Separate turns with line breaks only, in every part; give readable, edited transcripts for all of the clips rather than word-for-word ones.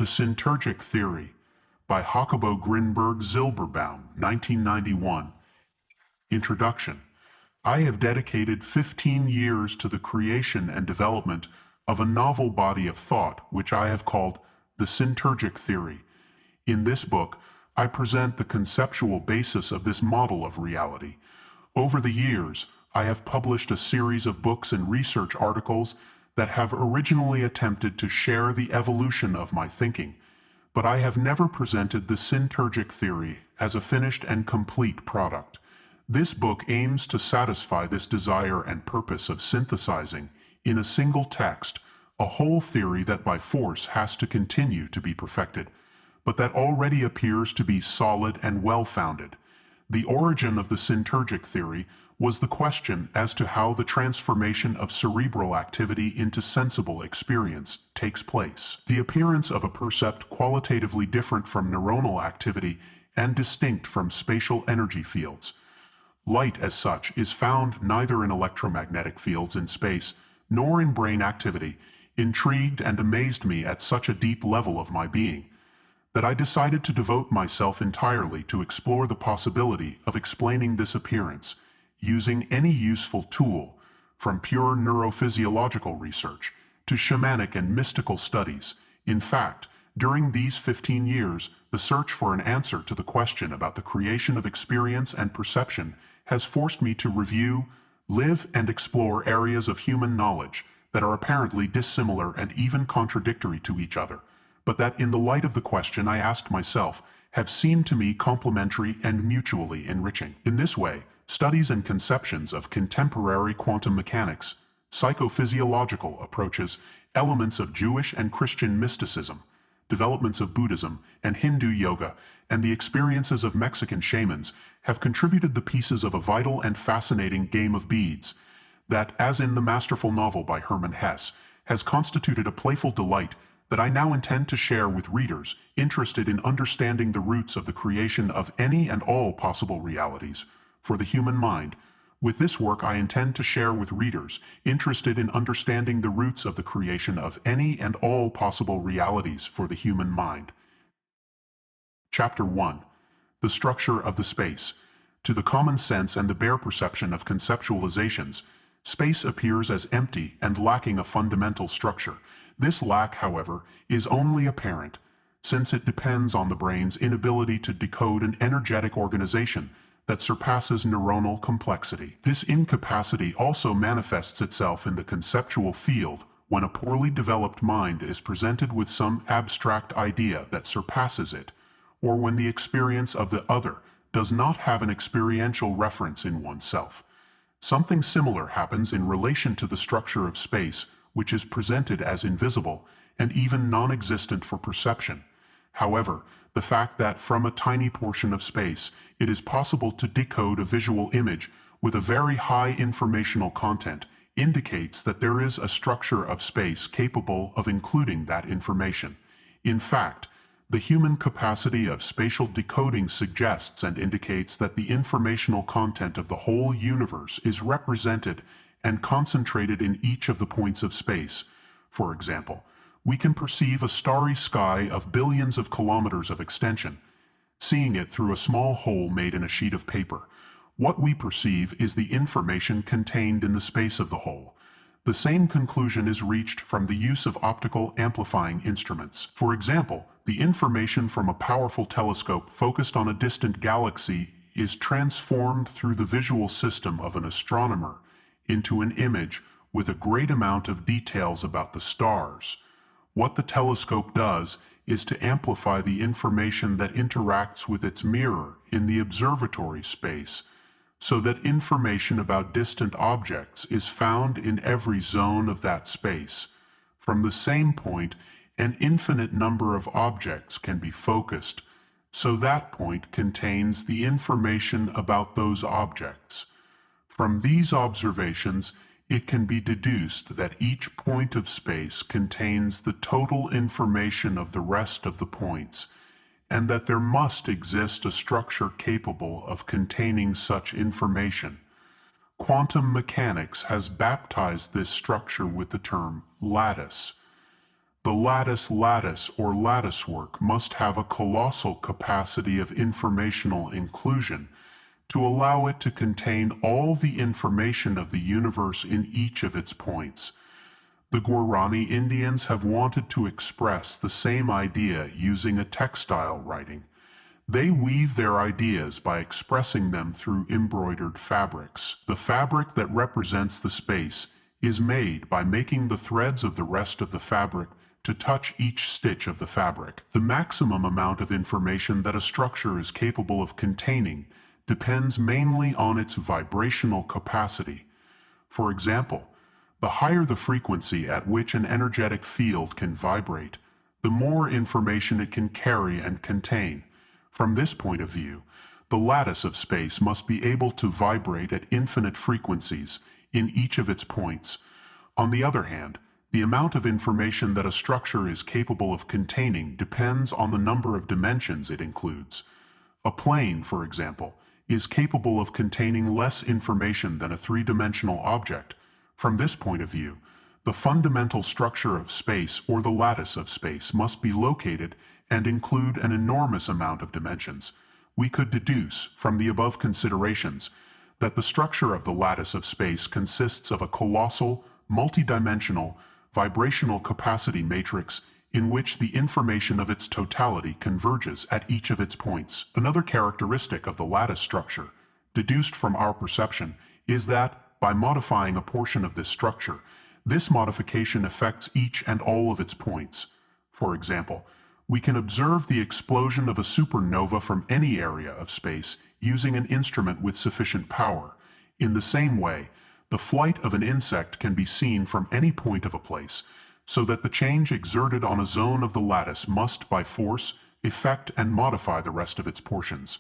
The Syntergic Theory by Jacobo Grinberg Syntergic 1991. Introduction. I have dedicated 15 years to the creation and development of a novel body of thought which I have called the Syntergic Theory. In this book, I present the conceptual basis of this model of reality. Over the years, I have published a series of books and research articles that have originally attempted to share the evolution of my thinking, but I have never presented the Syntergic theory as a finished and complete product. This book aims to satisfy this desire and purpose of synthesizing, in a single text, a whole theory that by force has to continue to be perfected, but that already appears to be solid and well-founded. The origin of the Syntergic theory was the question as to how the transformation of cerebral activity into sensible experience takes place. The appearance of a percept qualitatively different from neuronal activity and distinct from spatial energy fields. Light, as such, is found neither in electromagnetic fields in space nor in brain activity, intrigued and amazed me at such a deep level of my being, that I decided to devote myself entirely to explore the possibility of explaining this appearance using any useful tool, from pure neurophysiological research to shamanic and mystical studies. In fact, during these 15 years, the search for an answer to the question about the creation of experience and perception has forced me to review, live, and explore areas of human knowledge that are apparently dissimilar and even contradictory to each other, but that in the light of the question I asked myself, have seemed to me complementary and mutually enriching. In this way, studies and conceptions of contemporary quantum mechanics, psychophysiological approaches, elements of Jewish and Christian mysticism, developments of Buddhism and Hindu yoga, and the experiences of Mexican shamans have contributed the pieces of a vital and fascinating game of beads that, as in the masterful novel by Hermann Hesse, has constituted a playful delight that I now intend to share with readers interested in understanding the roots of the creation of any and all possible realities for the human mind. With this work, I intend to share with readers interested in understanding the roots of the creation of any and all possible realities for the human mind. Chapter 1. The Structure of the Space. To the common sense and the bare perception of conceptualizations, space appears as empty and lacking a fundamental structure. This lack, however, is only apparent, since it depends on the brain's inability to decode an energetic organization that surpasses neuronal complexity. This incapacity also manifests itself in the conceptual field when a poorly developed mind is presented with some abstract idea that surpasses it, or when the experience of the other does not have an experiential reference in oneself. Something similar happens in relation to the structure of space, which is presented as invisible and even non-existent for perception. However, the fact that from a tiny portion of space it is possible to decode a visual image with a very high informational content indicates that there is a structure of space capable of including that information. In fact, the human capacity of spatial decoding suggests and indicates that the informational content of the whole universe is represented and concentrated in each of the points of space. For example, we can perceive a starry sky of billions of kilometers of extension, seeing it through a small hole made in a sheet of paper. What we perceive is the information contained in the space of the hole. The same conclusion is reached from the use of optical amplifying instruments. For example, the information from a powerful telescope focused on a distant galaxy is transformed through the visual system of an astronomer into an image with a great amount of details about the stars. What the telescope does is to amplify the information that interacts with its mirror in the observatory space, so that information about distant objects is found in every zone of that space. From the same point, an infinite number of objects can be focused, so that point contains the information about those objects. From these observations, it can be deduced that each point of space contains the total information of the rest of the points, and that there must exist a structure capable of containing such information. Quantum mechanics has baptized this structure with the term lattice. The lattice or latticework must have a colossal capacity of informational inclusion to allow it to contain all the information of the universe in each of its points. The Guarani Indians have wanted to express the same idea using a textile writing. They weave their ideas by expressing them through embroidered fabrics. The fabric that represents the space is made by making the threads of the rest of the fabric to touch each stitch of the fabric. The maximum amount of information that a structure is capable of containing depends mainly on its vibrational capacity. For example, the higher the frequency at which an energetic field can vibrate, the more information it can carry and contain. From this point of view, the lattice of space must be able to vibrate at infinite frequencies in each of its points. On the other hand, the amount of information that a structure is capable of containing depends on the number of dimensions it includes. A plane, for example, is capable of containing less information than a three-dimensional object. From this point of view, the fundamental structure of space or the lattice of space must be located and include an enormous amount of dimensions. We could deduce from the above considerations that the structure of the lattice of space consists of a colossal, multidimensional, vibrational capacity matrix in which the information of its totality converges at each of its points. Another characteristic of the lattice structure, deduced from our perception, is that, by modifying a portion of this structure, this modification affects each and all of its points. For example, we can observe the explosion of a supernova from any area of space using an instrument with sufficient power. In the same way, the flight of an insect can be seen from any point of a place, so that the change exerted on a zone of the lattice must by force affect and modify the rest of its portions.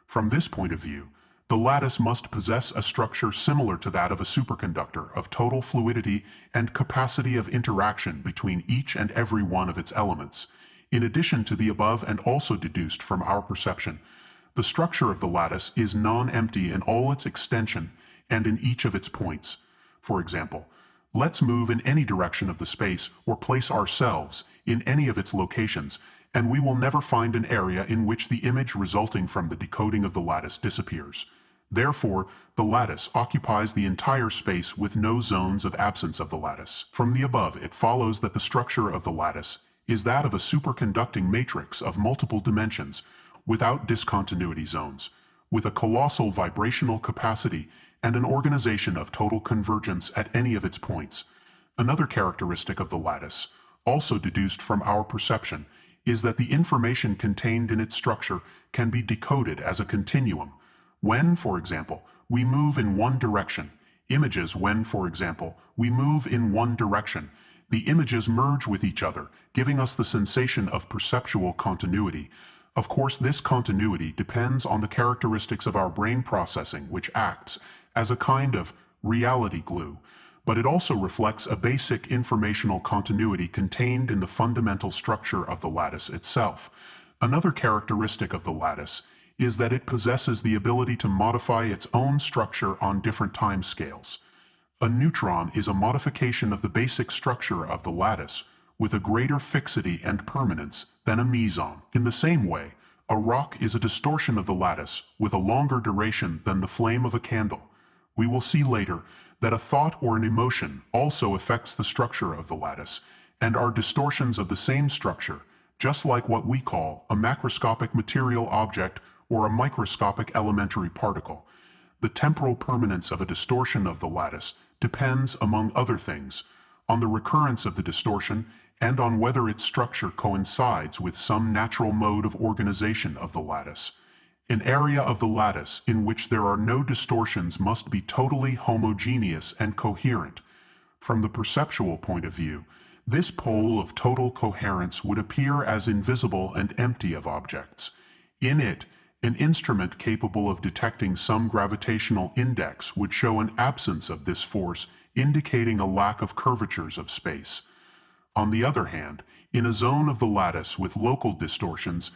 From this point of view, the lattice must possess a structure similar to that of a superconductor of total fluidity and capacity of interaction between each and every one of its elements. In addition to the above and also deduced from our perception, the structure of the lattice is non-empty in all its extension and in each of its points. For example, let's move in any direction of the space or place ourselves in any of its locations, and we will never find an area in which the image resulting from the decoding of the lattice disappears. Therefore, the lattice occupies the entire space with no zones of absence of the lattice. From the above, it follows that the structure of the lattice is that of a superconducting matrix of multiple dimensions, without discontinuity zones, with a colossal vibrational capacity and an organization of total convergence at any of its points. Another characteristic of the lattice, also deduced from our perception, is that the information contained in its structure can be decoded as a continuum. When, for example, we move in one direction, when, for example, we move in one direction, the images merge with each other, giving us the sensation of perceptual continuity. Of course, this continuity depends on the characteristics of our brain processing, which acts as a kind of reality glue, but it also reflects a basic informational continuity contained in the fundamental structure of the lattice itself. Another characteristic of the lattice is that it possesses the ability to modify its own structure on different time scales. A neutron is a modification of the basic structure of the lattice, with a greater fixity and permanence than a meson. In the same way, a rock is a distortion of the lattice with a longer duration than the flame of a candle. We will see later that a thought or an emotion also affects the structure of the lattice, and are distortions of the same structure, just like what we call a macroscopic material object or a microscopic elementary particle. The temporal permanence of a distortion of the lattice depends, among other things, on the recurrence of the distortion and on whether its structure coincides with some natural mode of organization of the lattice. An area of the lattice in which there are no distortions must be totally homogeneous and coherent. From the perceptual point of view, this pole of total coherence would appear as invisible and empty of objects. In it, an instrument capable of detecting some gravitational index would show an absence of this force, indicating a lack of curvatures of space. On the other hand, in a zone of the lattice with local distortions,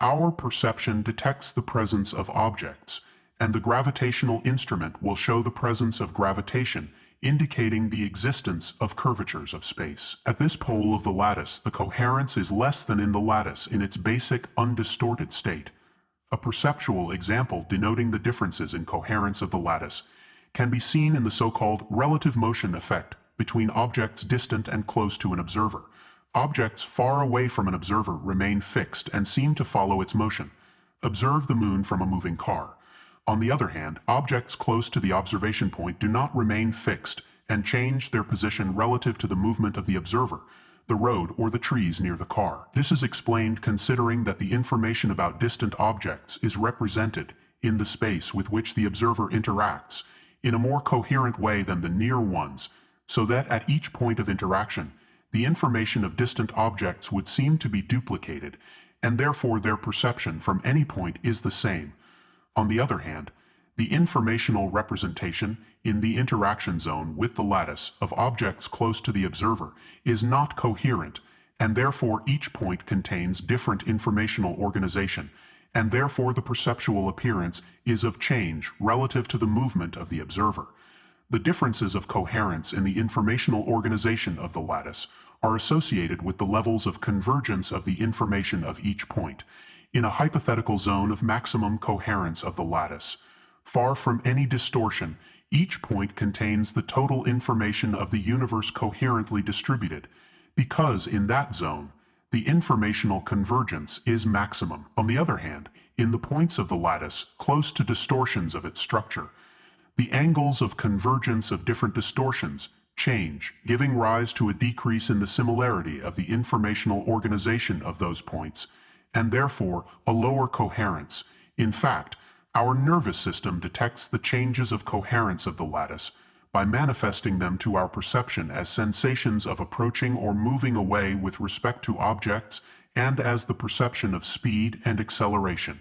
our perception detects the presence of objects, and the gravitational instrument will show the presence of gravitation indicating the existence of curvatures of space. At this pole of the lattice, the coherence is less than in the lattice in its basic, undistorted state. A perceptual example denoting the differences in coherence of the lattice can be seen in the so-called relative motion effect between objects distant and close to an observer. Objects far away from an observer remain fixed and seem to follow its motion. Observe the moon from a moving car. On the other hand, objects close to the observation point do not remain fixed and change their position relative to the movement of the observer, the road, or the trees near the car. This is explained considering that the information about distant objects is represented in the space with which the observer interacts in a more coherent way than the near ones, so that at each point of interaction, the information of distant objects would seem to be duplicated, and therefore their perception from any point is the same. On the other hand, the informational representation in the interaction zone with the lattice of objects close to the observer is not coherent, and therefore each point contains different informational organization, and therefore the perceptual appearance is of change relative to the movement of the observer. The differences of coherence in the informational organization of the lattice are associated with the levels of convergence of the information of each point, in a hypothetical zone of maximum coherence of the lattice. Far from any distortion, each point contains the total information of the universe coherently distributed, because in that zone, the informational convergence is maximum. On the other hand, in the points of the lattice close to distortions of its structure, the angles of convergence of different distortions change, giving rise to a decrease in the similarity of the informational organization of those points, and therefore a lower coherence. In fact, our nervous system detects the changes of coherence of the lattice by manifesting them to our perception as sensations of approaching or moving away with respect to objects and as the perception of speed and acceleration.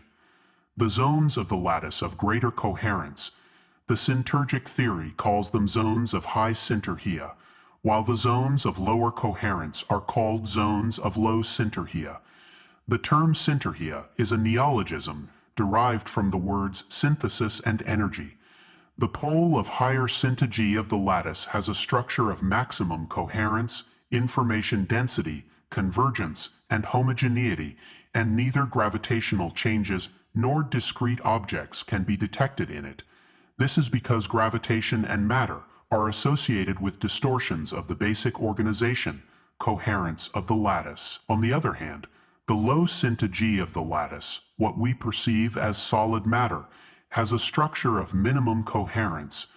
The zones of the lattice of greater coherence, the Syntergic theory calls them zones of high syntergia, while the zones of lower coherence are called zones of low syntergia. The term syntergia is a neologism derived from the words synthesis and energy. The pole of higher syntergy of the lattice has a structure of maximum coherence, information density, convergence, and homogeneity, and neither gravitational changes nor discrete objects can be detected in it. This is because gravitation and matter are associated with distortions of the basic organization, coherence of the lattice. On the other hand, the low syntergy of the lattice, what we perceive as solid matter, has a structure of minimum coherence,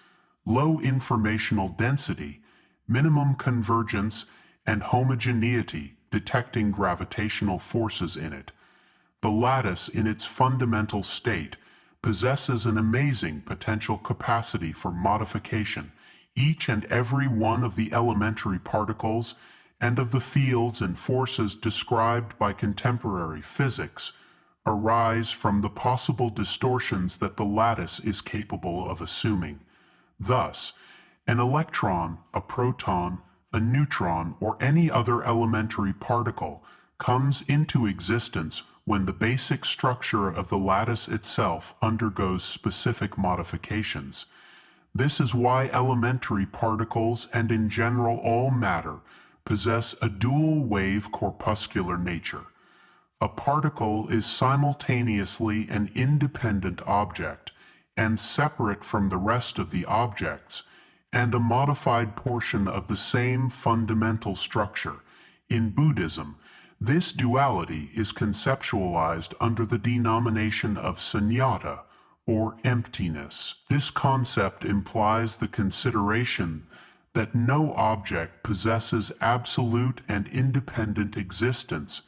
low informational density, minimum convergence, and homogeneity, detecting gravitational forces in it. The lattice in its fundamental state possesses an amazing potential capacity for modification. Each and every one of the elementary particles and of the fields and forces described by contemporary physics arise from the possible distortions that the lattice is capable of assuming. Thus, an electron, a proton, a neutron, or any other elementary particle comes into existence when the basic structure of the lattice itself undergoes specific modifications. This is why elementary particles and in general all matter possess a dual wave corpuscular nature. A particle is simultaneously an independent object and separate from the rest of the objects, and a modified portion of the same fundamental structure. In Buddhism, this duality is conceptualized under the denomination of sunyata, or emptiness. This concept implies the consideration that no object possesses absolute and independent existence,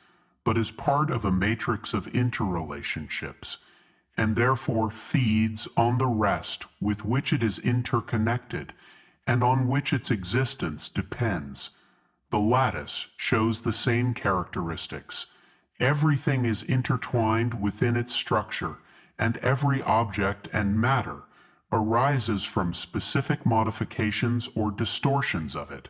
but is part of a matrix of interrelationships, and therefore feeds on the rest with which it is interconnected and on which its existence depends. The lattice shows the same characteristics. Everything is intertwined within its structure, and every object and matter arises from specific modifications or distortions of it,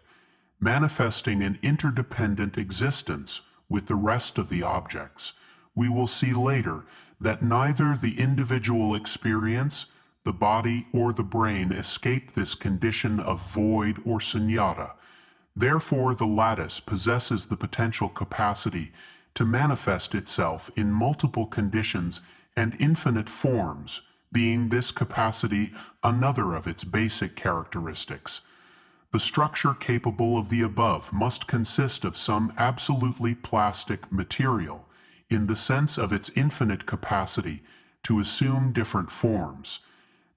manifesting an interdependent existence with the rest of the objects. We will see later that neither the individual experience the body or the brain escape this condition of void or sunyata. Therefore, the lattice possesses the potential capacity to manifest itself in multiple conditions and infinite forms, being this capacity another of its basic characteristics. The structure capable of the above must consist of some absolutely plastic material, in the sense of its infinite capacity to assume different forms.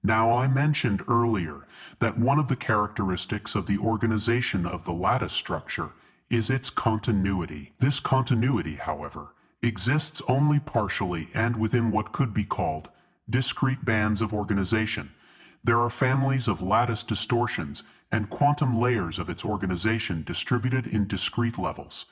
Now, I mentioned earlier that one of the characteristics of the organization of the lattice structure is its continuity. This continuity, however, exists only partially and within what could be called discrete bands of organization. There are families of lattice distortions and quantum layers of its organization distributed in discrete levels.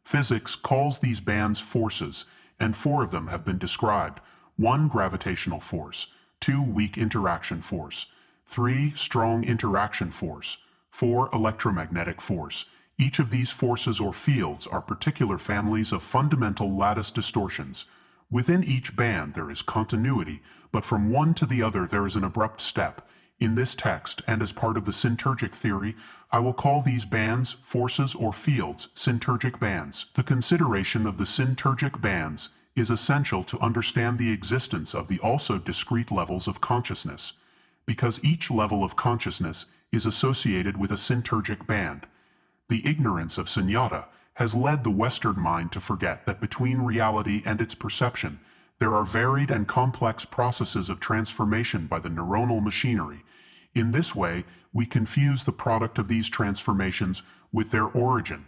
Physics calls these bands forces, and 4 of them have been described: 1 gravitational force, 2 weak interaction force, 3 strong interaction force, 4 electromagnetic force. Each of these forces or fields are particular families of fundamental lattice distortions. Within each band there is continuity, but from one to the other there is an abrupt step. In this text, and as part of the Syntergic theory, I will call these bands, forces, or fields Syntergic bands. The consideration of the Syntergic bands is essential to understand the existence of the also discrete levels of consciousness, because each level of consciousness is associated with a Syntergic band. The ignorance of sunyata has led the Western mind to forget that between reality and its perception, there are varied and complex processes of transformation by the neuronal machinery. In this way, we confuse the product of these transformations with their origin.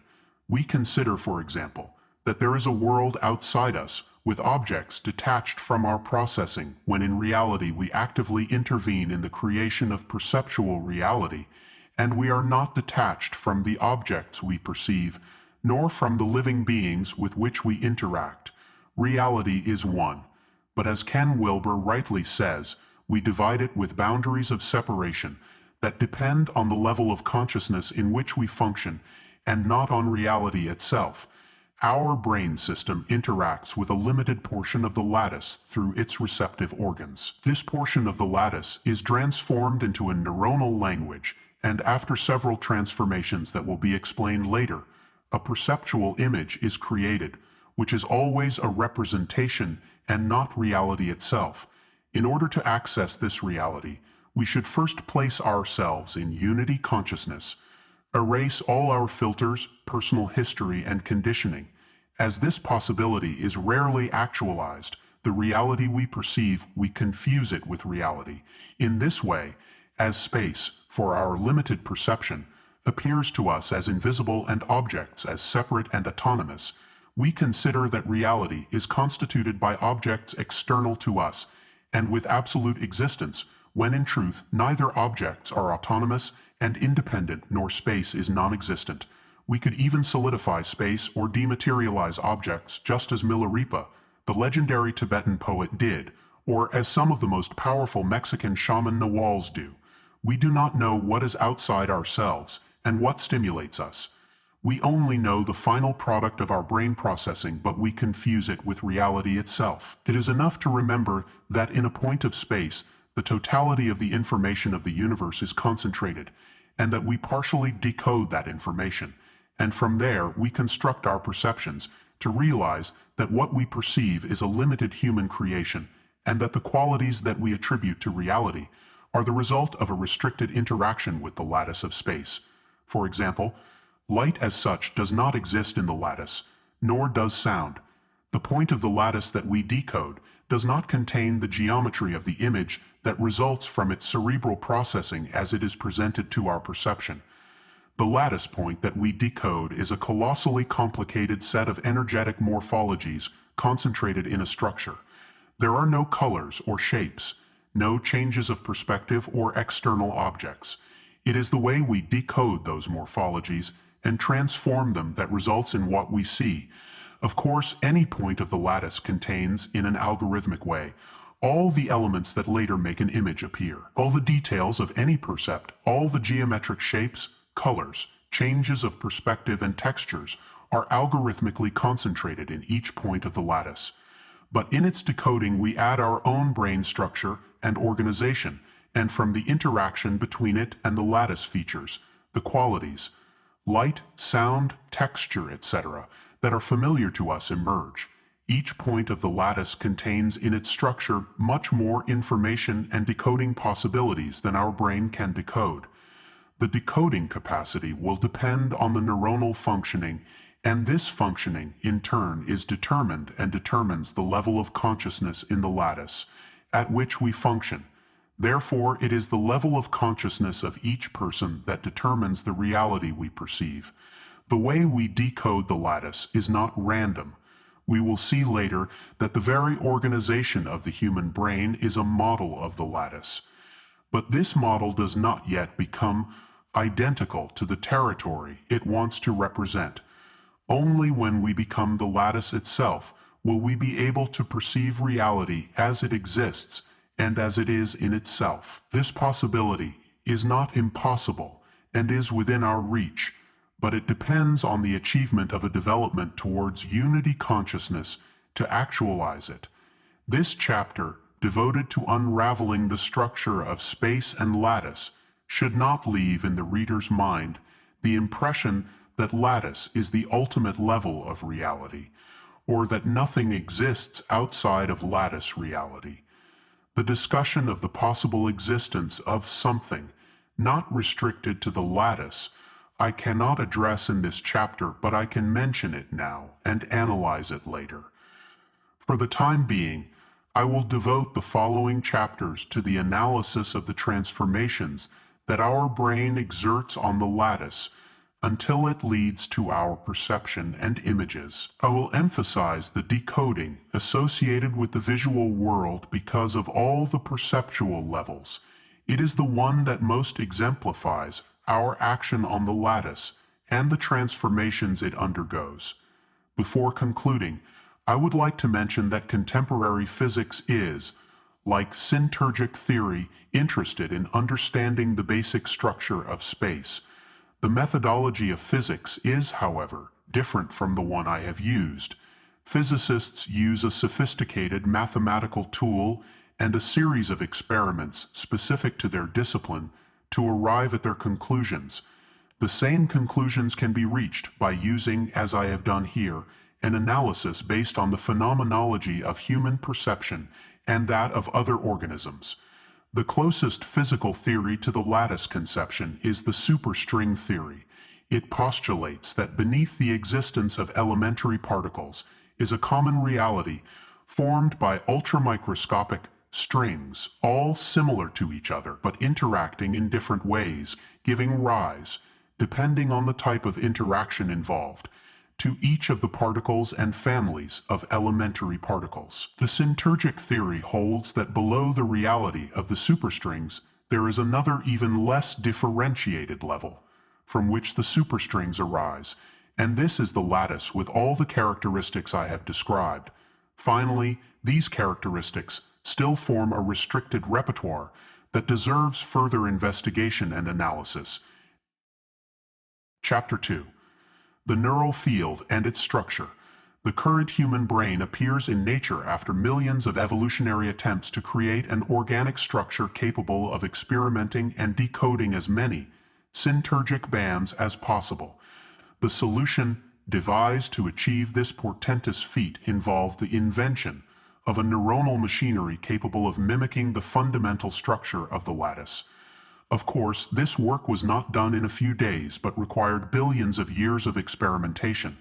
We consider, for example, that there is a world outside us with objects detached from our processing, when in reality we actively intervene in the creation of perceptual reality, and we are not detached from the objects we perceive, nor from the living beings with which we interact. Reality is one, but as Ken Wilber rightly says, we divide it with boundaries of separation that depend on the level of consciousness in which we function and not on reality itself. Our brain system interacts with a limited portion of the lattice through its receptive organs. This portion of the lattice is transformed into a neuronal language, and after several transformations that will be explained later, a perceptual image is created, which is always a representation and not reality itself. In order to access this reality, we should first place ourselves in unity consciousness, erase all our filters, personal history, and conditioning. As this possibility is rarely actualized, the reality we perceive, we confuse it with reality. In this way, as space, for our limited perception, appears to us as invisible and objects as separate and autonomous, we consider that reality is constituted by objects external to us, and with absolute existence, when in truth neither objects are autonomous and independent nor space is non-existent. We could even solidify space or dematerialize objects just as Milarepa, the legendary Tibetan poet, did, or as some of the most powerful Mexican shaman Nawals do. We do not know what is outside ourselves and what stimulates us. We only know the final product of our brain processing, but we confuse it with reality itself. It is enough to remember that in a point of space, the totality of the information of the universe is concentrated, and that we partially decode that information, and from there we construct our perceptions to realize that what we perceive is a limited human creation, and that the qualities that we attribute to reality are the result of a restricted interaction with the lattice of space. For example, light as such does not exist in the lattice, nor does sound. The point of the lattice that we decode does not contain the geometry of the image that results from its cerebral processing as it is presented to our perception. The lattice point that we decode is a colossally complicated set of energetic morphologies concentrated in a structure. There are no colors or shapes, no changes of perspective or external objects. It is the way we decode those morphologies and transform them that results in what we see. Of course, any point of the lattice contains, in an algorithmic way, all the elements that later make an image appear. All the details of any percept, all the geometric shapes, colors, changes of perspective and textures are algorithmically concentrated in each point of the lattice. but in its decoding we add our own brain structure and organization, and from the interaction between it and the lattice features, the qualities, light, sound, texture, etc., that are familiar to us emerge. Each point of the lattice contains in its structure much more information and decoding possibilities than our brain can decode. The decoding capacity will depend on the neuronal functioning, and this functioning, in turn, is determined and determines the level of consciousness in the lattice at which we function. Therefore, it is the level of consciousness of each person that determines the reality we perceive. The way we decode the lattice is not random. We will see later that the very organization of the human brain is a model of the lattice. But this model does not yet become identical to the territory it wants to represent. Only when we become the lattice itself will we be able to perceive reality as it exists and as it is in itself. This possibility is not impossible and is within our reach, but it depends on the achievement of a development towards unity consciousness to actualize it. This chapter, devoted to unraveling the structure of space and lattice, should not leave in the reader's mind the impression that lattice is the ultimate level of reality, or that nothing exists outside of lattice reality. The discussion of the possible existence of something, not restricted to the lattice, I cannot address in this chapter, but I can mention it now and analyze it later. For the time being, I will devote the following chapters to the analysis of the transformations that our brain exerts on the lattice until it leads to our perception and images. I will emphasize the decoding associated with the visual world because of all the perceptual levels. It is the one that most exemplifies our action on the lattice and the transformations it undergoes. Before concluding, I would like to mention that contemporary physics is, like Syntergic theory, interested in understanding the basic structure of space. The methodology of physics is, however, different from the one I have used. Physicists use a sophisticated mathematical tool and a series of experiments specific to their discipline to arrive at their conclusions. The same conclusions can be reached by using, as I have done here, an analysis based on the phenomenology of human perception and that of other organisms. The closest physical theory to the lattice conception is the superstring theory. It postulates that beneath the existence of elementary particles is a common reality formed by ultramicroscopic strings, all similar to each other but interacting in different ways, giving rise, depending on the type of interaction involved, to each of the particles and families of elementary particles. The Syntergic theory holds that below the reality of the superstrings there is another even less differentiated level, from which the superstrings arise, and this is the lattice with all the characteristics I have described. Finally, these characteristics still form a restricted repertoire that deserves further investigation and analysis. Chapter 2. The neural field and its structure. The current human brain appears in nature after millions of evolutionary attempts to create an organic structure capable of experimenting and decoding as many syntergic bands as possible. The solution devised to achieve this portentous feat involved the invention of a neuronal machinery capable of mimicking the fundamental structure of the lattice. Of course, this work was not done in a few days, but required billions of years of experimentation.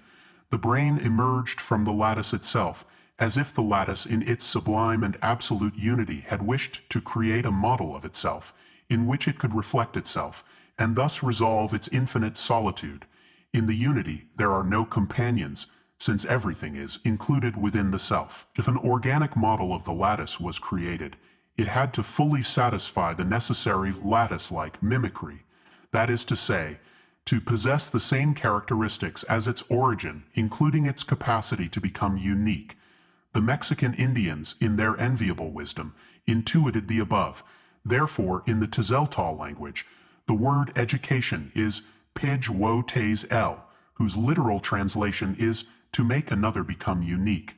The brain emerged from the lattice itself, as if the lattice in its sublime and absolute unity had wished to create a model of itself, in which it could reflect itself, and thus resolve its infinite solitude. In the unity, there are no companions, since everything is included within the self. If an organic model of the lattice was created, it had to fully satisfy the necessary lattice-like mimicry, that is to say, to possess the same characteristics as its origin, including its capacity to become unique. The Mexican Indians, in their enviable wisdom, intuited the above. Therefore, in the Tzeltal language, the word education is pij wo tes el, whose literal translation is to make another become unique.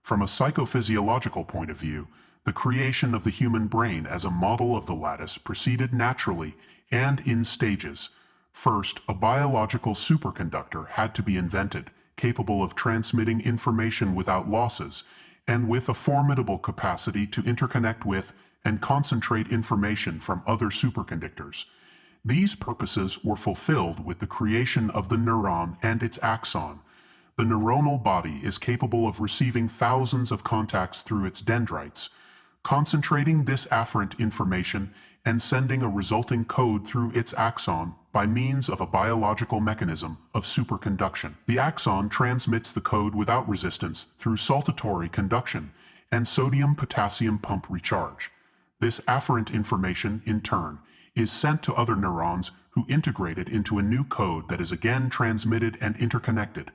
From a psychophysiological point of view, the creation of the human brain as a model of the lattice proceeded naturally and in stages. First, a biological superconductor had to be invented, capable of transmitting information without losses, and with a formidable capacity to interconnect with and concentrate information from other superconductors. These purposes were fulfilled with the creation of the neuron and its axon. The neuronal body is capable of receiving thousands of contacts through its dendrites, concentrating this afferent information and sending a resulting code through its axon by means of a biological mechanism of superconduction. The axon transmits the code without resistance through saltatory conduction and sodium-potassium pump recharge. This afferent information, in turn, is sent to other neurons who integrate it into a new code that is again transmitted and interconnected.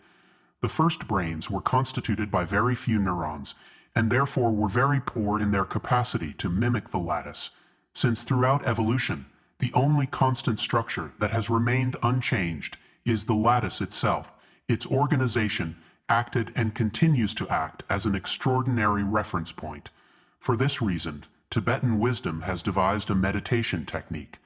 The first brains were constituted by very few neurons, and therefore were very poor in their capacity to mimic the lattice, since throughout evolution, the only constant structure that has remained unchanged is the lattice itself. Its organization acted and continues to act as an extraordinary reference point. For this reason, Tibetan wisdom has devised a meditation technique,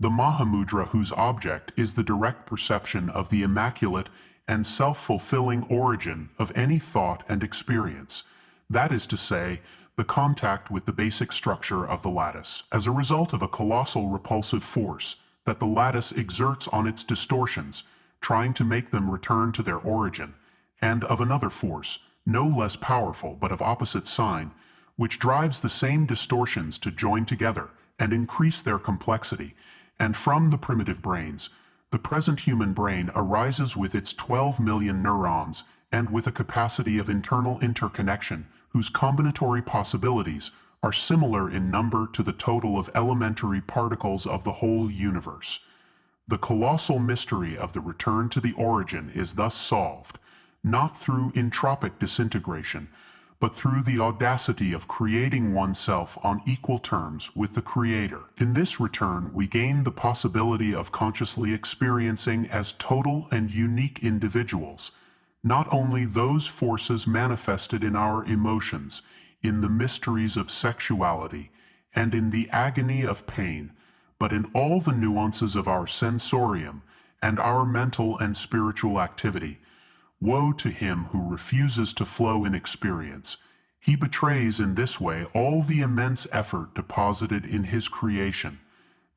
the Mahamudra, whose object is the direct perception of the immaculate and self-fulfilling origin of any thought and experience. That is to say, the contact with the basic structure of the lattice. As a result of a colossal repulsive force that the lattice exerts on its distortions, trying to make them return to their origin, and of another force, no less powerful but of opposite sign, which drives the same distortions to join together and increase their complexity, and from the primitive brains, the present human brain arises with its 12 million neurons and with a capacity of internal interconnection whose combinatory possibilities are similar in number to the total of elementary particles of the whole universe. The colossal mystery of the return to the origin is thus solved, not through entropic disintegration, but through the audacity of creating oneself on equal terms with the Creator. In this return, we gain the possibility of consciously experiencing as total and unique individuals, not only those forces manifested in our emotions, in the mysteries of sexuality, and in the agony of pain, but in all the nuances of our sensorium and our mental and spiritual activity. Woe to him who refuses to flow in experience. He betrays in this way all the immense effort deposited in his creation.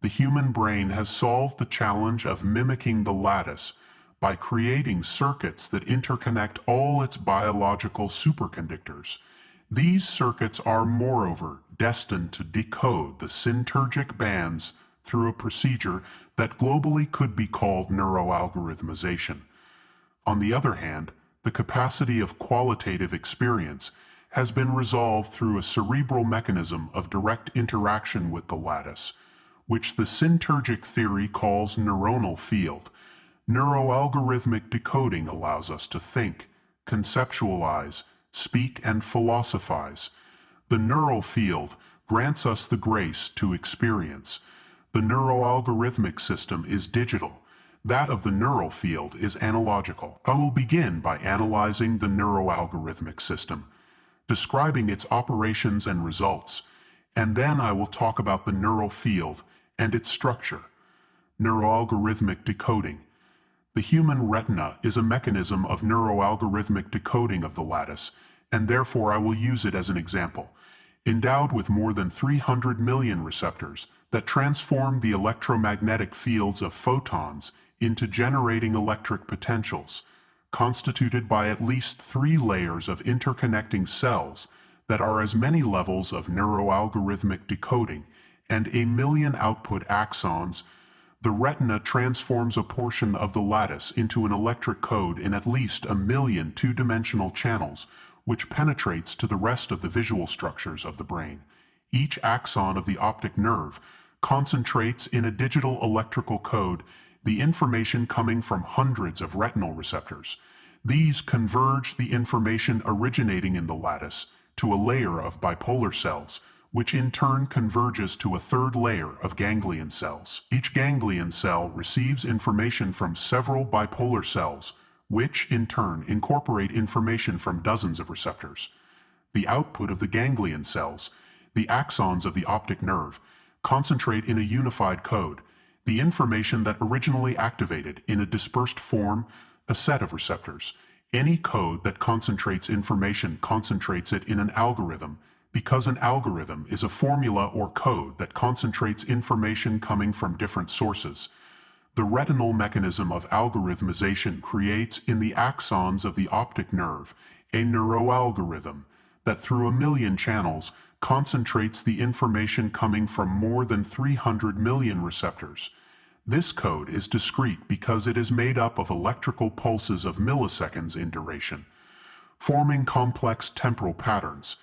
The human brain has solved the challenge of mimicking the lattice by creating circuits that interconnect all its biological superconductors. These circuits are, moreover, destined to decode the syntergic bands through a procedure that globally could be called neuroalgorithmization. On the other hand, the capacity of qualitative experience has been resolved through a cerebral mechanism of direct interaction with the lattice, which the Syntergic theory calls neuronal field. Neuroalgorithmic decoding allows us to think, conceptualize, speak, and philosophize. The neural field grants us the grace to experience. The neuroalgorithmic system is digital. That of the neural field is analogical. I will begin by analyzing the neuroalgorithmic system, describing its operations and results, and then I will talk about the neural field and its structure. Neuroalgorithmic decoding. The human retina is a mechanism of neuroalgorithmic decoding of the lattice, and therefore I will use it as an example. Endowed with more than 300 million receptors that transform the electromagnetic fields of photons into generating electric potentials, constituted by at least 3 layers of interconnecting cells that are as many levels of neuroalgorithmic decoding and a million output axons, the retina transforms a portion of the lattice into an electric code in at least 1 million two-dimensional channels, which penetrates to the rest of the visual structures of the brain. Each axon of the optic nerve concentrates in a digital electrical code the information coming from hundreds of retinal receptors. These converge the information originating in the lattice to a layer of bipolar cells, which in turn converges to a third layer of ganglion cells. Each ganglion cell receives information from several bipolar cells, which in turn incorporate information from dozens of receptors. the output of the ganglion cells, the axons of the optic nerve, concentrate in a unified code, the information that originally activated in a dispersed form a set of receptors. Any code that concentrates information concentrates it in an algorithm, because an algorithm is a formula or code that concentrates information coming from different sources. The retinal mechanism of algorithmization creates in the axons of the optic nerve a neuroalgorithm that through 1,000,000 channels concentrates the information coming from more than 300 million receptors. This code is discrete because it is made up of electrical pulses of milliseconds in duration, forming complex temporal patterns.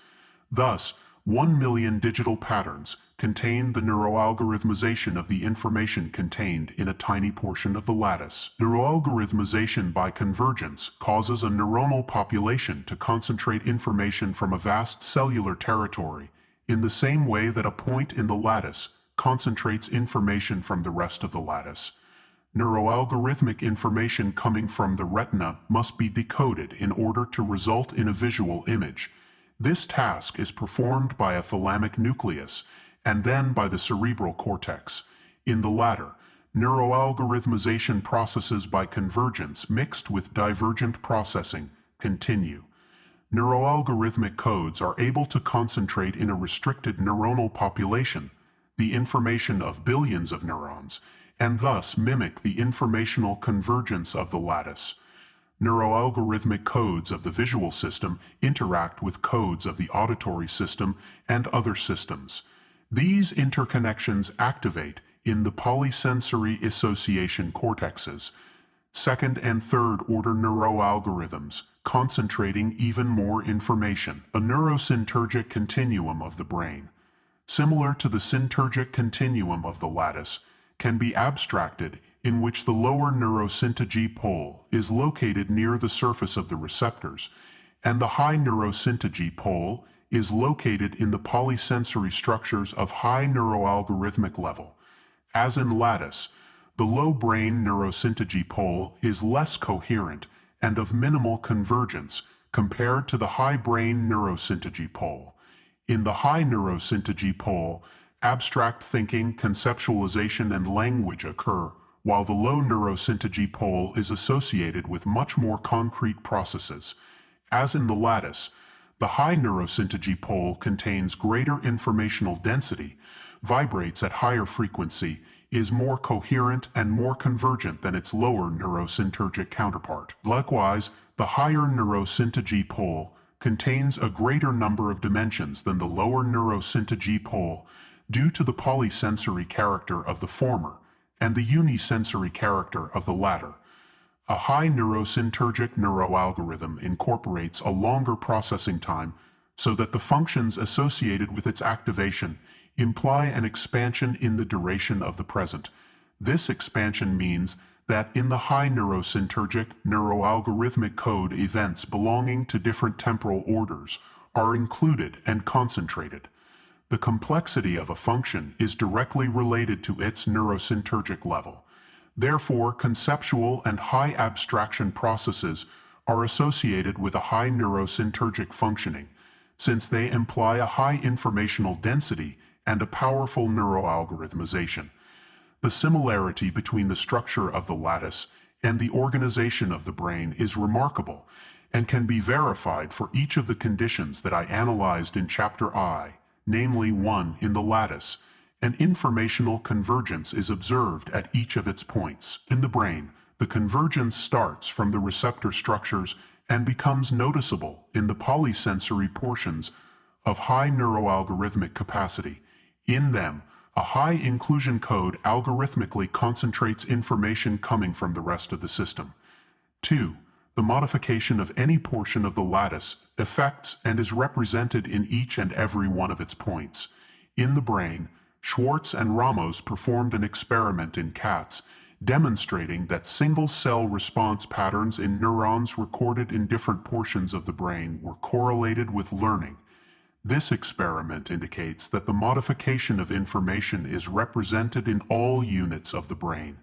Thus, 1,000,000 digital patterns contain the neuroalgorithmization of the information contained in a tiny portion of the lattice. Neuroalgorithmization by convergence causes a neuronal population to concentrate information from a vast cellular territory, in the same way that a point in the lattice concentrates information from the rest of the lattice. Neuroalgorithmic information coming from the retina must be decoded in order to result in a visual image. This task is performed by a thalamic nucleus and then by the cerebral cortex. In the latter, neuroalgorithmization processes by convergence mixed with divergent processing continue. Neuroalgorithmic codes are able to concentrate in a restricted neuronal population the information of billions of neurons, and thus mimic the informational convergence of the lattice. Neuroalgorithmic codes of the visual system interact with codes of the auditory system and other systems. These interconnections activate in the polysensory association cortexes, second and third order neuroalgorithms, concentrating even more information. A neurosyntergic continuum of the brain, similar to the syntergic continuum of the lattice, can be abstracted in which the lower neurosyntergy pole is located near the surface of the receptors, and the high neurosyntergy pole is located in the polysensory structures of high neuroalgorithmic level. As in lattice, the low brain neurosyntergy pole is less coherent and of minimal convergence compared to the high brain neurosyntergy pole. In the high neurosyntergy pole, abstract thinking, conceptualization, and language occur, while the low neurosyntergy pole is associated with much more concrete processes. As in the lattice, the high neurosyntergy pole contains greater informational density, vibrates at higher frequency, is more coherent and more convergent than its lower neurosyntergic counterpart. Likewise, the higher neurosyntergy pole contains a greater number of dimensions than the lower neurosyntergy pole due to the polysensory character of the former and the unisensory character of the latter. A high neurosyntergic neuroalgorithm incorporates a longer processing time so that the functions associated with its activation imply an expansion in the duration of the present. This expansion means that in the high neurosyntergic neuroalgorithmic code events belonging to different temporal orders are included and concentrated. The complexity of a function is directly related to its neurosyntergic level. Therefore, conceptual and high abstraction processes are associated with a high neurosyntergic functioning, since they imply a high informational density and a powerful neuroalgorithmization. The similarity between the structure of the lattice and the organization of the brain is remarkable and can be verified for each of the conditions that I analyzed in Chapter I, namely 1 in the lattice. An informational convergence is observed at each of its points. In the brain, the convergence starts from the receptor structures and becomes noticeable in the polysensory portions of high neuroalgorithmic capacity. In them, a high inclusion code algorithmically concentrates information coming from the rest of the system. 2. The modification of any portion of the lattice affects and is represented in each and every one of its points. In the brain, Schwartz and Ramos performed an experiment in cats, demonstrating that single-cell response patterns in neurons recorded in different portions of the brain were correlated with learning. This experiment indicates that the modification of information is represented in all units of the brain.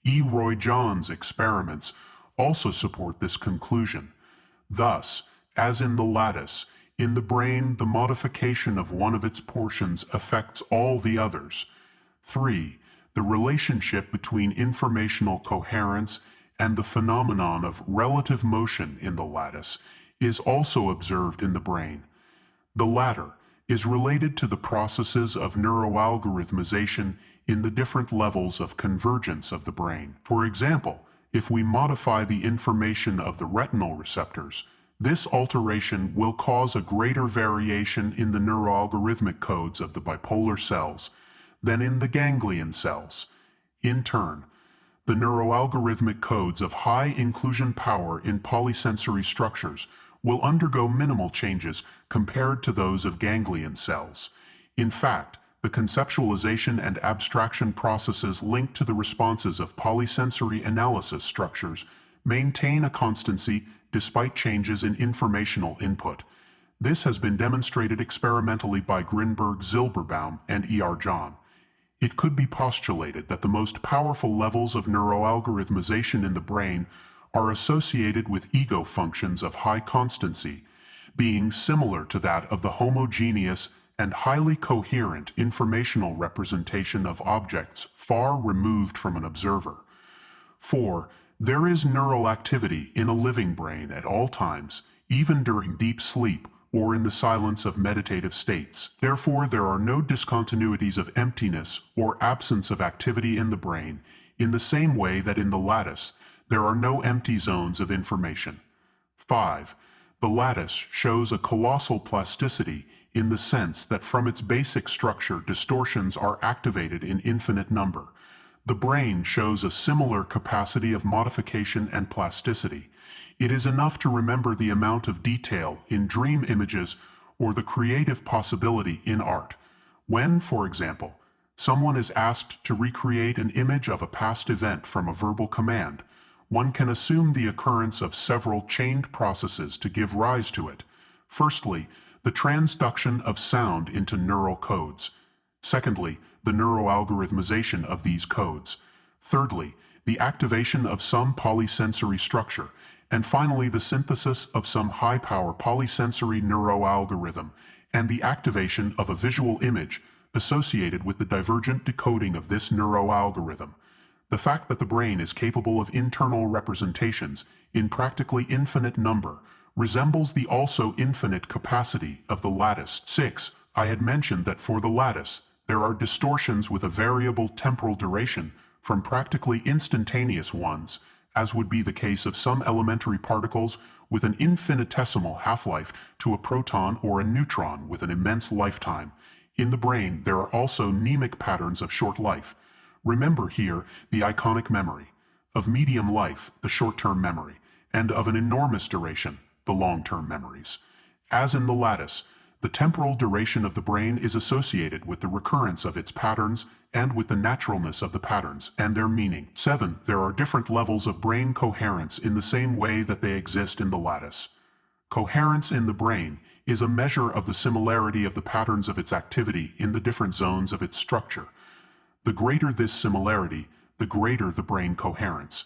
E. Roy John's experiments also support this conclusion. Thus, as in the lattice, In the brain, the modification of one of its portions affects all the others. 3. The relationship between informational coherence and the phenomenon of relative motion in the lattice is also observed in the brain. The latter is related to the processes of neuroalgorithmization in the different levels of convergence of the brain. For example, if we modify the information of the retinal receptors, this alteration will cause a greater variation in the neuroalgorithmic codes of the bipolar cells than in the ganglion cells. In turn, the neuroalgorithmic codes of high inclusion power in polysensory structures will undergo minimal changes compared to those of ganglion cells. In fact, the conceptualization and abstraction processes linked to the responses of polysensory analysis structures maintain a constancy despite changes in informational input. This has been demonstrated experimentally by Grinberg Syntergic and E.R. John. It could be postulated that the most powerful levels of neuroalgorithmization in the brain are associated with ego functions of high constancy, being similar to that of the homogeneous and highly coherent informational representation of objects far removed from an observer. 4. There is neural activity in a living brain at all times, even during deep sleep or in the silence of meditative states. Therefore, there are no discontinuities of emptiness or absence of activity in the brain, in the same way that in the lattice there are no empty zones of information. 5. The lattice shows a colossal plasticity in the sense that from its basic structure distortions are activated in infinite number. The brain shows a similar capacity of modification and plasticity. It is enough to remember the amount of detail in dream images or the creative possibility in art. When, for example, someone is asked to recreate an image of a past event from a verbal command, one can assume the occurrence of several chained processes to give rise to it. Firstly, the transduction of sound into neural codes. Secondly, the neuroalgorithmization of these codes. Thirdly, the activation of some polysensory structure. And finally, the synthesis of some high-power polysensory neuroalgorithm and the activation of a visual image associated with the divergent decoding of this neuroalgorithm. The fact that the brain is capable of internal representations in practically infinite number resembles the also infinite capacity of the lattice. 6. I had mentioned that for the lattice, there are distortions with a variable temporal duration from practically instantaneous ones, as would be the case of some elementary particles with an infinitesimal half-life to a proton or a neutron with an immense lifetime. In the brain, there are also mnemic patterns of short life. Remember here the iconic memory, of medium life, the short-term memory, and of an enormous duration, the long-term memories. As in the lattice, the temporal duration of the brain is associated with the recurrence of its patterns and with the naturalness of the patterns and their meaning. 7. There are different levels of brain coherence in the same way that they exist in the lattice. Coherence in the brain is a measure of the similarity of the patterns of its activity in the different zones of its structure. The greater this similarity, the greater the brain coherence.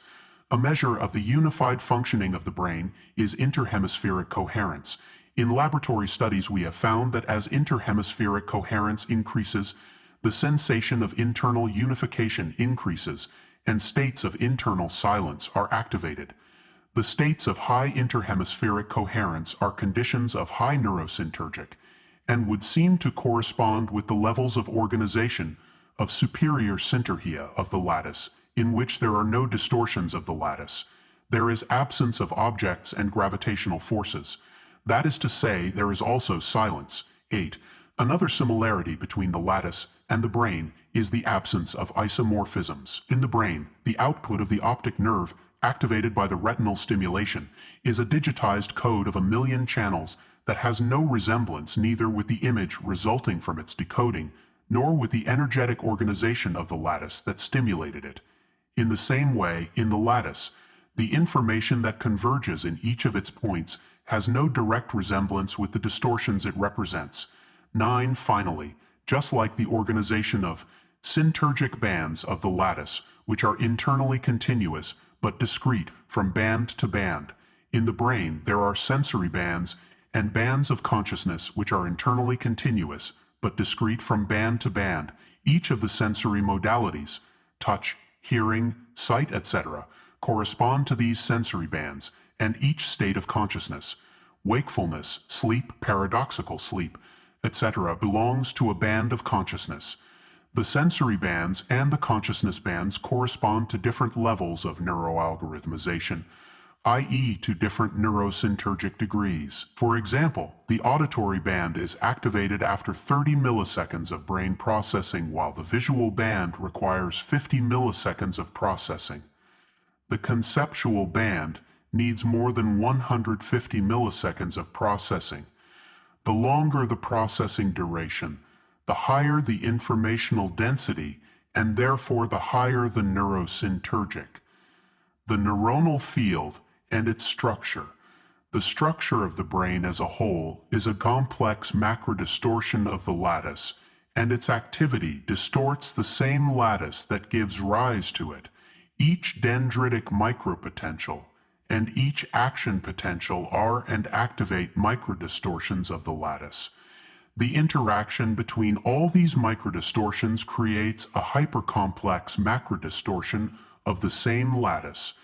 A measure of the unified functioning of the brain is interhemispheric coherence. In laboratory studies we have found that as interhemispheric coherence increases, the sensation of internal unification increases, and states of internal silence are activated. The states of high interhemispheric coherence are conditions of high neurosyntergic, and would seem to correspond with the levels of organization of superior syntergia of the lattice, in which there are no distortions of the lattice. There is absence of objects and gravitational forces. That is to say, there is also silence. 8. Another similarity between the lattice and the brain is the absence of isomorphisms. In the brain, the output of the optic nerve, activated by the retinal stimulation, is a digitized code of 1,000,000 channels that has no resemblance neither with the image resulting from its decoding, nor with the energetic organization of the lattice that stimulated it. In the same way, in the lattice, the information that converges in each of its points has no direct resemblance with the distortions it represents. 9. Finally, just like the organization of syntergic bands of the lattice, which are internally continuous but discrete from band to band, in the brain there are sensory bands and bands of consciousness which are internally continuous, but discrete from band to band. Each of the sensory modalities, touch, hearing, sight, etc., correspond to these sensory bands, and each state of consciousness, wakefulness, sleep, paradoxical sleep, etc., belongs to a band of consciousness. The sensory bands and the consciousness bands correspond to different levels of neuroalgorithmization, i.e. to different neurosyntergic degrees. For example, the auditory band is activated after 30 milliseconds of brain processing, while the visual band requires 50 milliseconds of processing. The conceptual band needs more than 150 milliseconds of processing. The longer the processing duration, the higher the informational density, and therefore the higher the neurosyntergic. The neuronal field and its structure. The structure of the brain as a whole is a complex macrodistortion of the lattice, and its activity distorts the same lattice that gives rise to it. Each dendritic micropotential and each action potential are and activate microdistortions of the lattice. The interaction between all these microdistortions creates a hypercomplex macrodistortion of the same lattice.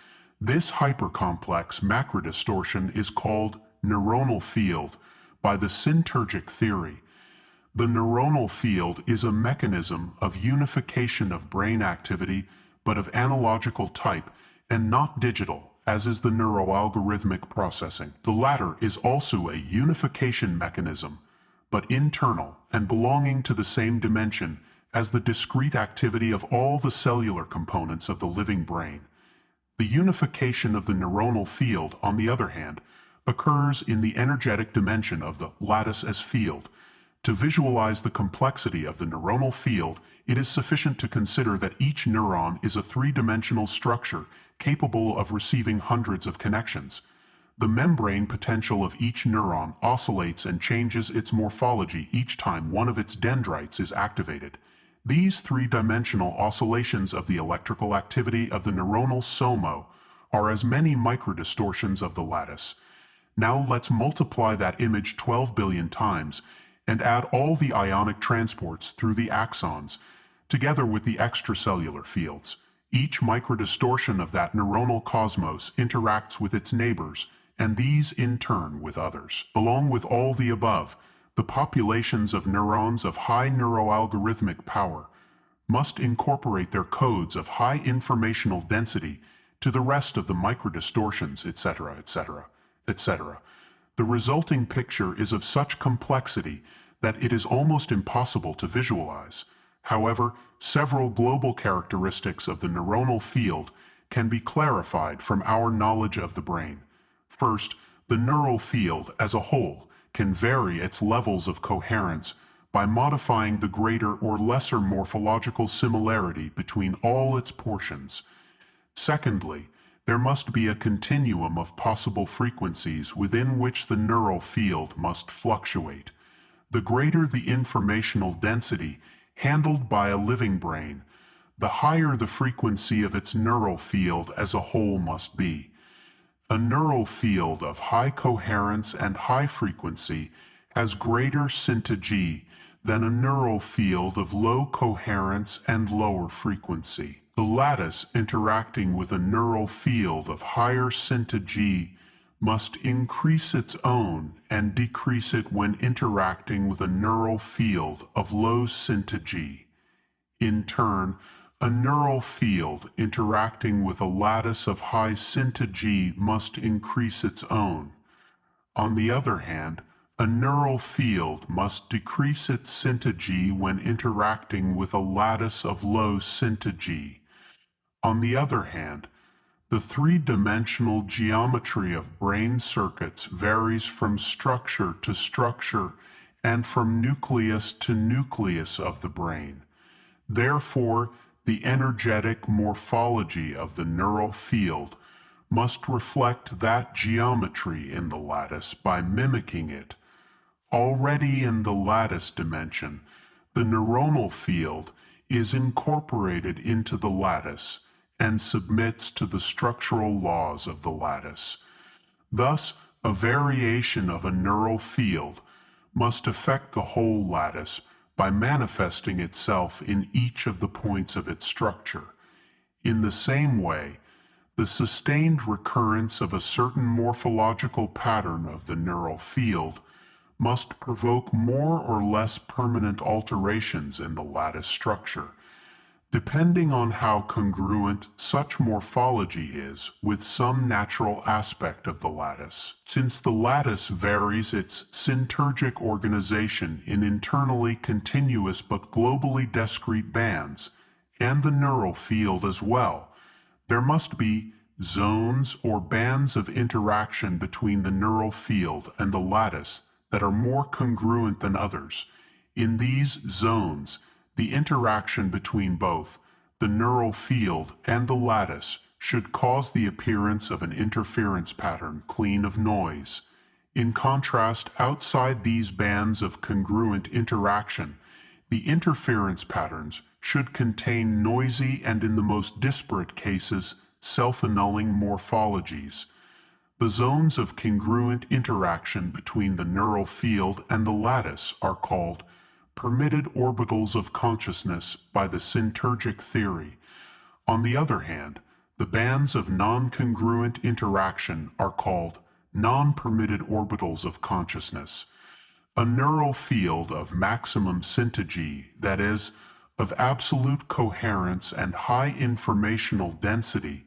This hypercomplex macrodistortion is called neuronal field by the Syntergic theory. The neuronal field is a mechanism of unification of brain activity, but of analogical type and not digital, as is the neuroalgorithmic processing. The latter is also a unification mechanism, but internal and belonging to the same dimension as the discrete activity of all the cellular components of the living brain. The unification of the neuronal field, on the other hand, occurs in the energetic dimension of the lattice as field. To visualize the complexity of the neuronal field, it is sufficient to consider that each neuron is a three-dimensional structure capable of receiving hundreds of connections. The membrane potential of each neuron oscillates and changes its morphology each time one of its dendrites is activated. These three-dimensional oscillations of the electrical activity of the neuronal somo are as many microdistortions of the lattice. Now let's multiply that image 12 billion times and add all the ionic transports through the axons, together with the extracellular fields. Each microdistortion of that neuronal cosmos interacts with its neighbors, and these in turn with others. Along with all the above, the populations of neurons of high neuroalgorithmic power must incorporate their codes of high informational density to the rest of the microdistortions, etc., etc., etc. The resulting picture is of such complexity that it is almost impossible to visualize. However, several global characteristics of the neuronal field can be clarified from our knowledge of the brain. First, the neural field as a whole can vary its levels of coherence by modifying the greater or lesser morphological similarity between all its portions. Secondly, there must be a continuum of possible frequencies within which the neural field must fluctuate. The greater the informational density handled by a living brain, the higher the frequency of its neural field as a whole must be. A neural field of high coherence and high frequency has greater syntaggy than a neural field of low coherence and lower frequency. The lattice interacting with a neural field of higher syntaggy must increase its own and decrease it when interacting with a neural field of low syntaggy. In turn, a neural field interacting with a lattice of high syntaggy must increase its own. On the other hand, a neural field must decrease its syntaggy when interacting with a lattice of low syntaggy. On the other hand, the three-dimensional geometry of brain circuits varies from structure to structure and from nucleus to nucleus of the brain. Therefore, the energetic morphology of the neural field must reflect that geometry in the lattice by mimicking it. Already in the lattice dimension, the neuronal field is incorporated into the lattice and submits to the structural laws of the lattice. Thus, a variation of a neural field, must affect the whole lattice by manifesting itself in each of the points of its structure. In the same way, the sustained recurrence of a certain morphological pattern of the neural field must provoke more or less permanent alterations in the lattice structure, depending on how congruent such morphology is with some natural aspect of the lattice. Since the lattice varies its syntergic organization in internally continuous but globally discrete bands, and the neural field as well, there must be zones or bands of interaction between the neural field and the lattice that are more congruent than others. In these zones, the interaction between both the neural field and the lattice should cause the appearance of an interference pattern clean of noise. In contrast, outside these bands of congruent interaction, the interference patterns should contain noisy and, in the most disparate cases, self-annulling morphologies. The zones of congruent interaction between the neural field and the lattice are called permitted orbitals of consciousness by the Syntergic theory. On the other hand, the bands of non-congruent interaction are called non-permitted orbitals of consciousness. A neural field of maximum syntergy, that is, of absolute coherence and high informational density,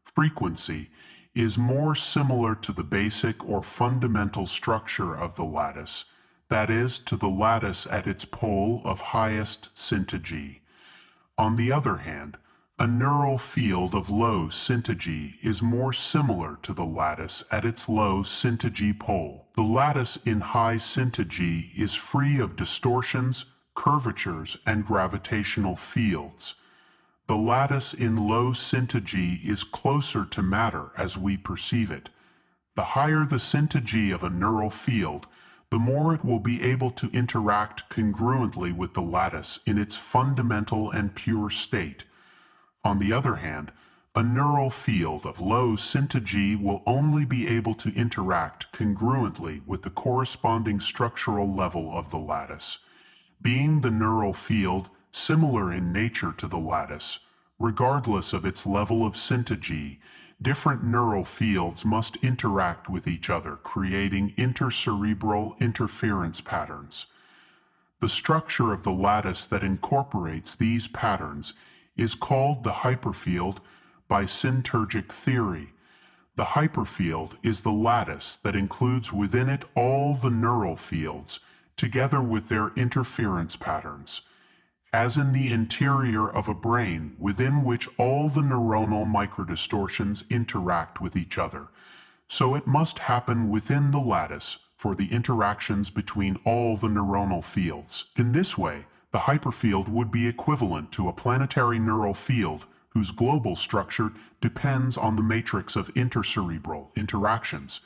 frequency, is more similar to the basic or fundamental structure of the lattice, that is, to the lattice at its pole of highest syntergy. On the other hand, a neural field of low syntergy is more similar to the lattice at its low syntergy pole. The lattice in high syntergy is free of distortions, curvatures, and gravitational fields. The lattice in low syntergy is closer to matter as we perceive it. The higher the syntergy of a neural field, the more it will be able to interact congruently with the lattice in its fundamental and pure state. On the other hand, a neural field of low syntergy will only be able to interact congruently with the corresponding structural level of the lattice. Being the neural field similar in nature to the lattice, regardless of its level of syntergy, different neural fields must interact with each other, creating intercerebral interference patterns. The structure of the lattice that incorporates these patterns is called the hyperfield by Syntergic theory. The hyperfield is the lattice that includes within it all the neural fields, together with their interference patterns, as in the interior of a brain within which all the neuronal microdistortions interact with each other. So it must happen within the lattice for the interactions between all the neuronal fields. In this way, the hyperfield would be equivalent to a planetary neural field whose global structure depends on the matrix of intercerebral interactions.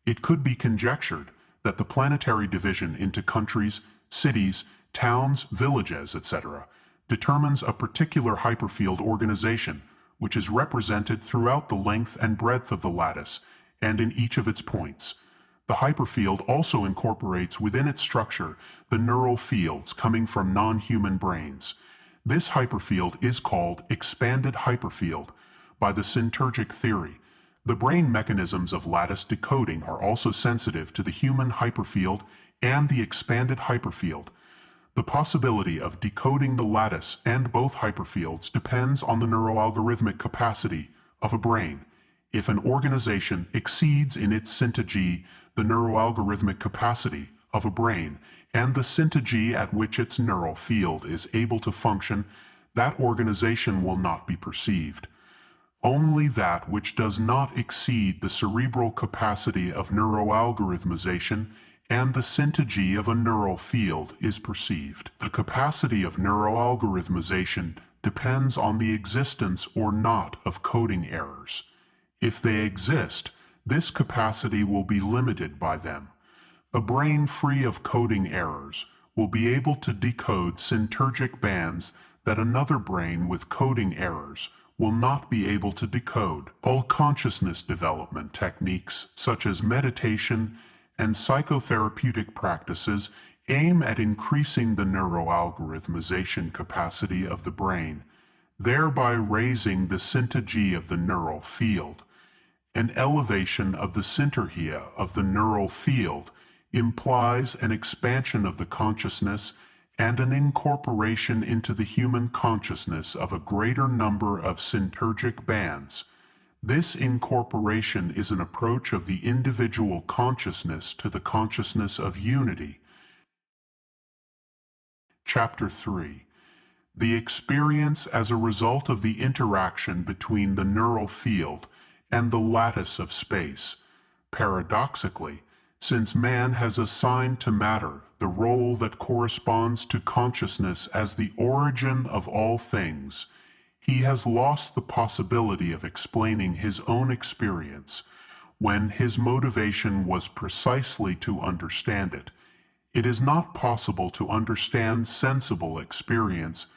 It could be conjectured that the planetary division into countries, cities, towns, villages, etc., determines a particular hyperfield organization, which is represented throughout the length and breadth of the lattice and in each of its points. The hyperfield also incorporates within its structure the neural fields coming from non-human brains. This hyperfield is called expanded hyperfield by the Syntergic theory. The brain mechanisms of lattice decoding are also sensitive to the human hyperfield and the expanded hyperfield. The possibility of decoding the lattice and both hyperfields depends on the neuroalgorithmic capacity of a brain. If an organization exceeds in its syntergy the neuroalgorithmic capacity of a brain and the syntergy at which its neural field is able to function, that organization will not be perceived. Only that which does not exceed the cerebral capacity of neuroalgorithmization and the syntergy of a neural field is perceived. The capacity of neuroalgorithmization depends on the existence or not of coding errors. If they exist, this capacity will be limited by them. A brain free of coding errors will be able to decode syntergic bands that another brain with coding errors will not be able to decode. All consciousness development techniques, such as meditation and psychotherapeutic practices, aim at increasing the neuroalgorithmization capacity of the brain, thereby raising the syntaggy of the neural field. An elevation of the syntergia of the neural field implies an expansion of the consciousness and an incorporation into the human consciousness of a greater number of syntergic bands. This incorporation is an approach of the individual consciousness to the consciousness of unity. Chapter 3. The experience as a result of the interaction between the neural field and the lattice of space. Paradoxically, since man has assigned to matter the role that corresponds to consciousness as the origin of all things, he has lost the possibility of explaining his own experience when his motivation was precisely to understand it. It is not possible to understand sensible experience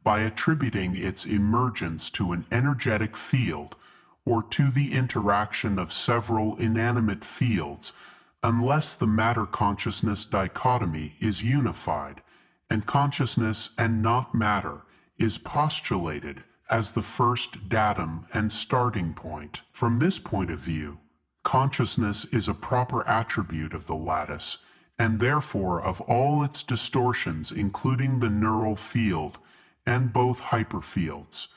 by attributing its emergence to an energetic field or to the interaction of several inanimate fields unless the matter-consciousness dichotomy is unified, and consciousness and not matter is postulated as the first datum and starting point. From this point of view, consciousness is a proper attribute of the lattice, and therefore of all its distortions, including the neural field and both hyperfields.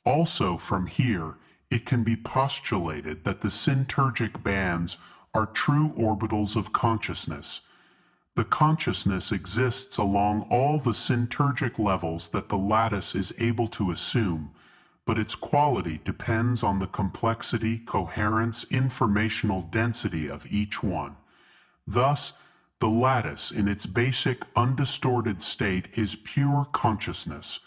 Also from here, it can be postulated that the syntergic bands are true orbitals of consciousness. The consciousness exists along all the syntergic levels that the lattice is able to assume, but its quality depends on the complexity, coherence, informational density of each one. Thus, the lattice in its basic, undistorted state is pure consciousness,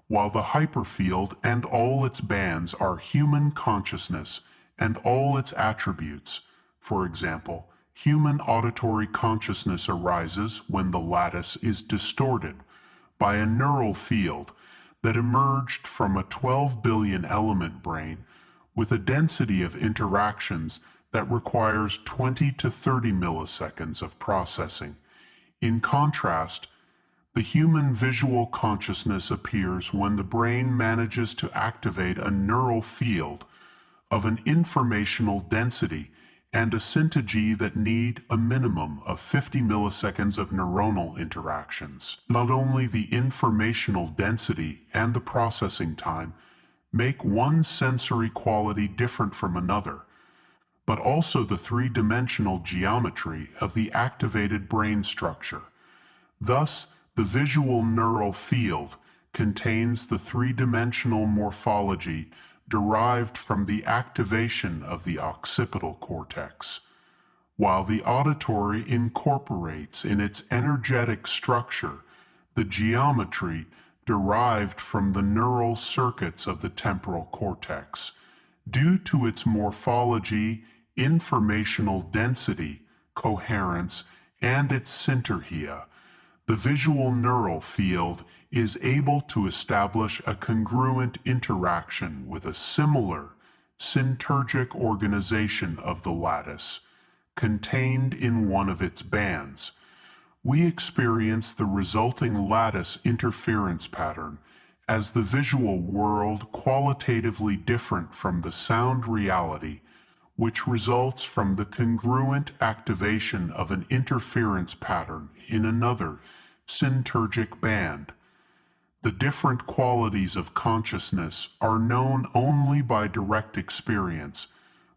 while the hyperfield and all its bands are human consciousness and all its attributes. For example, human auditory consciousness arises when the lattice is distorted by a neural field that emerged from a 12 billion element brain with a density of interactions that requires 20 to 30 milliseconds of processing. In contrast, the human visual consciousness appears when the brain manages to activate a neural field of an informational density and a syntaggy that need a minimum of 50 milliseconds of neuronal interactions. Not only the informational density and the processing time make one sensory quality different from another, but also the three-dimensional geometry of the activated brain structure. Thus, the visual neural field contains the three-dimensional morphology derived from the activation of the occipital cortex, while the auditory incorporates in its energetic structure the geometry derived from the neural circuits of the temporal cortex. Due to its morphology, informational density, coherence, and its syntergia, the visual neural field is able to establish a congruent interaction with a similar syntergic organization of the lattice, contained in one of its bands. We experience the resulting lattice interference pattern as the visual world qualitatively different from the sound reality, which results from the congruent activation of an interference pattern in another syntergic band. The different qualities of consciousness are known only by direct experience,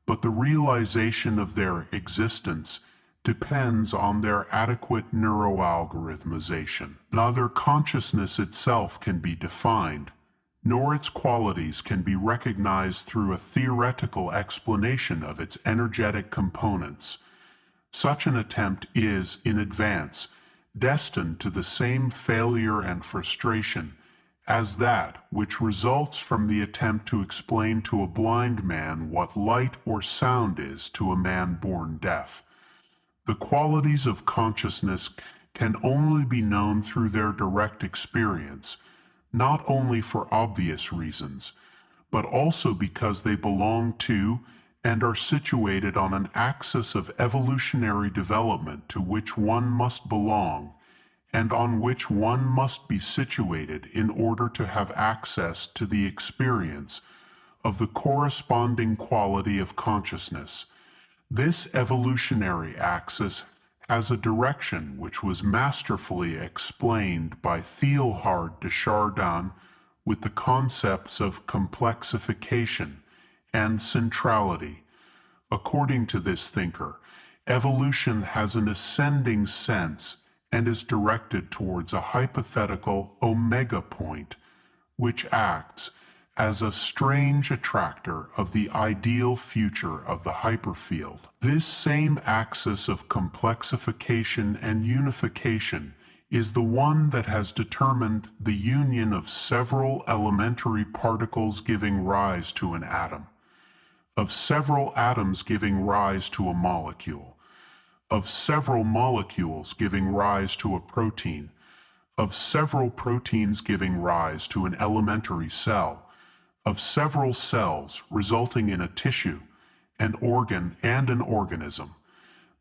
but the realization of their existence depends on their adequate neuroalgorithmization. Neither consciousness itself can be defined, nor its qualities can be recognized through a theoretical explanation of its energetic components. Such an attempt is, in advance, destined to the same failure and frustration as that which results from the attempt to explain to a blind man what light or sound is to a man born deaf. The qualities of consciousness can only be known through their direct experience, not only for obvious reasons, but also because they belong to and are situated on an axis of evolutionary development to which one must belong, and on which one must be situated in order to have access to the experience of the corresponding quality of consciousness. This evolutionary axis has a direction which was masterfully explained by Teilhard de Chardin with the concepts of complexification and centrality. According to this thinker, evolution has an ascending sense and is directed towards a hypothetical omega point, which acts as a strange attractor of the ideal future of the hyperfield. This same axis of complexification and unification is the one that has determined the union of several elementary particles giving rise to an atom, of several atoms giving rise to a molecule, of several molecules giving rise to a protein, of several proteins giving rise to an elementary cell, of several cells resulting in a tissue, an organ, and an organism.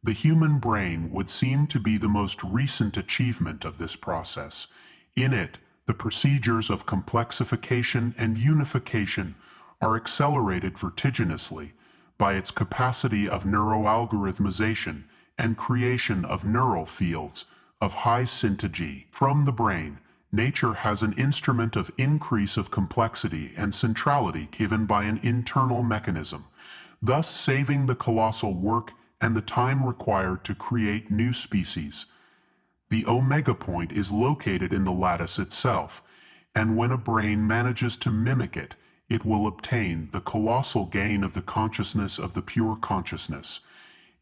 The human brain would seem to be the most recent achievement of this process. In it, the procedures of complexification and unification are accelerated vertiginously by its capacity of neuroalgorithmization and creation of neural fields of high syntagy. From the brain, nature has an instrument of increase of complexity and centrality given by an internal mechanism, thus saving the colossal work and the time required to create new species. The omega point is located in the lattice itself, and when a brain manages to mimic it, it will obtain the colossal gain of the consciousness of the pure consciousness.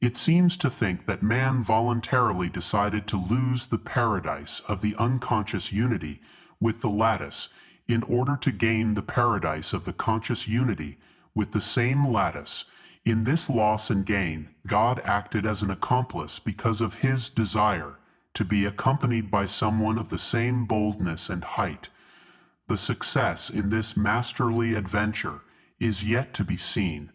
It seems to think that man voluntarily decided to lose the paradise of the unconscious unity with the lattice in order to gain the paradise of the conscious unity with the same lattice. In this loss and gain, God acted as an accomplice because of his desire to be accompanied by someone of the same boldness and height. The success in this masterly adventure is yet to be seen.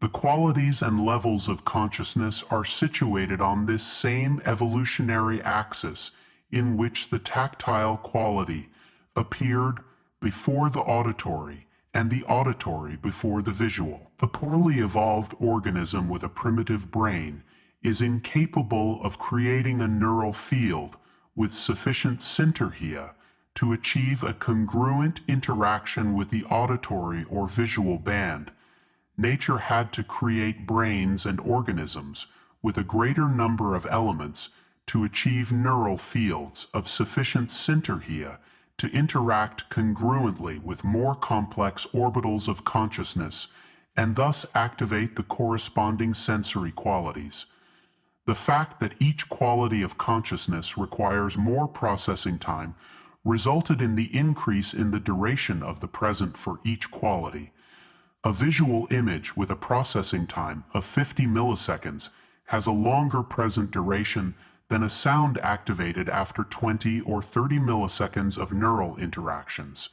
The qualities and levels of consciousness are situated on this same evolutionary axis in which the tactile quality appeared before the auditory and the auditory before the visual. A poorly evolved organism with a primitive brain is incapable of creating a neural field with sufficient syntergia to achieve a congruent interaction with the auditory or visual band. Nature had to create brains and organisms with a greater number of elements to achieve neural fields of sufficient syntergia to interact congruently with more complex orbitals of consciousness and thus activate the corresponding sensory qualities. The fact that each quality of consciousness requires more processing time resulted in the increase in the duration of the present for each quality. A visual image with a processing time of 50 milliseconds has a longer present duration than a sound activated after 20 or 30 milliseconds of neural interactions.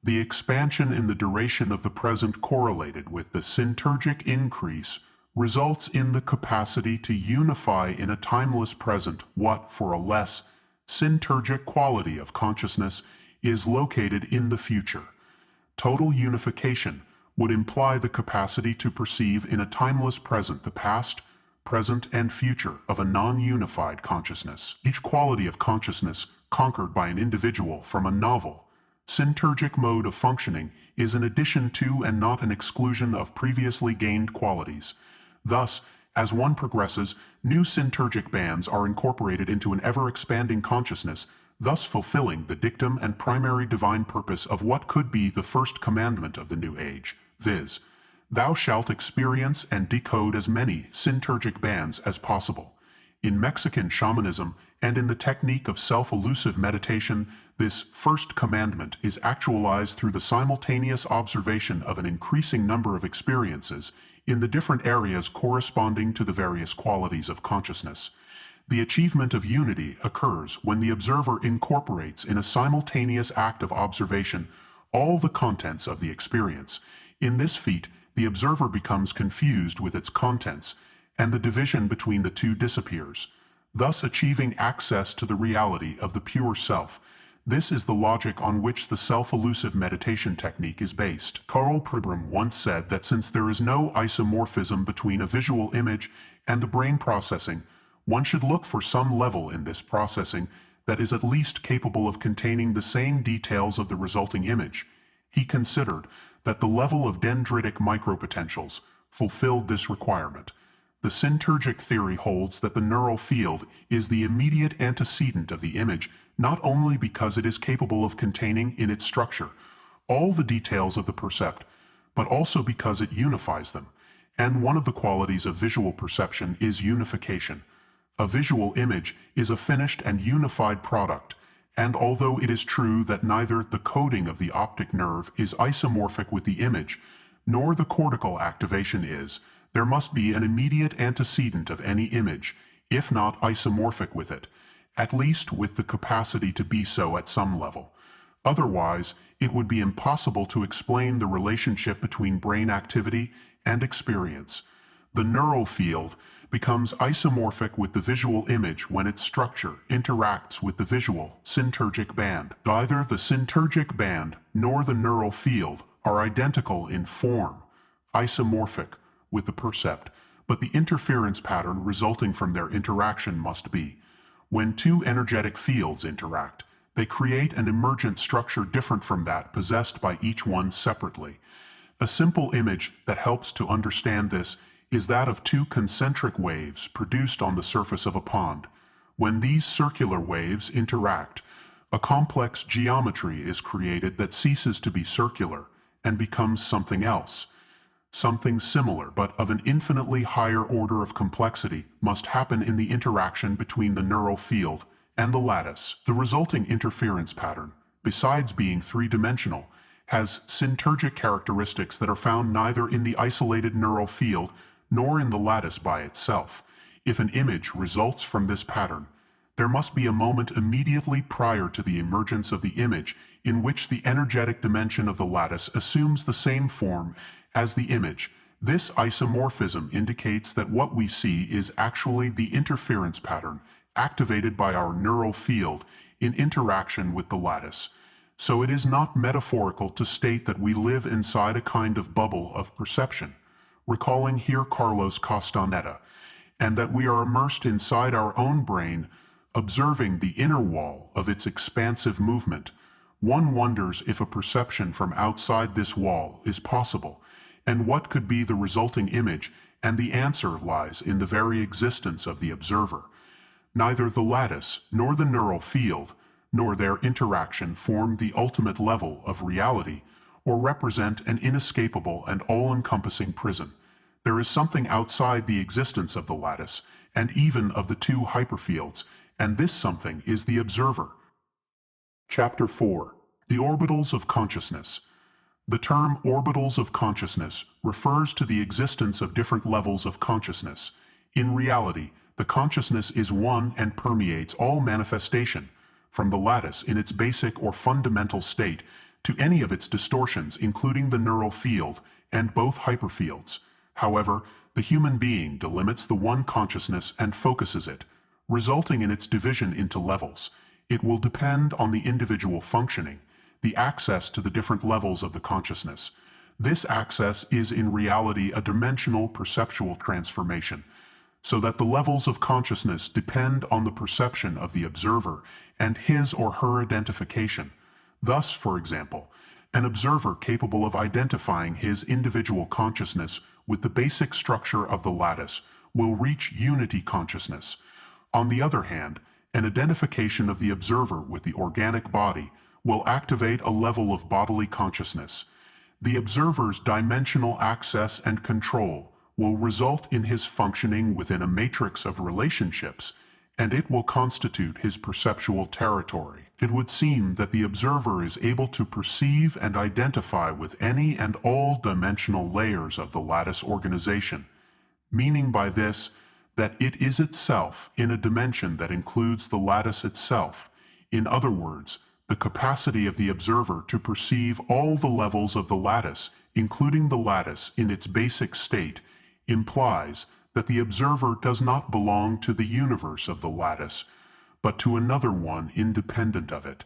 The expansion in the duration of the present correlated with the syntergic increase results in the capacity to unify in a timeless present what, for a less syntergic quality of consciousness, is located in the future. Total unification would imply the capacity to perceive in a timeless present the past, present, and future of a non-unified consciousness. Each quality of consciousness conquered by an individual from a novel, syntergic mode of functioning is an addition to and not an exclusion of previously gained qualities. Thus, as one progresses, new syntergic bands are incorporated into an ever-expanding consciousness, thus fulfilling the dictum and primary divine purpose of what could be the first commandment of the new age, viz., "Thou shalt experience and decode as many syntergic bands as possible." In Mexican shamanism and in the technique of self-elusive meditation, this first commandment is actualized through the simultaneous observation of an increasing number of experiences in the different areas corresponding to the various qualities of consciousness. The achievement of unity occurs when the observer incorporates in a simultaneous act of observation all the contents of the experience. In this feat, the observer becomes confused with its contents, and the division between the two disappears, thus achieving access to the reality of the pure self. This is the logic on which the self-elusive meditation technique is based. Karl Pribram once said that since there is no isomorphism between a visual image and the brain processing, one should look for some level in this processing that is at least capable of containing the same details of the resulting image. He considered that the level of dendritic micropotentials fulfilled this requirement. The Syntergic theory holds that the neural field is the immediate antecedent of the image, not only because it is capable of containing in its structure all the details of the percept, but also because it unifies them. And one of the qualities of visual perception is unification. A visual image is a finished and unified product, and although it is true that neither the coding of the optic nerve is isomorphic with the image, nor the cortical activation is, there must be an immediate antecedent of any image, if not isomorphic with it, at least with the capacity to be so at some level. Otherwise, it would be impossible to explain the relationship between brain activity and experience. The neural field becomes isomorphic with the visual image when its structure interacts with the visual syntergic band. Neither the syntergic band nor the neural field are identical in form, isomorphic with the percept, but the interference pattern resulting from their interaction must be. When two energetic fields interact, they create an emergent structure different from that possessed by each one separately. A simple image that helps to understand this is that of two concentric waves produced on the surface of a pond. When these circular waves interact, a complex geometry is created that ceases to be circular and becomes something else. Something similar but of an infinitely higher order of complexity must happen in the interaction between the neural field and the lattice. The resulting interference pattern, besides being three-dimensional, has syntergic characteristics that are found neither in the isolated neural field nor in the lattice by itself. If an image results from this pattern, there must be a moment immediately prior to the emergence of the image in which the energetic dimension of the lattice assumes the same form as the image. This isomorphism indicates that what we see is actually the interference pattern activated by our neural field in interaction with the lattice. So it is not metaphorical to state that we live inside a kind of bubble of perception, recalling here Carlos Castaneda, and that we are immersed inside our own brain, observing the inner wall of its expansive movement. One wonders if a perception from outside this wall is possible, and what could be the resulting image, and the answer lies in the very existence of the observer. Neither the lattice nor the neural field, nor their interaction form the ultimate level of reality, or represent an inescapable and all-encompassing prison. There is something outside the existence of the lattice, and even of the two hyperfields, and this something is the observer. Chapter 4. The Orbitals of Consciousness. The term orbitals of consciousness refers to the existence of different levels of consciousness. In reality, the consciousness is one and permeates all manifestation, from the lattice in its basic or fundamental state to any of its distortions, including the neural field and both hyperfields. However, the human being delimits the one consciousness and focuses it, resulting in its division into levels. It will depend on the individual functioning, the access to the different levels of the consciousness. This access is in reality a dimensional perceptual transformation, so that the levels of consciousness depend on the perception of the observer and his or her identification. Thus, for example, an observer capable of identifying his individual consciousness with the basic structure of the lattice will reach unity consciousness. On the other hand, an identification of the observer with the organic body will activate a level of bodily consciousness. The observer's dimensional access and control will result in his functioning within a matrix of relationships, and it will constitute his perceptual territory. It would seem that the observer is able to perceive and identify with any and all dimensional layers of the lattice organization, meaning by this that it is itself in a dimension that includes the lattice itself. In other words, The capacity of the observer to perceive all the levels of the lattice, including the lattice in its basic state, implies that the observer does not belong to the universe of the lattice, but to another one independent of it.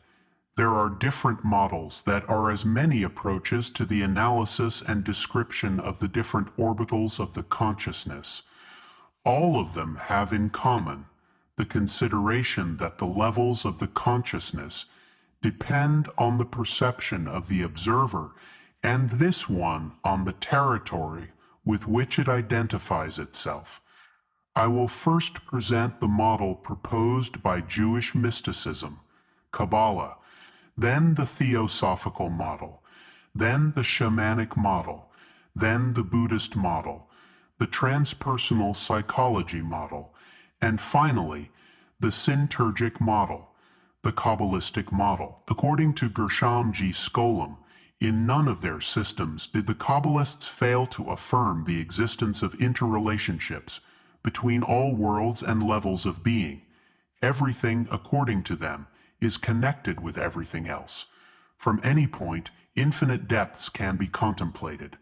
There are different models that are as many approaches to the analysis and description of the different orbitals of the consciousness. All of them have in common the consideration that the levels of the consciousness depend on the perception of the observer, and this one on the territory with which it identifies itself. I will first present the model proposed by Jewish mysticism, Kabbalah, then the Theosophical model, then the Shamanic model, then the Buddhist model, the transpersonal psychology model, and finally, the Syntergic model, the Kabbalistic model. According to Gershom G. Scholem, in none of their systems did the Kabbalists fail to affirm the existence of interrelationships between all worlds and levels of being. Everything, according to them, is connected with everything else. From any point, infinite depths can be contemplated.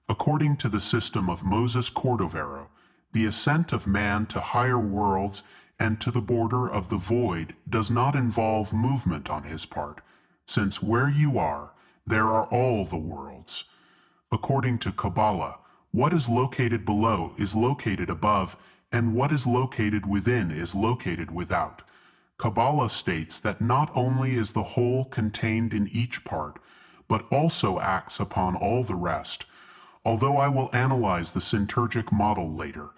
According to the system of Moses Cordovero, the ascent of man to higher worlds and to the border of the void does not involve movement on his part, since where you are, there are all the worlds. According to Kabbalah, what is located below is located above, and what is located within is located without. Kabbalah states that not only is the whole contained in each part, but also acts upon all the rest. Although I will analyze the Syntergic model later,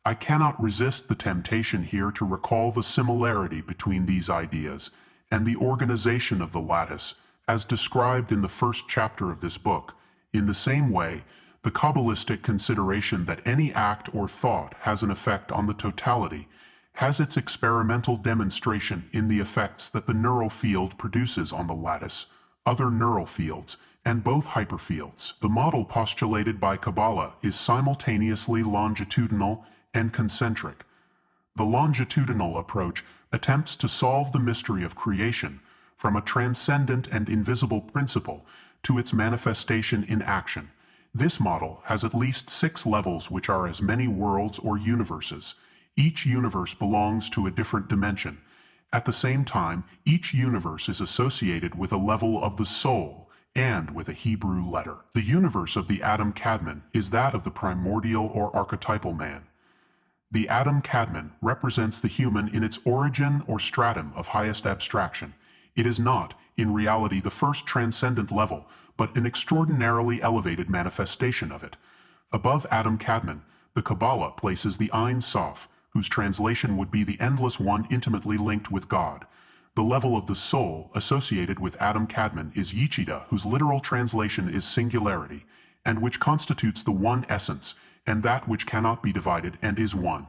I cannot resist the temptation here to recall the similarity between these ideas and the organization of the lattice as described in the first chapter of this book. In the same way, the Kabbalistic consideration that any act or thought has an effect on the totality has its experimental demonstration in the effects that the neural field produces on the lattice, other neural fields, and both hyperfields. The model postulated by Kabbalah is simultaneously longitudinal and concentric. The longitudinal approach attempts to solve the mystery of creation from a transcendent and invisible principle to its manifestation in action. This model has at least 6 levels which are as many worlds or universes. Each universe belongs to a different dimension. At the same time, each universe is associated with a level of the soul and with a Hebrew letter. The universe of the Adam Kadmon is that of the primordial or archetypal man. The Adam Kadmon represents the human in its origin or stratum of highest abstraction. It is not, in reality, the first transcendent level, but an extraordinarily elevated manifestation of it. Above Adam Kadmon, the Kabbalah places the Ein Sof, whose translation would be the endless one intimately linked with God. The level of the soul associated with Adam Kadmon is Yichida, whose literal translation is singularity, and which constitutes the one essence, and that which cannot be divided and is one.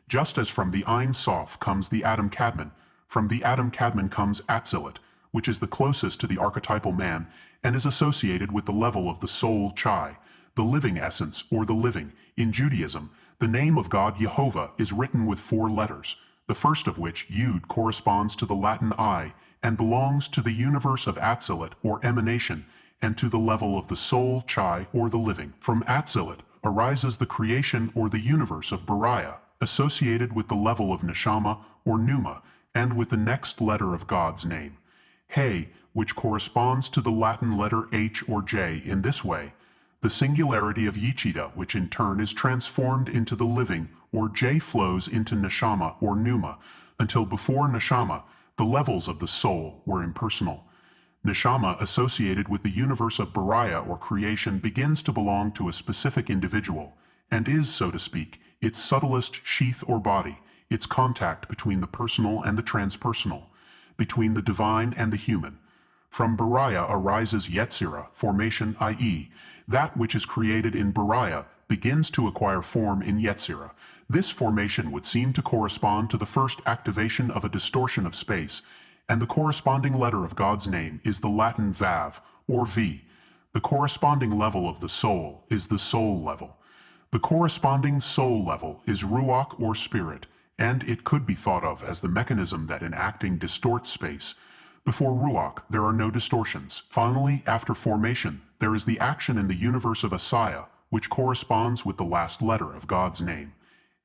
Just as from the Ein Sof comes the Adam Kadmon, from the Adam Kadmon comes Atzilut, which is the closest to the archetypal man and is associated with the level of the soul Chai, the living essence or the living. In Judaism, the name of God Jehovah is written with 4 letters, the first of which, Yud, corresponds to the Latin I and belongs to the universe of Atzilut or emanation and to the level of the soul Chai or the living. From Atzilut arises the creation or the universe of Bariah, associated with the level of Neshama or Pneuma and with the next letter of God's name, He, which corresponds to the Latin letter H or J. In this way, the singularity of Yichida, which in turn is transformed into the living, or J flows into Neshama or Pneuma, until before Neshama, the levels of the soul were impersonal. Neshama, associated with the universe of Bariah or creation, begins to belong to a specific individual, and is, so to speak, its subtlest sheath or body, its contact between the personal and the transpersonal, between the divine and the human. From Bariah arises Yetzirah, formation, i.e., that which is created in Bariah begins to acquire form in Yetzirah. This formation would seem to correspond to the first activation of a distortion of space, and the corresponding letter of God's name is the Latin Vav, or V. The corresponding level of the soul is the soul level. The corresponding soul level is Ruach or spirit, and it could be thought of as the mechanism that in acting distorts space. Before Ruach, there are no distortions. Finally, after formation, there is the action in the universe of Asaya, which corresponds with the last letter of God's name,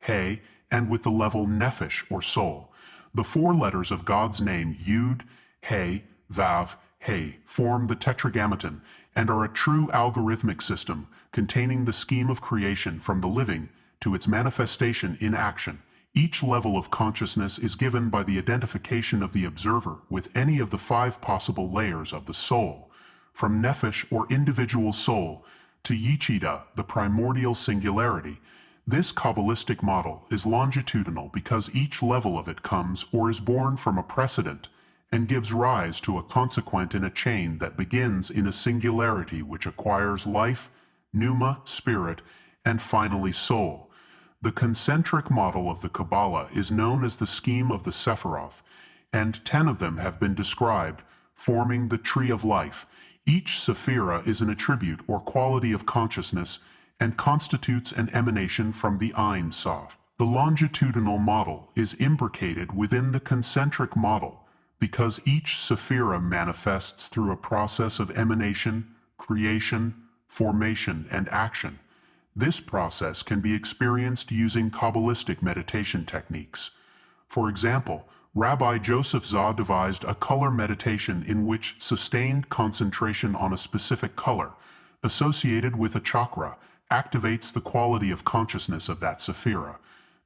He, and with the level Nephesh, or soul. The 4 letters of God's name, Yud, He, Vav, He, form the Tetragrammaton and are a true algorithmic system containing the scheme of creation from the living to its manifestation in action. Each level of consciousness is given by the identification of the observer with any of the 5 possible layers of the soul, from Nephesh or individual soul to Yichida, the primordial singularity. This Kabbalistic model is longitudinal because each level of it comes or is born from a precedent and gives rise to a consequent in a chain that begins in a singularity which acquires life, pneuma, spirit, and finally soul. The concentric model of the Kabbalah is known as the scheme of the Sephiroth, and 10 of them have been described, forming the tree of life. Each sephira is an attribute or quality of consciousness and constitutes an emanation from the Ein Sof. The longitudinal model is imbricated within the concentric model because each sephira manifests through a process of emanation, creation, formation, and action. This process can be experienced using Kabbalistic meditation techniques. For example, Rabbi Joseph Zah devised a color meditation in which sustained concentration on a specific color, associated with a chakra, activates the quality of consciousness of that sephira.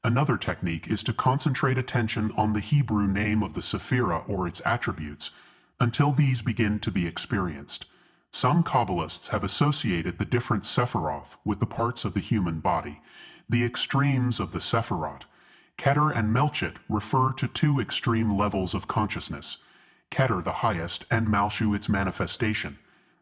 Another technique is to concentrate attention on the Hebrew name of the sephira or its attributes, until these begin to be experienced. Some Kabbalists have associated the different Sephiroth with the parts of the human body. The extremes of the Sephirot, Keter and Melchit, refer to 2 extreme levels of consciousness, Keter the highest and Malshu its manifestation.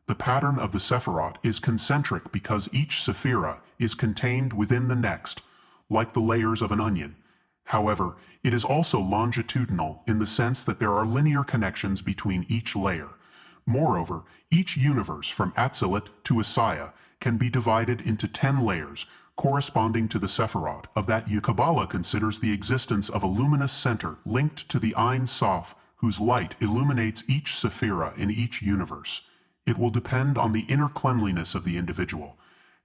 The pattern of the Sephirot is concentric because each sephira is contained within the next, like the layers of an onion. However, it is also longitudinal in the sense that there are linear connections between each layer. Moreover, each universe from Atzilut to Asaya can be divided into 10 layers, corresponding to the Sephirot of that Kabbalah considers the existence of a luminous center linked to the Ein Sof, whose light illuminates each sephira in each universe. It will depend on the inner cleanliness of the individual,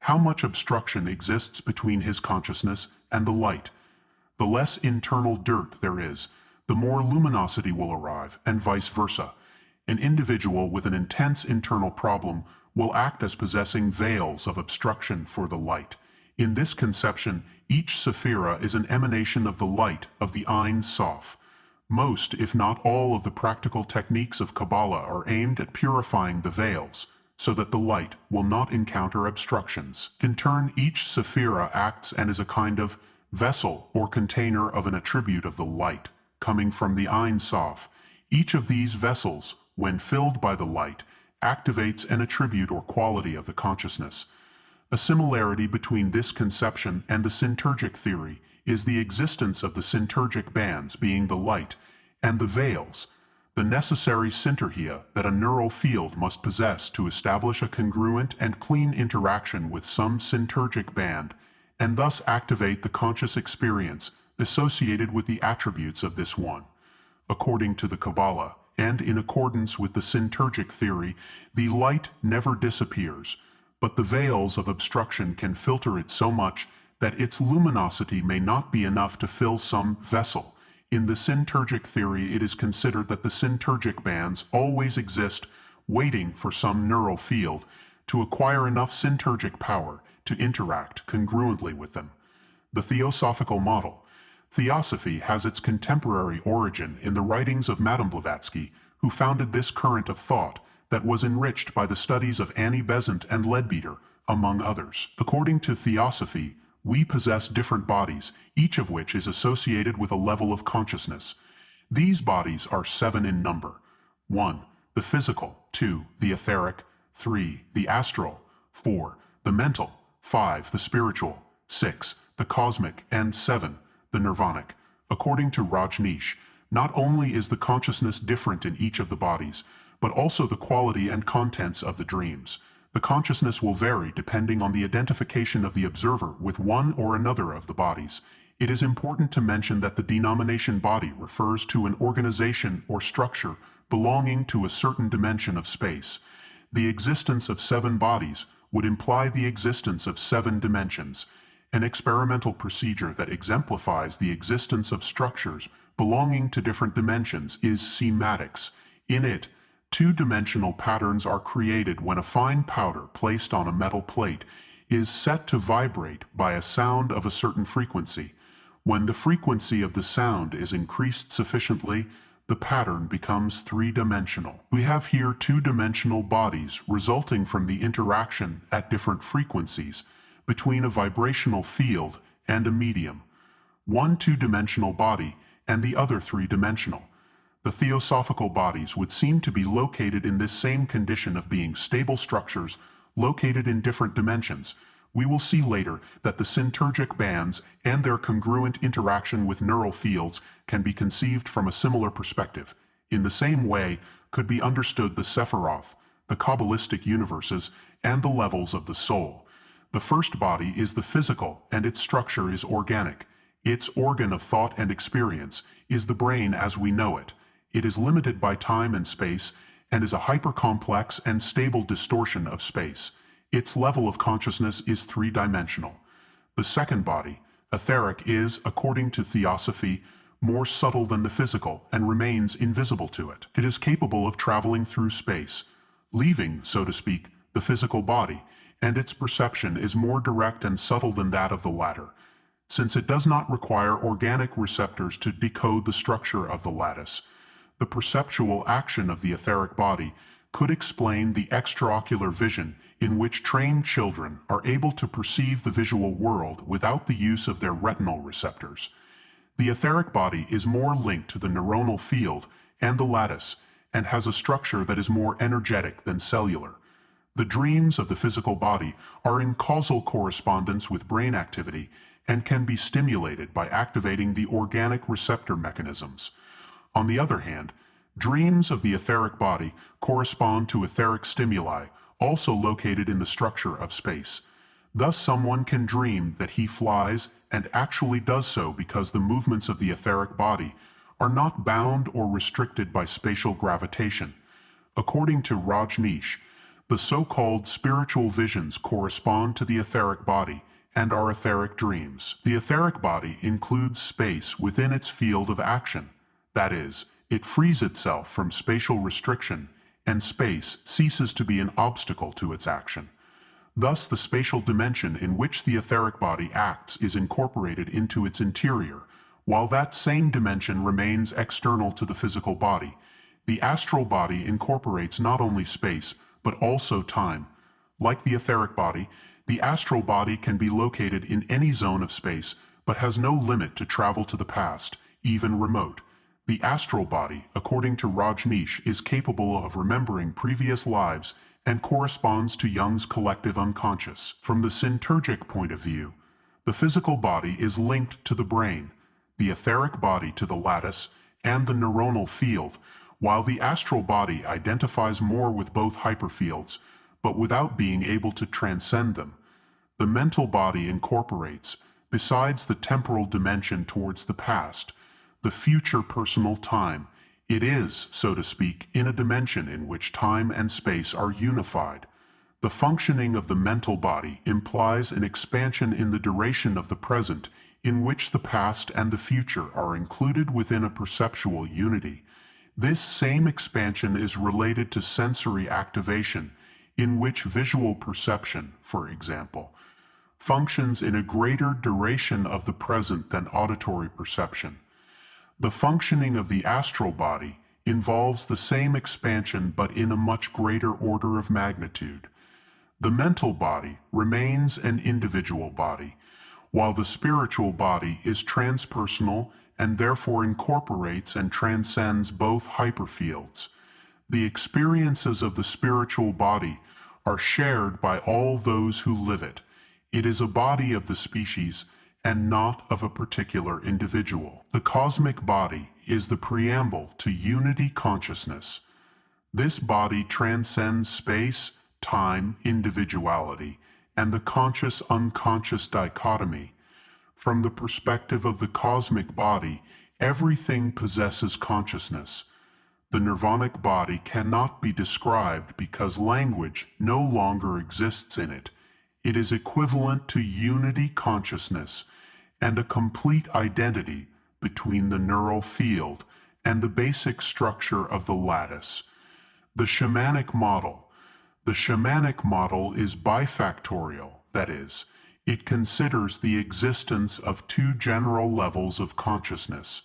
how much obstruction exists between his consciousness and the light. The less internal dirt there is, the more luminosity will arrive, and vice versa. An individual with an intense internal problem will act as possessing veils of obstruction for the light. In this conception, each sephira is an emanation of the light of the Ein Sof. Most, if not all, of the practical techniques of Kabbalah are aimed at purifying the veils, so that the light will not encounter obstructions. In turn, each sephira acts and is a kind of vessel or container of an attribute of the light, coming from the Ein Sof. Each of these vessels, when filled by the light, activates an attribute or quality of the consciousness. A similarity between this conception and the Syntergic theory is the existence of the Syntergic bands being the light, and the veils, the necessary syntergia that a neural field must possess to establish a congruent and clean interaction with some Syntergic band, and thus activate the conscious experience associated with the attributes of this one. According to the Kabbalah, and in accordance with the Syntergic theory, the light never disappears, but the veils of obstruction can filter it so much that its luminosity may not be enough to fill some vessel. In the Syntergic theory, it is considered that the Syntergic bands always exist, waiting for some neural field to acquire enough Syntergic power to interact congruently with them. The Theosophical model. Theosophy has its contemporary origin in the writings of Madame Blavatsky, who founded this current of thought that was enriched by the studies of Annie Besant and Leadbeater, among others. According to Theosophy, we possess different bodies, each of which is associated with a level of consciousness. These bodies are 7 in number. 1. The physical. 2. The etheric. 3. The astral. 4. The mental. 5. The spiritual. 6. The cosmic. And 7. The nirvanic. According to Rajneesh, not only is the consciousness different in each of the bodies, but also the quality and contents of the dreams. The consciousness will vary depending on the identification of the observer with one or another of the bodies. It is important to mention that the denomination body refers to an organization or structure belonging to a certain dimension of space. The existence of 7 bodies would imply the existence of 7 dimensions, an experimental procedure that exemplifies the existence of structures belonging to different dimensions is cymatics. In it, 2-dimensional patterns are created when a fine powder placed on a metal plate is set to vibrate by a sound of a certain frequency. When the frequency of the sound is increased sufficiently, the pattern becomes 3-dimensional. We have here 2-dimensional bodies resulting from the interaction at different frequencies between a vibrational field and a medium. One 2-dimensional body and the other 3-dimensional. The theosophical bodies would seem to be located in this same condition of being stable structures located in different dimensions. We will see later that the syntergic bands and their congruent interaction with neural fields can be conceived from a similar perspective. In the same way could be understood the Sephiroth, the Kabbalistic universes, and the levels of the soul. The first body is the physical, and its structure is organic. Its organ of thought and experience is the brain as we know it. It is limited by time and space, and is a hypercomplex and stable distortion of space. Its level of consciousness is 3-dimensional. The second body, etheric, is, according to theosophy, more subtle than the physical and remains invisible to it. It is capable of traveling through space, leaving, so to speak, the physical body, and its perception is more direct and subtle than that of the latter, since it does not require organic receptors to decode the structure of the lattice. The perceptual action of the etheric body could explain the extraocular vision in which trained children are able to perceive the visual world without the use of their retinal receptors. The etheric body is more linked to the neuronal field and the lattice, and has a structure that is more energetic than cellular. The dreams of the physical body are in causal correspondence with brain activity and can be stimulated by activating the organic receptor mechanisms. On the other hand, dreams of the etheric body correspond to etheric stimuli, also located in the structure of space. Thus someone can dream that he flies and actually does so because the movements of the etheric body are not bound or restricted by spatial gravitation. According to Rajneesh, the so-called spiritual visions correspond to the etheric body and are etheric dreams. The etheric body includes space within its field of action. That is, it frees itself from spatial restriction, and space ceases to be an obstacle to its action. Thus, the spatial dimension in which the etheric body acts is incorporated into its interior, while that same dimension remains external to the physical body. The astral body incorporates not only space, but also time. Like the etheric body, the astral body can be located in any zone of space, but has no limit to travel to the past, even remote. The astral body, according to Rajneesh, is capable of remembering previous lives and corresponds to Jung's collective unconscious. From the syntergic point of view, the physical body is linked to the brain, the etheric body to the lattice, and the neuronal field, while the astral body identifies more with both hyperfields, but without being able to transcend them. The mental body incorporates, besides the temporal dimension towards the past, the future personal time. It is, so to speak, in a dimension in which time and space are unified. The functioning of the mental body implies an expansion in the duration of the present, in which the past and the future are included within a perceptual unity. This same expansion is related to sensory activation, in which visual perception, for example, functions in a greater duration of the present than auditory perception. The functioning of the astral body involves the same expansion but in a much greater order of magnitude. The mental body remains an individual body, while the spiritual body is transpersonal and therefore incorporates and transcends both hyperfields. The experiences of the spiritual body are shared by all those who live it. It is a body of the species and not of a particular individual. The cosmic body is the preamble to unity consciousness. This body transcends space, time, individuality, and the conscious-unconscious dichotomy. From the perspective of the cosmic body, everything possesses consciousness. The nirvanic body cannot be described because language no longer exists in it. It is equivalent to unity consciousness and a complete identity between the neural field and the basic structure of the lattice. The shamanic model. The shamanic model is bifactorial, that is, it considers the existence of two general levels of consciousness.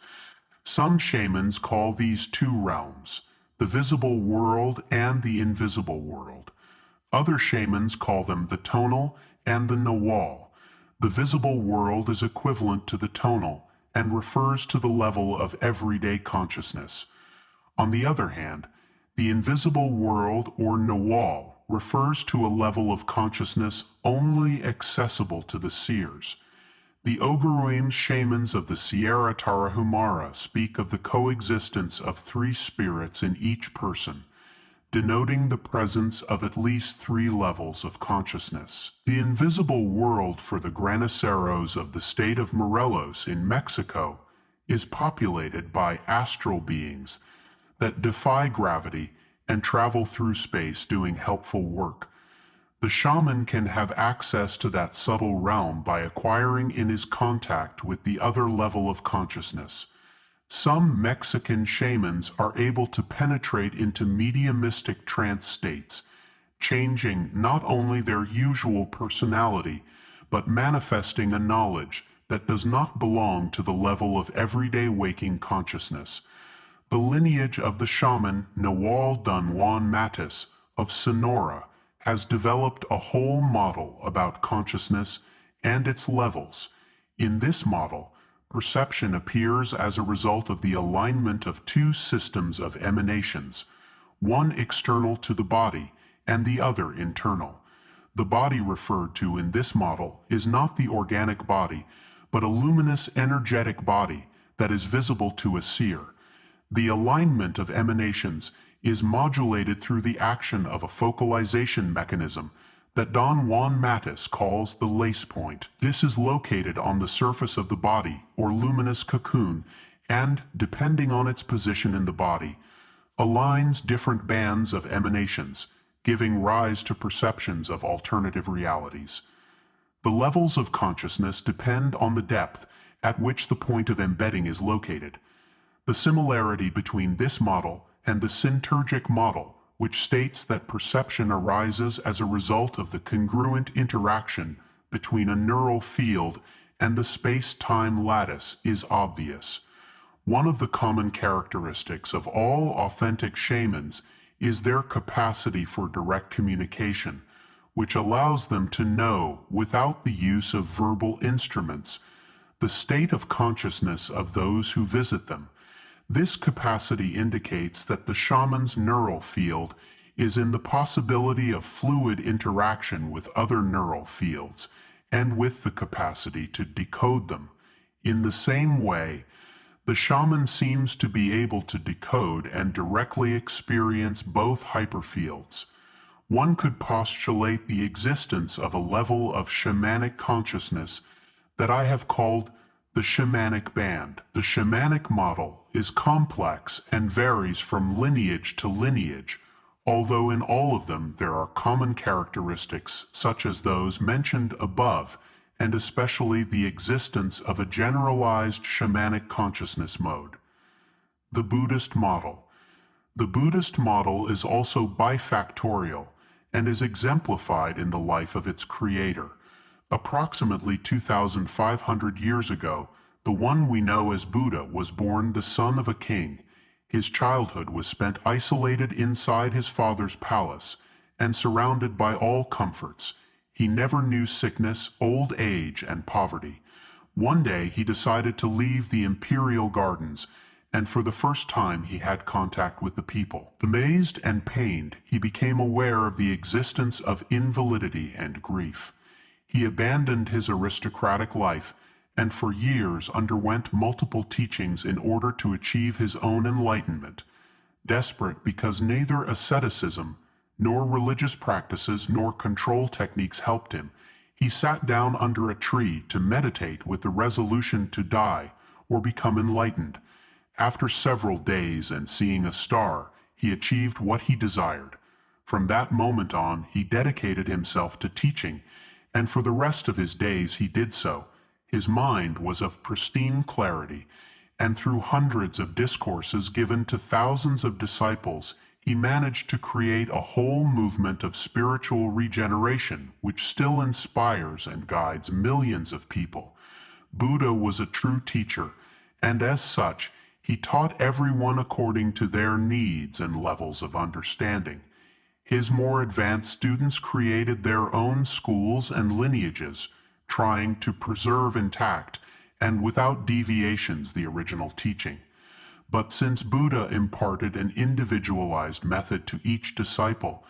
Some shamans call these two realms, the visible world and the invisible world. Other shamans call them the tonal and the nawal. The visible world is equivalent to the tonal and refers to the level of everyday consciousness. On the other hand, the invisible world or nawal refers to a level of consciousness only accessible to the seers. The Ogaroim shamans of the Sierra Tarahumara speak of the coexistence of three spirits in each person, denoting the presence of at least three levels of consciousness. The invisible world for the graniceros of the state of Morelos in Mexico is populated by astral beings that defy gravity and travel through space doing helpful work. The shaman can have access to that subtle realm by acquiring in his contact with the other level of consciousness. Some Mexican shamans are able to penetrate into mediumistic trance states, changing not only their usual personality, but manifesting a knowledge that does not belong to the level of everyday waking consciousness. The lineage of the shaman Nawal Don Juan Matus of Sonora has developed a whole model about consciousness and its levels. In this model, perception appears as a result of the alignment of two systems of emanations, one external to the body and the other internal. The body referred to in this model is not the organic body, but a luminous energetic body that is visible to a seer. The alignment of emanations is modulated through the action of a focalization mechanism that Don Juan Matus calls the lace point. This is located on the surface of the body or luminous cocoon and, depending on its position in the body, aligns different bands of emanations, giving rise to perceptions of alternative realities. The levels of consciousness depend on the depth at which the point of embedding is located. The similarity between this model and the Syntergic model, which states that perception arises as a result of the congruent interaction between a neural field and the space-time lattice, is obvious. One of the common characteristics of all authentic shamans is their capacity for direct communication, which allows them to know, without the use of verbal instruments, the state of consciousness of those who visit them. This capacity indicates that the shaman's neural field is in the possibility of fluid interaction with other neural fields, and with the capacity to decode them. In the same way, the shaman seems to be able to decode and directly experience both hyperfields. One could postulate the existence of a level of shamanic consciousness that I have called the shamanic band. The shamanic model is complex and varies from lineage to lineage, although in all of them there are common characteristics such as those mentioned above, and especially the existence of a generalized shamanic consciousness mode. The Buddhist model. The Buddhist model is also bifactorial and is exemplified in the life of its creator. Approximately 2,500 years ago, the one we know as Buddha was born the son of a king. His childhood was spent isolated inside his father's palace and surrounded by all comforts. He never knew sickness, old age, and poverty. One day he decided to leave the imperial gardens, and for the first time he had contact with the people. Amazed and pained, he became aware of the existence of invalidity and grief. He abandoned his aristocratic life and for years underwent multiple teachings in order to achieve his own enlightenment. Desperate because neither asceticism, nor religious practices, nor control techniques helped him, he sat down under a tree to meditate with the resolution to die or become enlightened. After several days and seeing a star, he achieved what he desired. From that moment on, he dedicated himself to teaching, and for the rest of his days he did so. His mind was of pristine clarity, and through hundreds of discourses given to thousands of disciples, he managed to create a whole movement of spiritual regeneration which still inspires and guides millions of people. Buddha was a true teacher, and as such, he taught everyone according to their needs and levels of understanding. His more advanced students created their own schools and lineages, trying to preserve intact and without deviations the original teaching. But since Buddha imparted an individualized method to each disciple,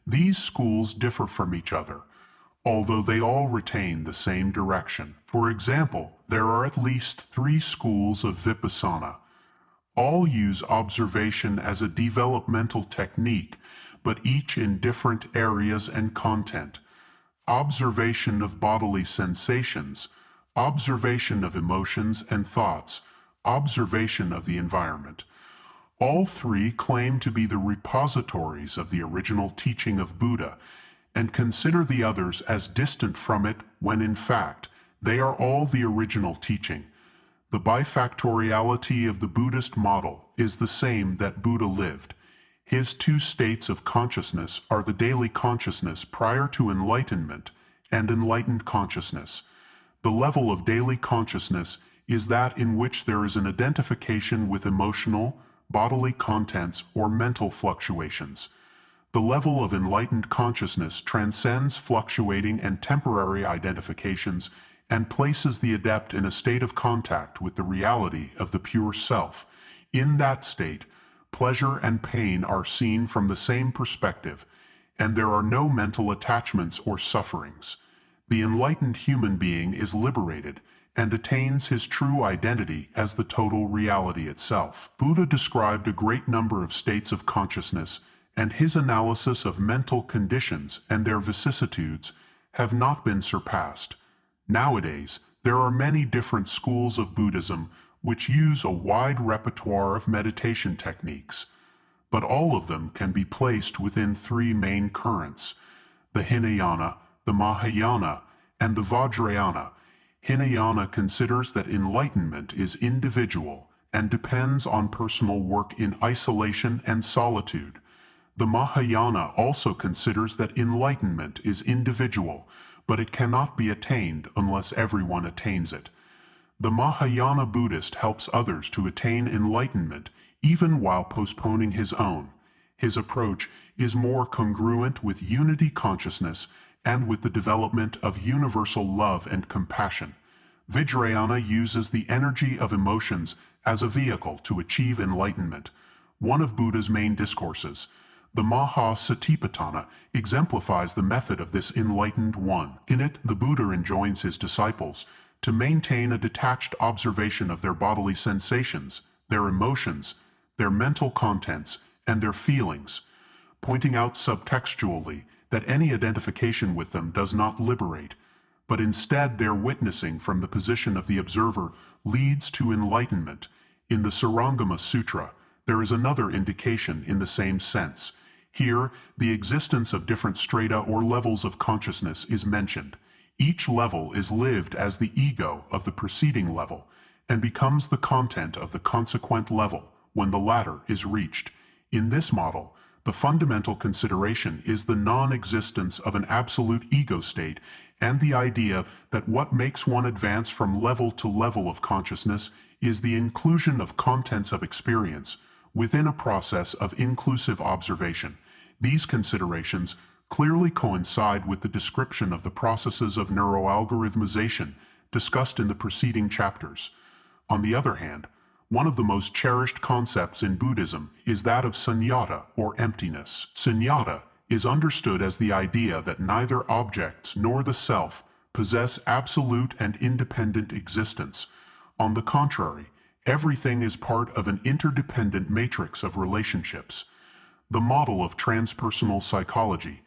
these schools differ from each other, although they all retain the same direction. For example, there are at least 3 schools of Vipassana. All use observation as a developmental technique, but each in different areas and content. Observation of bodily sensations, observation of emotions and thoughts, observation of the environment. All 3 claim to be the repositories of the original teaching of Buddha, and consider the others as distant from it when in fact they are all the original teaching. The bifactoriality of the Buddhist model is the same that Buddha lived. His 2 states of consciousness are the daily consciousness prior to enlightenment and enlightened consciousness. The level of daily consciousness is that in which there is an identification with emotional, bodily contents or mental fluctuations. The level of enlightened consciousness transcends fluctuating and temporary identifications and places the adept in a state of contact with the reality of the pure self. In that state, pleasure and pain are seen from the same perspective, and there are no mental attachments or sufferings. The enlightened human being is liberated and attains his true identity as the total reality itself. Buddha described a great number of states of consciousness, and his analysis of mental conditions and their vicissitudes have not been surpassed. Nowadays, there are many different schools of Buddhism which use a wide repertoire of meditation techniques, but all of them can be placed within 3 main currents: the Hinayana, the Mahayana, and the Vajrayana. Hinayana considers that enlightenment is individual and depends on personal work in isolation and solitude. The Mahayana also considers that enlightenment is individual, but it cannot be attained unless everyone attains it. The Mahayana Buddhist helps others to attain enlightenment even while postponing his own. His approach is more congruent with unity consciousness and with the development of universal love and compassion. Vajrayana uses the energy of emotions as a vehicle to achieve enlightenment. One of Buddha's main discourses, the Maha-Satipatthana, exemplifies the method of this enlightened one. In it, the Buddha enjoins his disciples to maintain a detached observation of their bodily sensations, their emotions, their mental contents, and their feelings, pointing out subtextually that any identification with them does not liberate, but instead their witnessing from the position of the observer leads to enlightenment. In the Sarangama Sutra, there is another indication in the same sense. Here, the existence of different strata or levels of consciousness is mentioned. Each level is lived as the ego of the preceding level, and becomes the content of the consequent level when the latter is reached. In this model, the fundamental consideration is the non-existence of an absolute ego state and the idea that what makes one advance from level to level of consciousness is the inclusion of contents of experience within a process of inclusive observation. These considerations clearly coincide with the description of the processes of neuroalgorithmization discussed in the preceding chapters. On the other hand, one of the most cherished concepts in Buddhism is that of sunyata, or emptiness. Sunyata is understood as the idea that neither objects nor the self possess absolute and independent existence. On the contrary, everything is part of an interdependent matrix of relationships. The model of transpersonal psychology.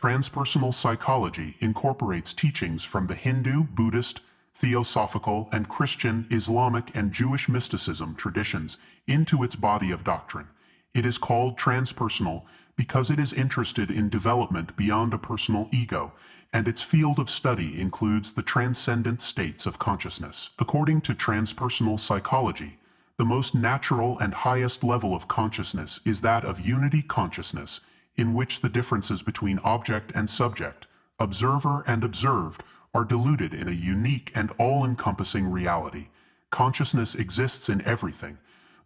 Transpersonal psychology incorporates teachings from the Hindu, Buddhist, theosophical, and Christian, Islamic, and Jewish mysticism traditions into its body of doctrine. It is called transpersonal because it is interested in development beyond a personal ego, and its field of study includes the transcendent states of consciousness. According to transpersonal psychology, the most natural and highest level of consciousness is that of unity consciousness, in which the differences between object and subject, observer and observed, are diluted in a unique and all-encompassing reality. Consciousness exists in everything,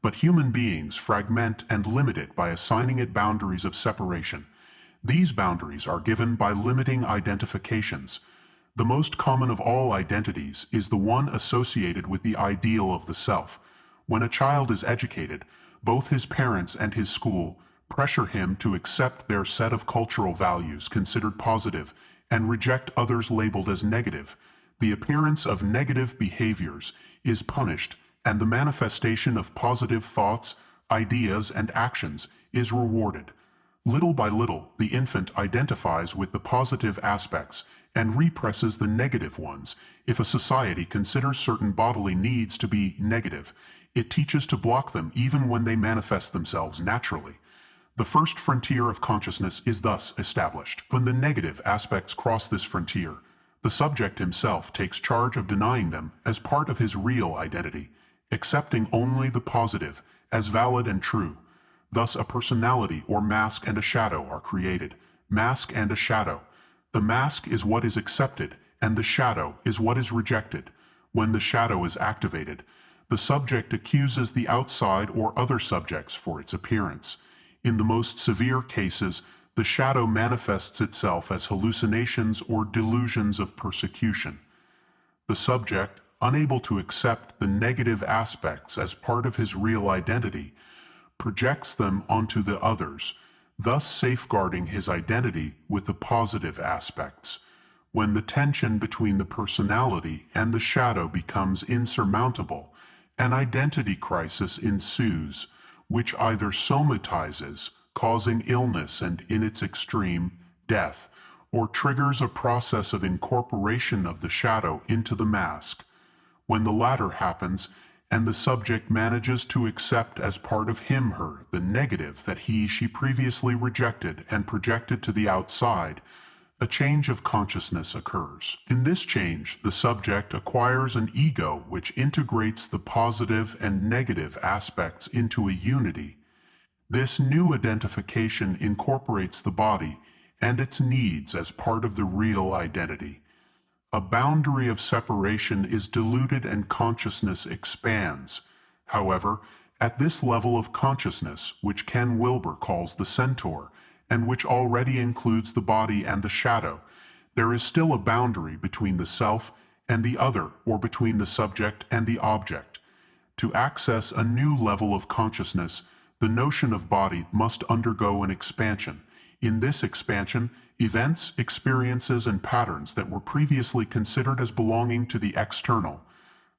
but human beings fragment and limit it by assigning it boundaries of separation. These boundaries are given by limiting identifications. The most common of all identities is the one associated with the ideal of the self. When a child is educated, both his parents and his school pressure him to accept their set of cultural values considered positive and reject others labeled as negative. The appearance of negative behaviors is punished, and the manifestation of positive thoughts, ideas, and actions is rewarded. Little by little, the infant identifies with the positive aspects and represses the negative ones. If a society considers certain bodily needs to be negative, it teaches to block them even when they manifest themselves naturally. The first frontier of consciousness is thus established. When the negative aspects cross this frontier, the subject himself takes charge of denying them as part of his real identity, accepting only the positive as valid and true. Thus a personality or mask and a shadow are created. Mask and a shadow. The mask is what is accepted, and the shadow is what is rejected. When the shadow is activated, the subject accuses the outside or other subjects for its appearance. In the most severe cases, the shadow manifests itself as hallucinations or delusions of persecution. The subject, unable to accept the negative aspects as part of his real identity, projects them onto the others, thus safeguarding his identity with the positive aspects. When the tension between the personality and the shadow becomes insurmountable, an identity crisis ensues, which either somatizes, causing illness and, in its extreme, death, or triggers a process of incorporation of the shadow into the mask. When the latter happens, and the subject manages to accept as part of him/her the negative that she previously rejected and projected to the outside, a change of consciousness occurs. In this change, the subject acquires an ego which integrates the positive and negative aspects into a unity. This new identification incorporates the body and its needs as part of the real identity. A boundary of separation is diluted and consciousness expands. However, at this level of consciousness, which Ken Wilber calls the centaur, and which already includes the body and the shadow, there is still a boundary between the self and the other, or between the subject and the object. To access a new level of consciousness, the notion of body must undergo an expansion. In this expansion, events, experiences, and patterns that were previously considered as belonging to the external,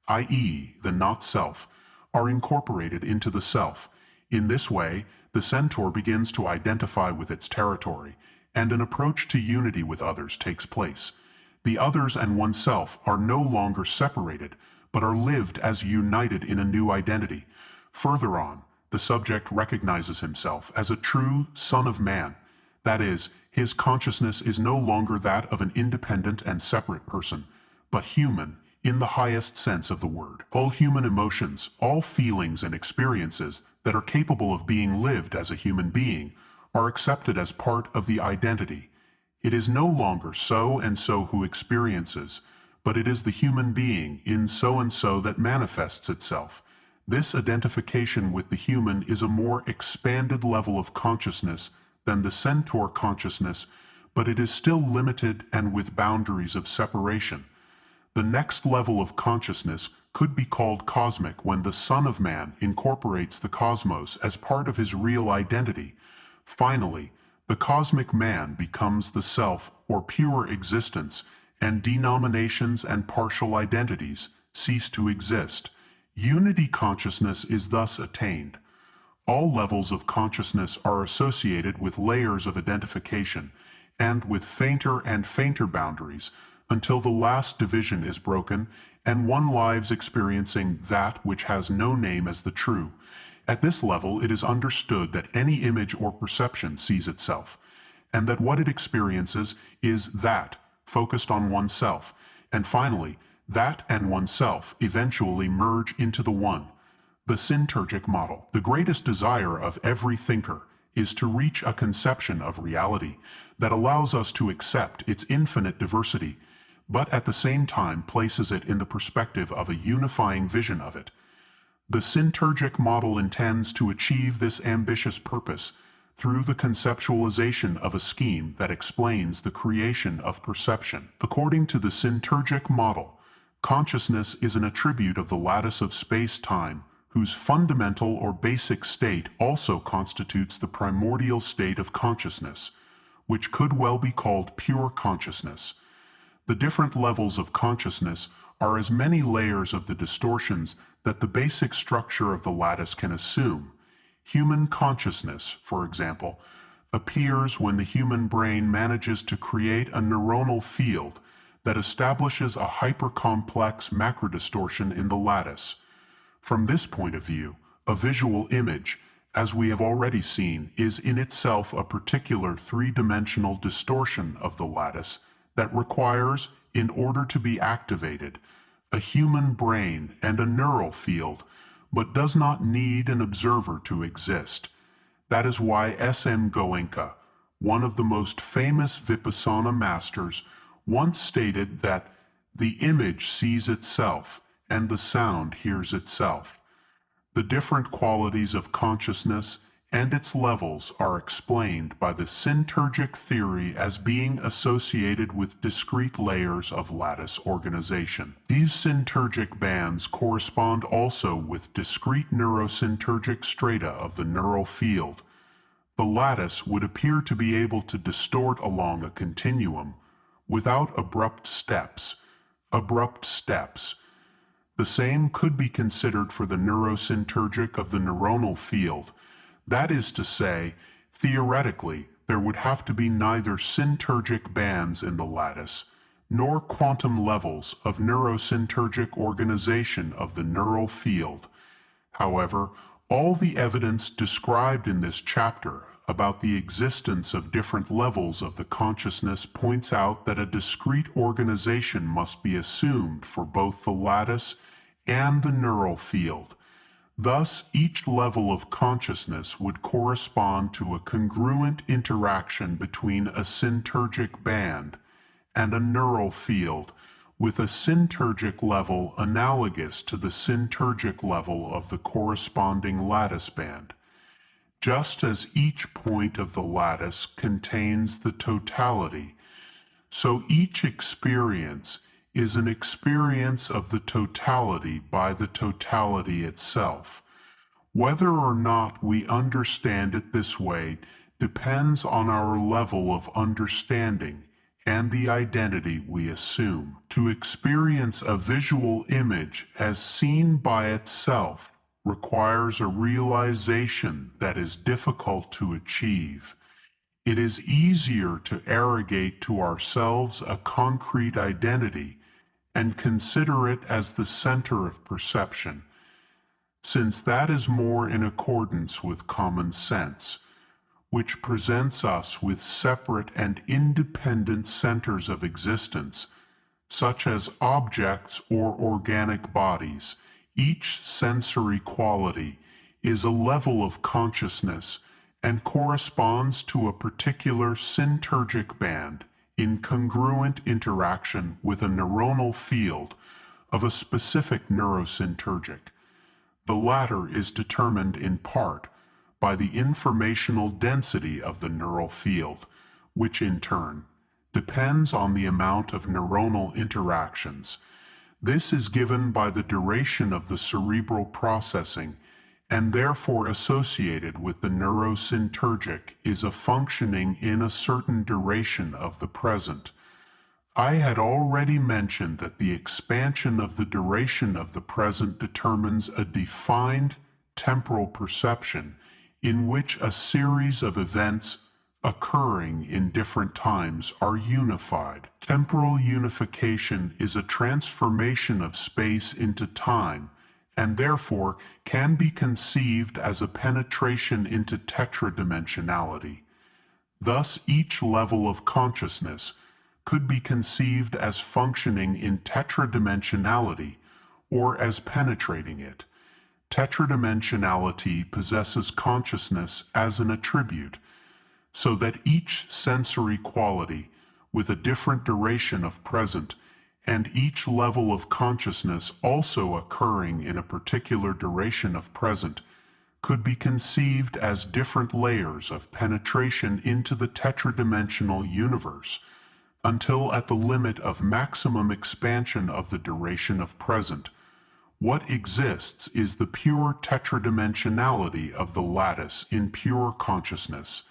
i.e., the not-self, are incorporated into the self. In this way, the centaur begins to identify with its territory, and an approach to unity with others takes place. The others and oneself are no longer separated, but are lived as united in a new identity. Further on, the subject recognizes himself as a true son of man. That is, his consciousness is no longer that of an independent and separate person, but human in the highest sense of the word. All human emotions, all feelings and experiences that are capable of being lived as a human being, are accepted as part of the identity. It is no longer so-and-so who experiences, but it is the human being in so-and-so that manifests itself. This identification with the human is a more expanded level of consciousness than the centaur consciousness, but it is still limited and with boundaries of separation. The next level of consciousness could be called cosmic when the Son of Man incorporates the cosmos as part of his real identity. Finally, the cosmic man becomes the self or pure existence, and denominations and partial identities cease to exist. Unity consciousness is thus attained. All levels of consciousness are associated with layers of identification, and with fainter and fainter boundaries, until the last division is broken and one lives experiencing that which has no name as the true. At this level, it is understood that any image or perception sees itself, and that what it experiences is that, focused on oneself, and finally, that and oneself eventually merge into the one. The Syntergic model. The greatest desire of every thinker is to reach a conception of reality that allows us to accept its infinite diversity, but at the same time places it in the perspective of a unifying vision of it. The Syntergic model intends to achieve this ambitious purpose through the conceptualization of a scheme that explains the creation of perception. According to the Syntergic model, consciousness is an attribute of the lattice of space-time, whose fundamental or basic state also constitutes the primordial state of consciousness, which could well be called pure consciousness. The different levels of consciousness are as many layers of the distortions that the basic structure of the lattice can assume. Human consciousness, for example, appears when the human brain manages to create a neuronal field that establishes a hypercomplex macrodistortion in the lattice. From this point of view, a visual image, as we have already seen, is in itself a particular three-dimensional distortion of the lattice that requires, in order to be activated, a human brain and a neural field, but does not need an observer to exist. That is why S.M. Goenka, one of the most famous Vipassana masters, once stated that the image sees itself and the sound hears itself. The different qualities of consciousness and its levels are explained by the Syntergic theory as being associated with discrete layers of lattice organization. These syntergic bands correspond also with discrete neurosyntergic strata of the neural field. The lattice would appear to be able to distort along a continuum without abrupt steps. The same could be considered for the neurosyntergic of the neuronal field. That is to say, theoretically, there would have to be neither syntergic bands in the lattice, nor quantum levels of neurosyntergic organization of the neural field. However, all the evidence described in this chapter about the existence of different levels of the consciousness points out that a discrete organization must be assumed for both the lattice and the neural field. Thus, each level of consciousness would correspond to a congruent interaction between a syntergic band and a neural field, with a syntergic level analogous to the syntergic level of the corresponding lattice band. Just as each point of the lattice contains the totality, so each experience is an experience of the totality by the totality itself. Whether or not we understand it this way depends on our level of understanding and the identity we assume. To experience a visual image as seen by itself requires a realization that is difficult to achieve. It is easier to arrogate to ourselves a concrete identity and consider it as the center of perception, since that is more in accordance with common sense, which presents us with separate and independent centers of existence, such as objects or organic bodies. Each sensory quality is a level of consciousness and corresponds to a particular syntergic band in congruent interaction with a neuronal field of a specific neurosyntergic. The latter is determined in part by the informational density of the neural field, which in turn depends on the amount of neuronal interactions. This is given by the duration of the cerebral processing, and therefore associated with the neurosyntergic is a functioning in a certain duration of the present. I had already mentioned that the expansion of the duration of the present determines a defined temporal perception in which a series of events occurring in different times are unified. Temporal unification is a transformation of space into time, and therefore can be conceived as a penetration into tetradimensionality. Thus, each level of consciousness could be conceived as functioning in tetradimensionality or as penetrating it. Tetradimensionality possesses consciousness as an attribute, so that each sensory quality, with a different duration of present, and each level of consciousness also occurring in a particular duration of present, could be conceived as different layers of penetration into the tetradimensional universe, until at the limit of maximum expansion of the duration of present, what exists is the pure tetradimensionality of the lattice in pure consciousness.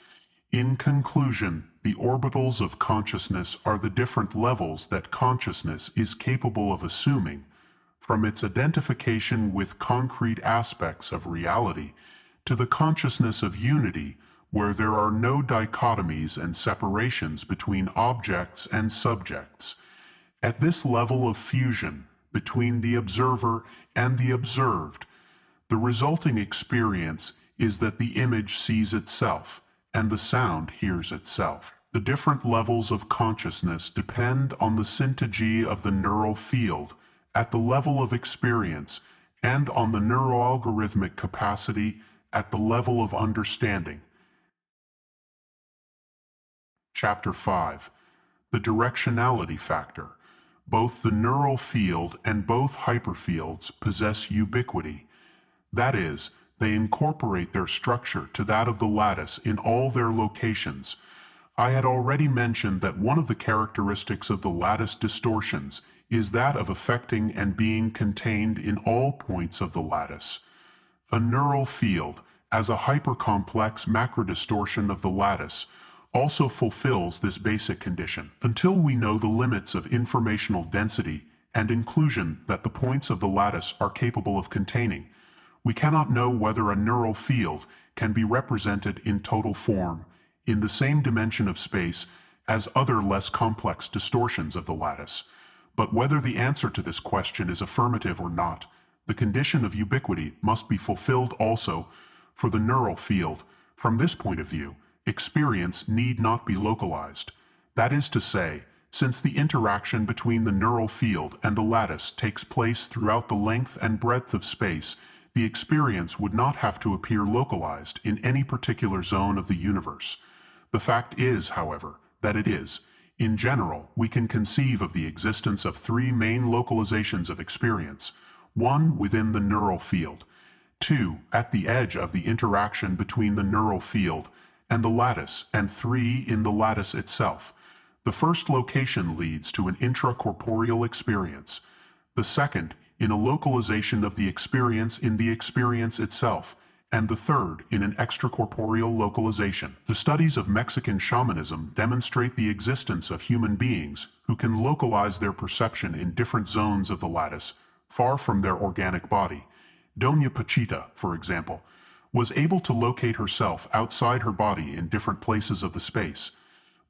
In conclusion, the orbitals of consciousness are the different levels that consciousness is capable of assuming, from its identification with concrete aspects of reality to the consciousness of unity, where there are no dichotomies and separations between objects and subjects. At this level of fusion between the observer and the observed, the resulting experience is that the image sees itself, and the sound hears itself. The different levels of consciousness depend on the syntagee of the neural field at the level of experience and on the neuroalgorithmic capacity at the level of understanding. Chapter 5. The Directionality Factor. Both the neural field and both hyperfields possess ubiquity. That is, they incorporate their structure to that of the lattice in all their locations. I had already mentioned that one of the characteristics of the lattice distortions is that of affecting and being contained in all points of the lattice. A neural field, as a hypercomplex macrodistortion of the lattice, also fulfills this basic condition. Until we know the limits of informational density and inclusion that the points of the lattice are capable of containing, we cannot know whether a neural field can be represented in total form, in the same dimension of space, as other less complex distortions of the lattice. But whether the answer to this question is affirmative or not, the condition of ubiquity must be fulfilled also for the neural field. From this point of view, experience need not be localized. That is to say, since the interaction between the neural field and the lattice takes place throughout the length and breadth of space, the experience would not have to appear localized in any particular zone of the universe. The fact is, however, that it is. In general, we can conceive of the existence of three main localizations of experience: one within the neural field, two at the edge of the interaction between the neural field and the lattice, and three in the lattice itself. The first location leads to an intracorporeal experience. The second, in a localization of the experience in the experience itself, and the third, in an extracorporeal localization. The studies of Mexican shamanism demonstrate the existence of human beings who can localize their perception in different zones of the lattice, far from their organic body. Doña Pachita, for example, was able to locate herself outside her body in different places of the space.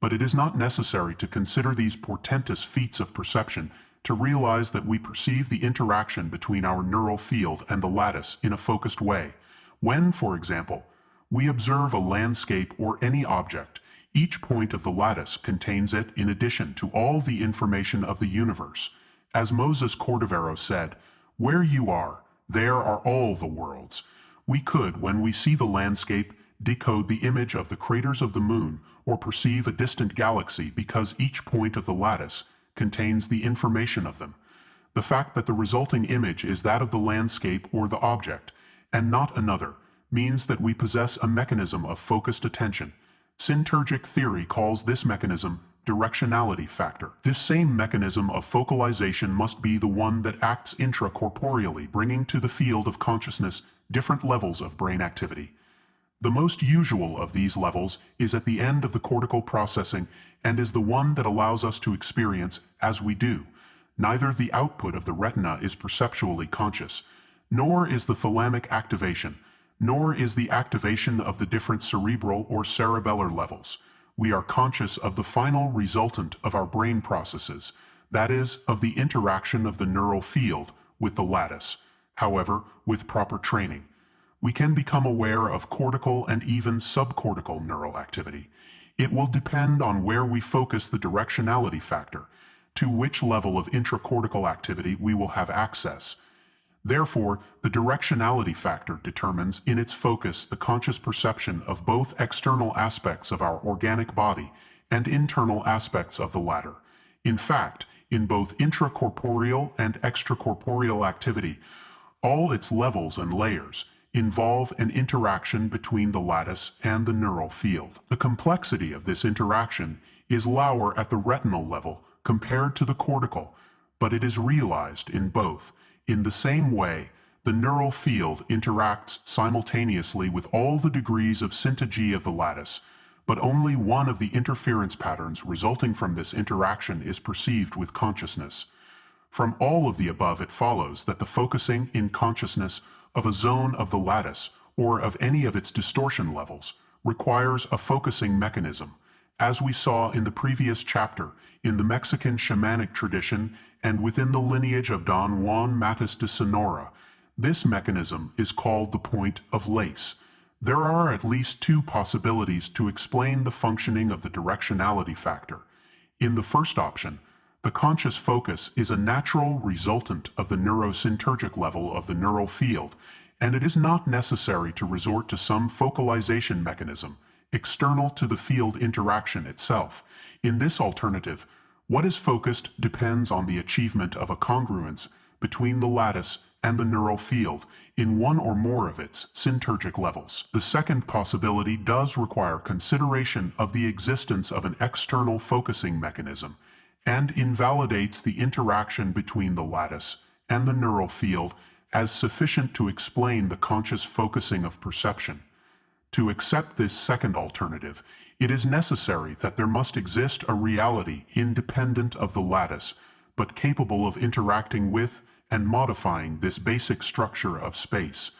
But it is not necessary to consider these portentous feats of perception to realize that we perceive the interaction between our neural field and the lattice in a focused way. When, for example, we observe a landscape or any object, each point of the lattice contains it in addition to all the information of the universe. As Moses Cordovero said, "Where you are, there are all the worlds." We could, when we see the landscape, decode the image of the craters of the moon or perceive a distant galaxy because each point of the lattice contains the information of them. The fact that the resulting image is that of the landscape or the object, and not another, means that we possess a mechanism of focused attention. Syntergic theory calls this mechanism directionality factor. This same mechanism of focalization must be the one that acts intracorporeally, bringing to the field of consciousness different levels of brain activity. The most usual of these levels is at the end of the cortical processing and is the one that allows us to experience as we do. Neither the output of the retina is perceptually conscious, nor is the thalamic activation, nor is the activation of the different cerebral or cerebellar levels. we are conscious of the final resultant of our brain processes, that is, of the interaction of the neural field with the lattice. However, with proper training, we can become aware of cortical and even subcortical neural activity. It will depend on where we focus the directionality factor, to which level of intracortical activity we will have access. Therefore, the directionality factor determines in its focus the conscious perception of both external aspects of our organic body and internal aspects of the latter. In fact, in both intracorporeal and extracorporeal activity, all its levels and layers involve an interaction between the lattice and the neural field. The complexity of this interaction is lower at the retinal level compared to the cortical, but it is realized in both. In the same way, the neural field interacts simultaneously with all the degrees of syntaggy of the lattice, but only one of the interference patterns resulting from this interaction is perceived with consciousness. From all of the above, it follows that the focusing in consciousness of a zone of the lattice, or of any of its distortion levels, requires a focusing mechanism, as we saw in the previous chapter in the Mexican shamanic tradition and within the lineage of Don Juan Matus de Sonora. This mechanism is called the point of lace. There are at least two possibilities to explain the functioning of the directionality factor. In the first option, the conscious focus is a natural resultant of the neurosyntergic level of the neural field, and it is not necessary to resort to some focalization mechanism external to the field interaction itself. In this alternative, what is focused depends on the achievement of a congruence between the lattice and the neural field in one or more of its syntergic levels. The second possibility does require consideration of the existence of an external focusing mechanism, and invalidates the interaction between the lattice and the neural field as sufficient to explain the conscious focusing of perception. To accept this second alternative, it is necessary that there must exist a reality independent of the lattice, but capable of interacting with and modifying this basic structure of space.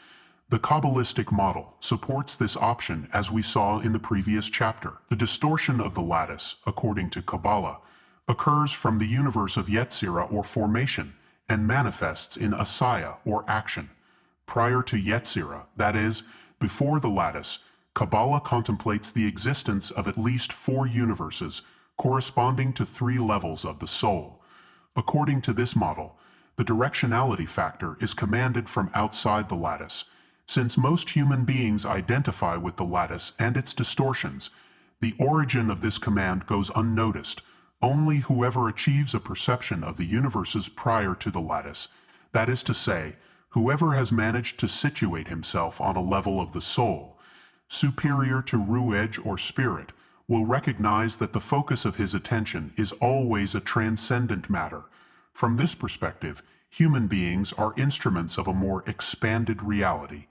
The Kabbalistic model supports this option, as we saw in the previous chapter. The distortion of the lattice, according to Kabbalah, occurs from the universe of Yetzirah or formation, and manifests in Asaya or action. Prior to Yetzirah, that is, before the lattice, Kabbalah contemplates the existence of at least 4 universes, corresponding to 3 levels of the soul. According to this model, the directionality factor is commanded from outside the lattice. Since most human beings identify with the lattice and its distortions, the origin of this command goes unnoticed. Only whoever achieves a perception of the universes prior to the lattice, that is to say, whoever has managed to situate himself on a level of the soul, superior to Ru'ej or spirit, will recognize that the focus of his attention is always a transcendent matter. From this perspective, human beings are instruments of a more expanded reality.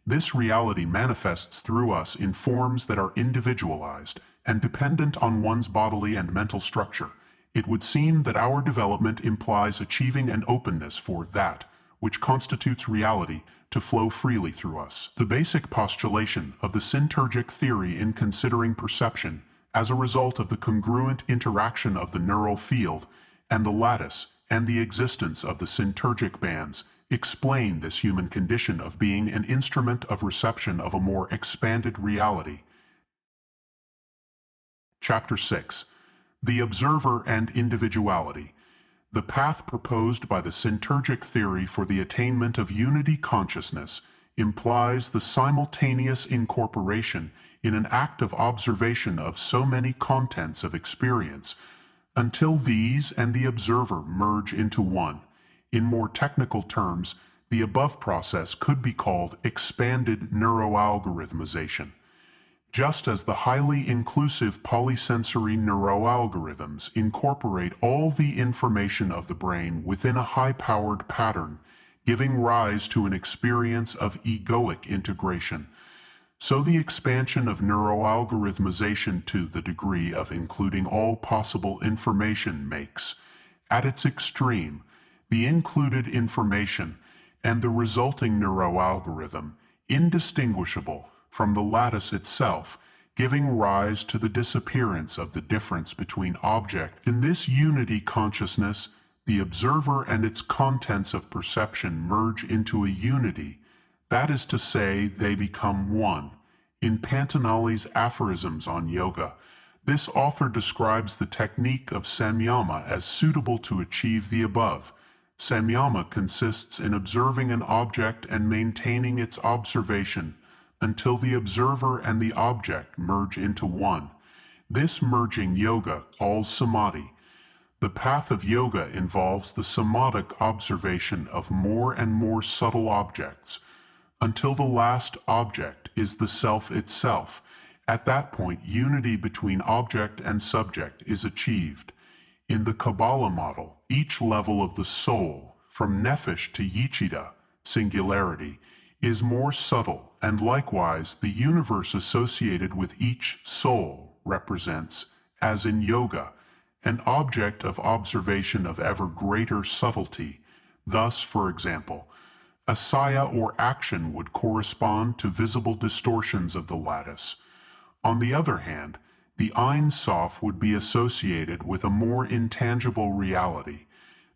This reality manifests through us in forms that are individualized and dependent on one's bodily and mental structure. It would seem that our development implies achieving an openness for that which constitutes reality to flow freely through us. The basic postulation of the Syntergic theory in considering perception as a result of the congruent interaction of the neural field and the lattice and the existence of the syntergic bands explain this human condition of being an instrument of reception of a more expanded reality. Chapter 6. The Observer and Individuality. The path proposed by the Syntergic theory for the attainment of unity consciousness implies the simultaneous incorporation in an act of observation of so many contents of experience, until these and the observer merge into one. In more technical terms, the above process could be called expanded neuroalgorithmization. Just as the highly inclusive polysensory neuroalgorithms incorporate all the information of the brain within a high-powered pattern, giving rise to an experience of egoic integration, so the expansion of neuroalgorithmization to the degree of including all possible information makes, at its extreme, the included information and the resulting neuroalgorithm indistinguishable from the lattice itself, giving rise to the disappearance of the difference between object. In this unity consciousness, the observer and its contents of perception merge into a unity, that is to say, they become one. In Pantanal's aphorisms on yoga, this author describes the technique of samyama as suitable to achieve the above. Samyama consists in observing an object and maintaining its observation until the observer and the object merge into one. This merging yoga calls samadhi. The path of yoga involves the samadhic observation of more and more subtle objects, until the last object is the self itself. At that point, unity between object and subject is achieved. In the Kabbalah model, each level of the soul, from nephesh to yichida, singularity, is more subtle, and likewise the universe associated with each soul represents, as in yoga, an object of observation of ever greater subtlety. Thus, for example, a saya or action would correspond to visible distortions of the lattice. On the other hand, the Ein Sof would be associated with a more intangible reality.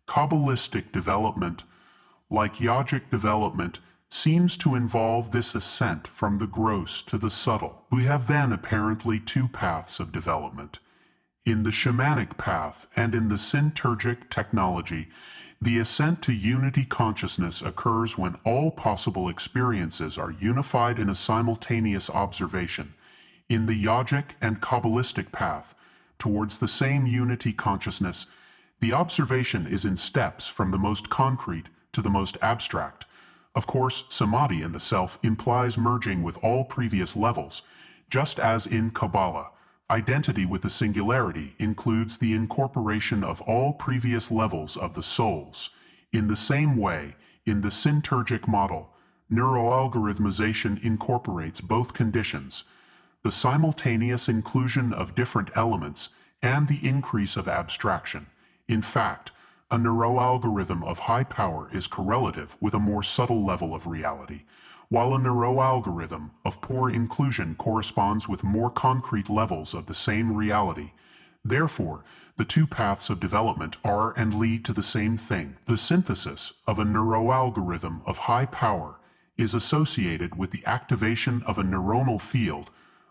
Kabbalistic development, like yogic development, seems to involve this ascent from the gross to the subtle. We have then apparently two paths of development. In the shamanic path and in the Syntergic technology, the ascent to unity consciousness occurs when all possible experiences are unified in a simultaneous observation. In the yogic and Kabbalistic path, towards the same unity consciousness, the observation is in steps from the most concrete to the most abstract. Of course, samadhi in the self implies merging with all previous levels, just as in Kabbalah. Identity with the singularity includes the incorporation of all previous levels of the souls. In the same way, in the Syntergic model, neuroalgorithmization incorporates both conditions, the simultaneous inclusion of different elements and the increase of abstraction. In fact, a neuroalgorithm of high power is correlative with a more subtle level of reality, while a neuroalgorithm of poor inclusion corresponds with more concrete levels of the same reality. Therefore, the two paths of development are and lead to the same thing. The synthesis of a neuroalgorithm of high power is associated with the activation of a neuronal field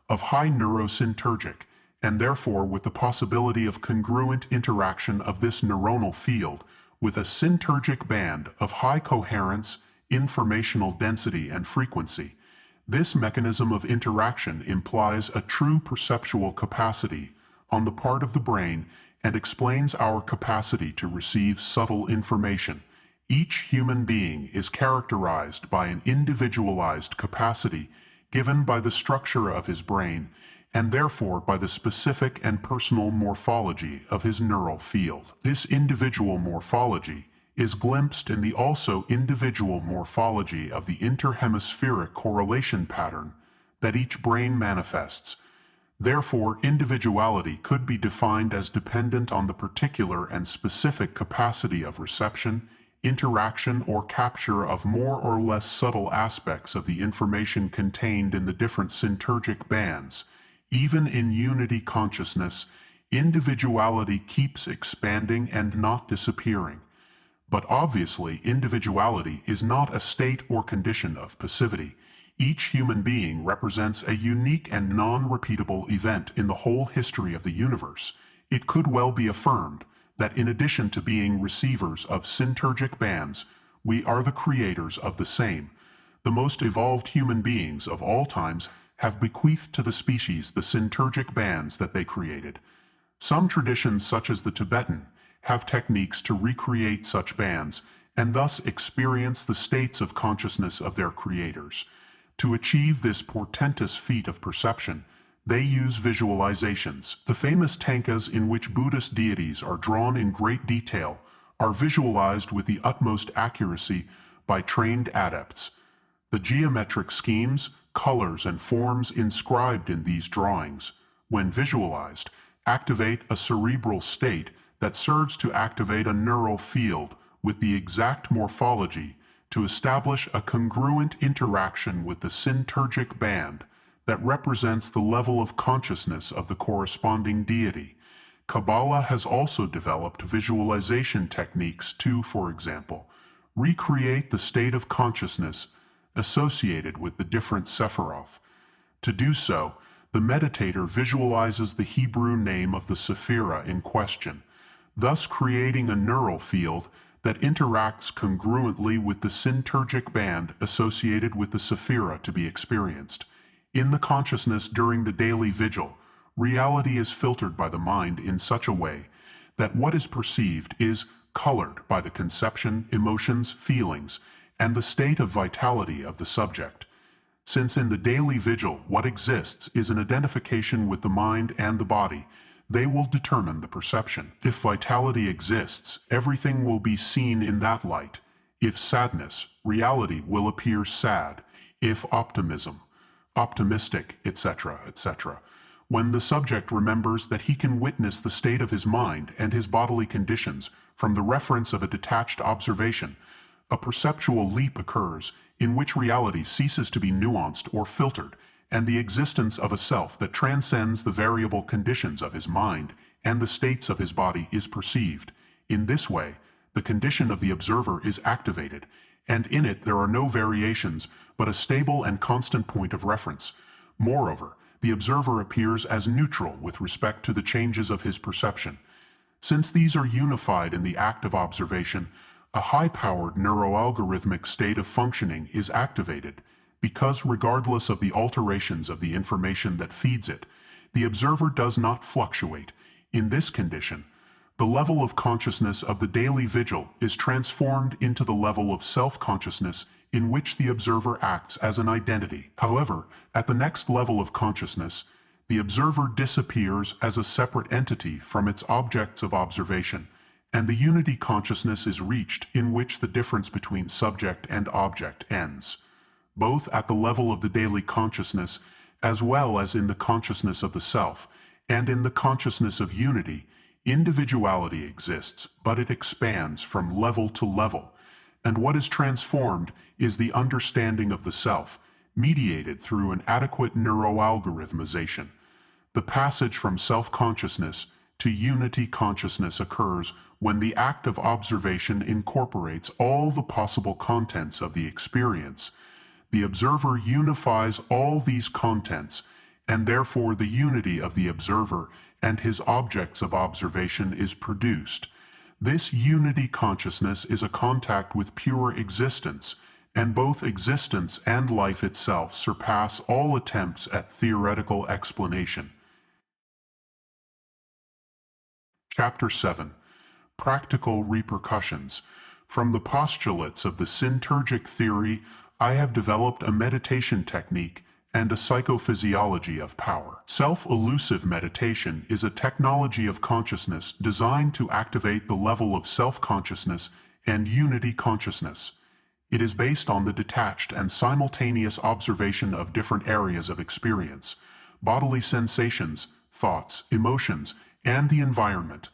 of high neurosyntergic, and therefore with the possibility of congruent interaction of this neuronal field with a syntergic band of high coherence, informational density and frequency. This mechanism of interaction implies a true perceptual capacity on the part of the brain and explains our capacity to receive subtle information. Each human being is characterized by an individualized capacity given by the structure of his brain and therefore by the specific and personal morphology of his neural field. This individual morphology is glimpsed in the also individual morphology of the interhemispheric correlation pattern that each brain manifests. Therefore, individuality could be defined as dependent on the particular and specific capacity of reception, interaction, or capture of more or less subtle aspects of the information contained in the different syntergic bands. Even in unity consciousness, individuality keeps expanding and not disappearing. But obviously, individuality is not a state or condition of passivity. Each human being represents a unique and non-repeatable event in the whole history of the universe. It could well be affirmed that in addition to being receivers of syntergic bands, we are the creators of the same. The most evolved human beings of all times have bequeathed to the species the syntergic bands that they created. Some traditions, such as the Tibetan, have techniques to recreate such bands and thus experience the states of consciousness of their creators. To achieve this portentous feat of perception, they use visualizations. The famous tankas in which Buddhist deities are drawn in great detail are visualized with the utmost accuracy by trained adepts. The geometric schemes, colors, and forms inscribed in these drawings, when visualized, activate a cerebral state that serves to activate a neural field with the exact morphology to establish a congruent interaction with the syntergic band that represents the level of consciousness of the corresponding deity. Kabbalah has also developed visualization techniques to, for example, recreate the state of consciousness associated with the different Sephiroth. To do so, the meditator visualizes the Hebrew name of the Sephira in question, thus creating a neural field that interacts congruently with the syntergic band associated with the Sephira to be experienced. In the consciousness during the daily vigil, reality is filtered by the mind in such a way that what is perceived is colored by the conception, emotions, feelings, and the state of vitality of the subject. Since in the daily vigil what exists is an identification with the mind and the body, they will determine the perception. If vitality exists, everything will be seen in that light. If sadness, reality will appear sad. If optimism, optimistic, etc., etc. When the subject remembers that he can witness the state of his mind and his bodily conditions from the reference of a detached observation, a perceptual leap occurs in which reality ceases to be nuanced or filtered, and the existence of a self that transcends the variable conditions of his mind and the states of his body is perceived. In this way, the condition of the observer is activated, and in it there are no variations but a stable and constant point of reference. Moreover, the observer appears as neutral with respect to the changes of his perception. Since these are unified in the act of observation, a high-powered neuroalgorithmic state of functioning is activated, because regardless of the alterations of the information that feeds it, the observer does not fluctuate. In this condition, the level of consciousness of the daily vigil is transformed into the level of self-consciousness in which the observer acts as an identity. However, at the next level of consciousness, the observer disappears as a separate entity from its objects of observation, and the unity consciousness is reached in which the difference between subject and object ends. Both at the level of the daily consciousness, as well as in the consciousness of the self, and in the consciousness of unity, individuality exists, but it expands from level to level, and what is transformed is the understanding of the self, mediated through an adequate neuroalgorithmization. The passage from self-consciousness to unity consciousness occurs when the act of observation incorporates all the possible contents of the experience. The observer unifies all these contents, and therefore the unity of the observer and his objects of observation is produced. This unity consciousness is a contact with pure existence, and both existence and life itself surpass all attempts at theoretical explanation. Chapter 7. Practical Repercussions. From the postulates of the Syntergic Theory, I have developed a meditation technique and a psychophysiology of power. Self-elusive meditation is a technology of consciousness designed to activate the level of self-consciousness and unity consciousness. It is based on the detached and simultaneous observation of different areas of experience, bodily sensations, thoughts, emotions, and the environment.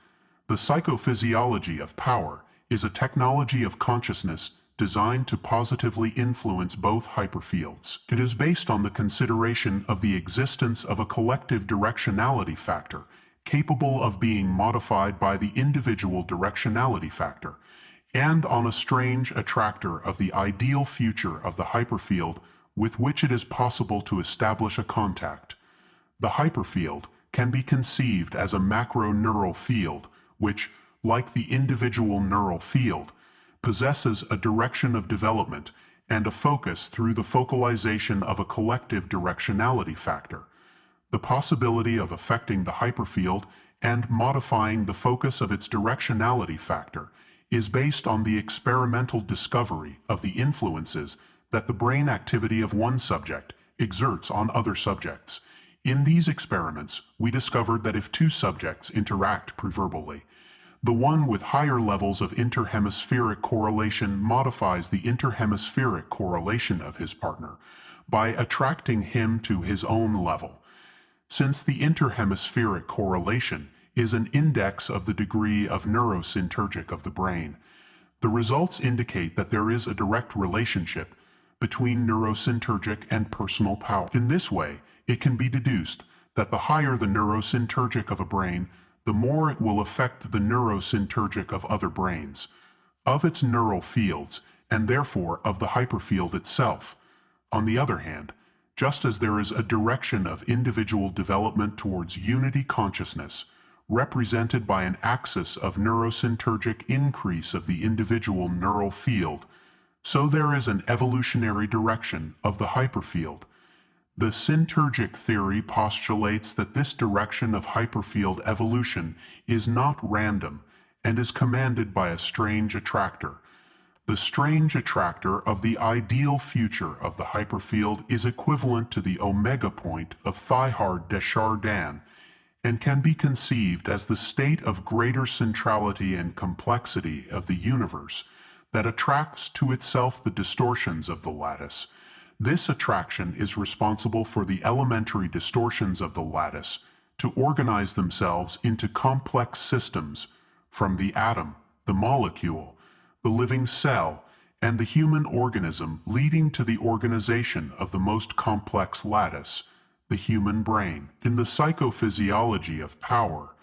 The psychophysiology of power is a technology of consciousness designed to positively influence both hyperfields. It is based on the consideration of the existence of a collective directionality factor, capable of being modified by the individual directionality factor, and on a strange attractor of the ideal future of the hyperfield with which it is possible to establish a contact. The hyperfield can be conceived as a macro-neural field, which, like the individual neural field, possesses a direction of development and a focus through the focalization of a collective directionality factor. The possibility of affecting the hyperfield and modifying the focus of its directionality factor is based on the experimental discovery of the influences that the brain activity of one subject exerts on other subjects. In these experiments, we discovered that if two subjects interact preverbally, the one with higher levels of interhemispheric correlation modifies the interhemispheric correlation of his partner by attracting him to his own level. Since the interhemispheric correlation is an index of the degree of neurosyntergic of the brain, the results indicate that there is a direct relationship between neurosyntergic and personal power. In this way, it can be deduced that the higher the neurosyntergic of a brain, the more it will affect the neurosyntergic of other brains, of its neural fields, and therefore of the hyperfield itself. On the other hand, just as there is a direction of individual development towards unity consciousness, represented by an axis of neurosyntergic increase of the individual neural field, so there is an evolutionary direction of the hyperfield. The Syntergic theory postulates that this direction of hyperfield evolution is not random and is commanded by a strange attractor. The strange attractor of the ideal future of the hyperfield is equivalent to the omega point of Teilhard de Chardin, and can be conceived as the state of greater centrality and complexity of the universe that attracts to itself the distortions of the lattice. This attraction is responsible for the elementary distortions of the lattice to organize themselves into complex systems from the atom, the molecule, the living cell, and the human organism, leading to the organization of the most complex lattice, the human brain. In the psychophysiology of power,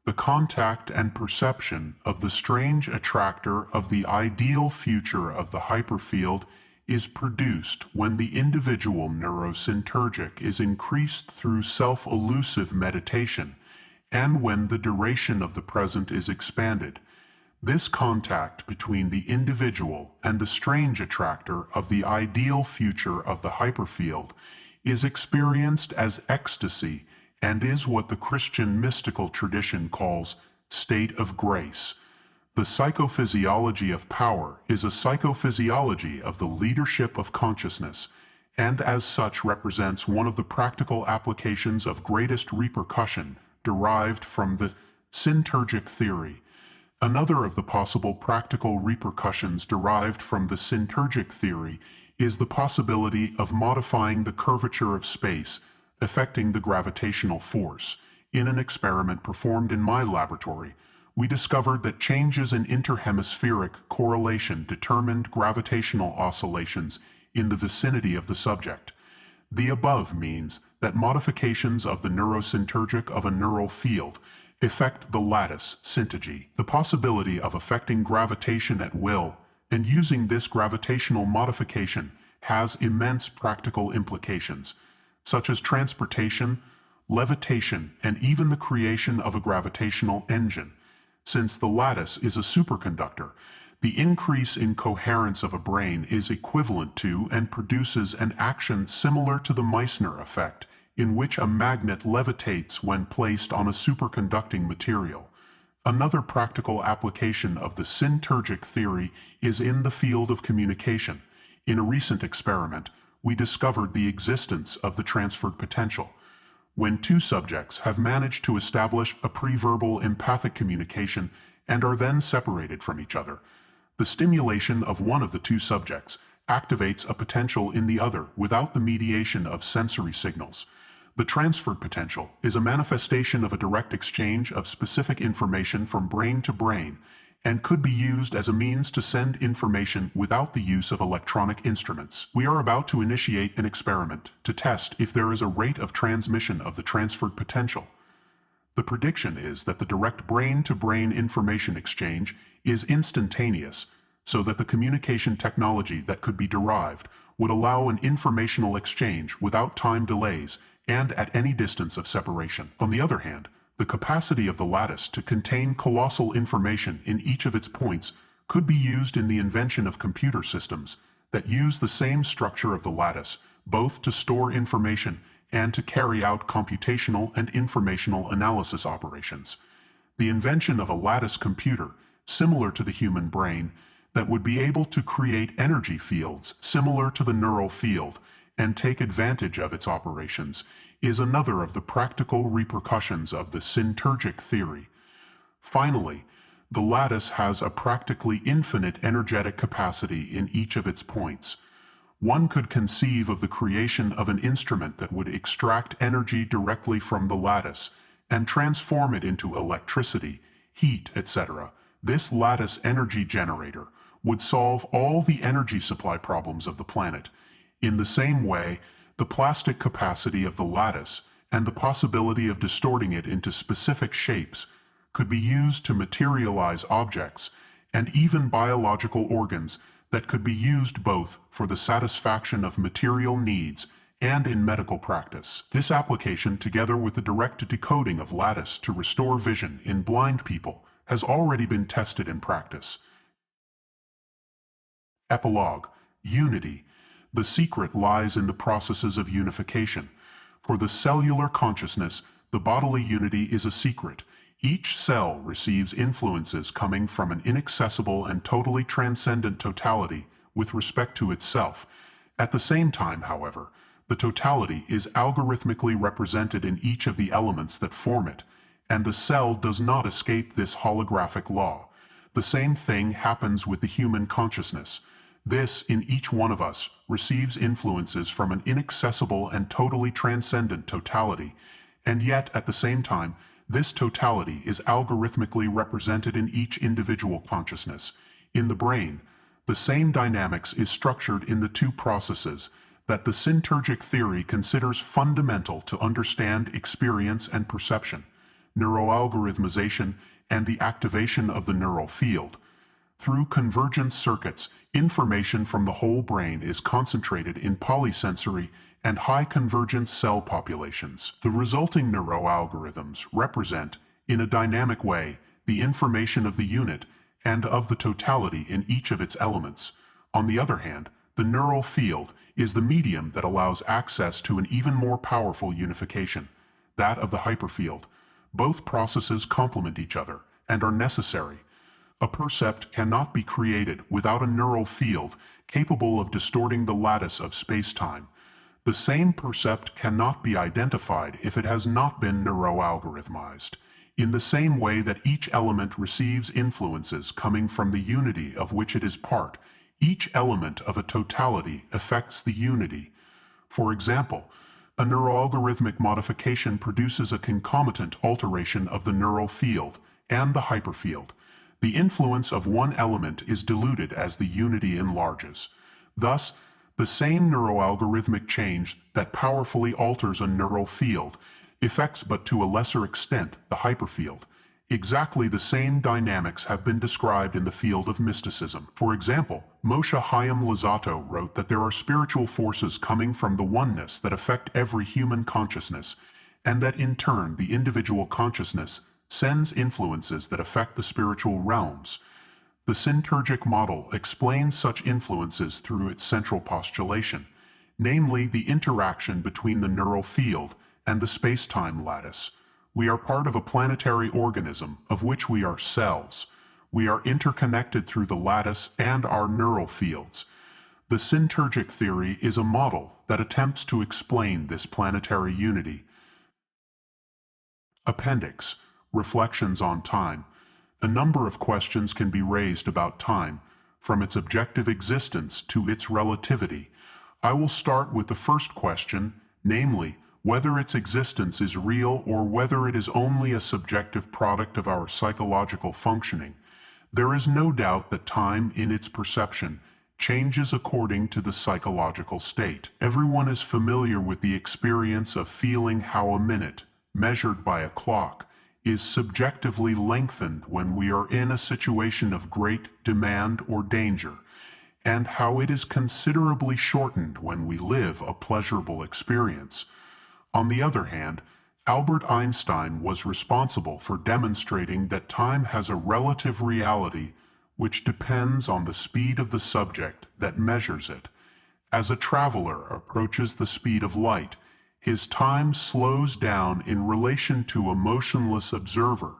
the contact and perception of the strange attractor of the ideal future of the hyperfield is produced when the individual neurosyntergic is increased through self-elusive meditation, and when the duration of the present is expanded. This contact between the individual and the strange attractor of the ideal future of the hyperfield is experienced as ecstasy and is what the Christian mystical tradition calls state of grace. The psychophysiology of power is a psychophysiology of the leadership of consciousness, and as such represents one of the practical applications of greatest repercussion derived from the Syntergic theory. Another of the possible practical repercussions derived from the Syntergic theory is the possibility of modifying the curvature of space, affecting the gravitational force. In an experiment performed in my laboratory, we discovered that changes in interhemispheric correlation determined gravitational oscillations in the vicinity of the subject. The above means that modifications of the neurosyntergic of a neural field affect the lattice synteny. The possibility of affecting gravitation at will and using this gravitational modification has immense practical implications, such as transportation, levitation, and even the creation of a gravitational engine. Since the lattice is a superconductor, the increase in coherence of a brain is equivalent to and produces an action similar to the Meissner effect, in which a magnet levitates when placed on a superconducting material. Another practical application of the Syntergic theory is in the field of communication. In a recent experiment, we discovered the existence of the transferred potential. When two subjects have managed to establish a pre-verbal empathic communication and are then separated from each other, the stimulation of one of the two subjects activates a potential in the other without the mediation of sensory signals. The transferred potential is a manifestation of a direct exchange of specific information from brain to brain and could be used as a means to send information without the use of electronic instruments. We are about to initiate an experiment to test if there is a rate of transmission of the transferred potential. The prediction is that the direct brain-to-brain information exchange is instantaneous, so that the communication technology that could be derived would allow an informational exchange without time delays and at any distance of separation. On the other hand, the capacity of the lattice to contain colossal information in each of its points could be used in the invention of computer systems that use the same structure of the lattice, both to store information and to carry out computational and informational analysis operations. The invention of a lattice computer, similar to the human brain, that would be able to create energy fields similar to the neural field and take advantage of its operations, is another of the practical repercussions of the Syntergic theory. Finally, the lattice has a practically infinite energetic capacity in each of its points. One could conceive of the creation of an instrument that would extract energy directly from the lattice and transform it into electricity, heat, etc. This lattice energy generator would solve all the energy supply problems of the planet. In the same way, the plastic capacity of the lattice, and the possibility of distorting it into specific shapes could be used to materialize objects and even biological organs that could be used both for the satisfaction of material needs and in medical practice. This application, together with the direct decoding of lattice to restore vision in blind people, has already been tested in practice. Epilogue. Unity. The secret lies in the processes of unification. For the cellular consciousness, the bodily unity is a secret. Each cell receives influences coming from an inaccessible and totally transcendent totality with respect to itself. At the same time, however, the totality is algorithmically represented in each of the elements that form it, and the cell does not escape this holographic law. The same thing happens with the human consciousness. This, in each one of us, receives influences from an inaccessible and totally transcendent totality, and yet, at the same time, this totality is algorithmically represented in each individual consciousness. In the brain, the same dynamics is structured in the two processes that the Syntergic theory considers fundamental to understand experience and perception: neuroalgorithmization and the activation of the neural field. Through convergence circuits, information from the whole brain is concentrated in polysensory and high-convergence cell populations. The resulting neuroalgorithms represent, in a dynamic way, the information of the unit and of the totality in each of its elements. On the other hand, the neural field is the medium that allows access to an even more powerful unification, that of the hyperfield. Both processes complement each other and are necessary. A percept cannot be created without a neural field capable of distorting the lattice of space-time. The same percept cannot be identified if it has not been neuroalgorithmized. In the same way that each element receives influences coming from the unity of which it is part, each element of a totality affects the unity. For example, a neuroalgorithmic modification produces a concomitant alteration of the neural field and the hyperfield. The influence of one element is diluted as the unity enlarges. Thus, the same neuroalgorithmic change that powerfully alters a neural field affects, but to a lesser extent, the hyperfield. Exactly the same dynamics have been described in the field of mysticism. For example, Moshe Chaim Luzzatto wrote that there are spiritual forces coming from the oneness that affect every human consciousness, and that in turn the individual consciousness sends influences that affect the spiritual realms. The Syntergic model explains such influences through its central postulation, namely the interaction between the neural field and the space-time lattice. We are part of a planetary organism of which we are cells. We are interconnected through the lattice and our neural fields. The Syntergic theory is a model that attempts to explain this planetary unity. Appendix. Reflections on time. A number of questions can be raised about time, from its objective existence to its relativity. I will start with the first question, namely, whether its existence is real or whether it is only a subjective product of our psychological functioning. There is no doubt that time, in its perception, changes according to the psychological state. Everyone is familiar with the experience of feeling how a minute, measured by a clock, is subjectively lengthened when we are in a situation of great demand or danger, and how it is considerably shortened when we live a pleasurable experience. On the other hand, Albert Einstein was responsible for demonstrating that time has a relative reality which depends on the speed of the subject that measures it. As a traveler approaches the speed of light, his time slows down in relation to a motionless observer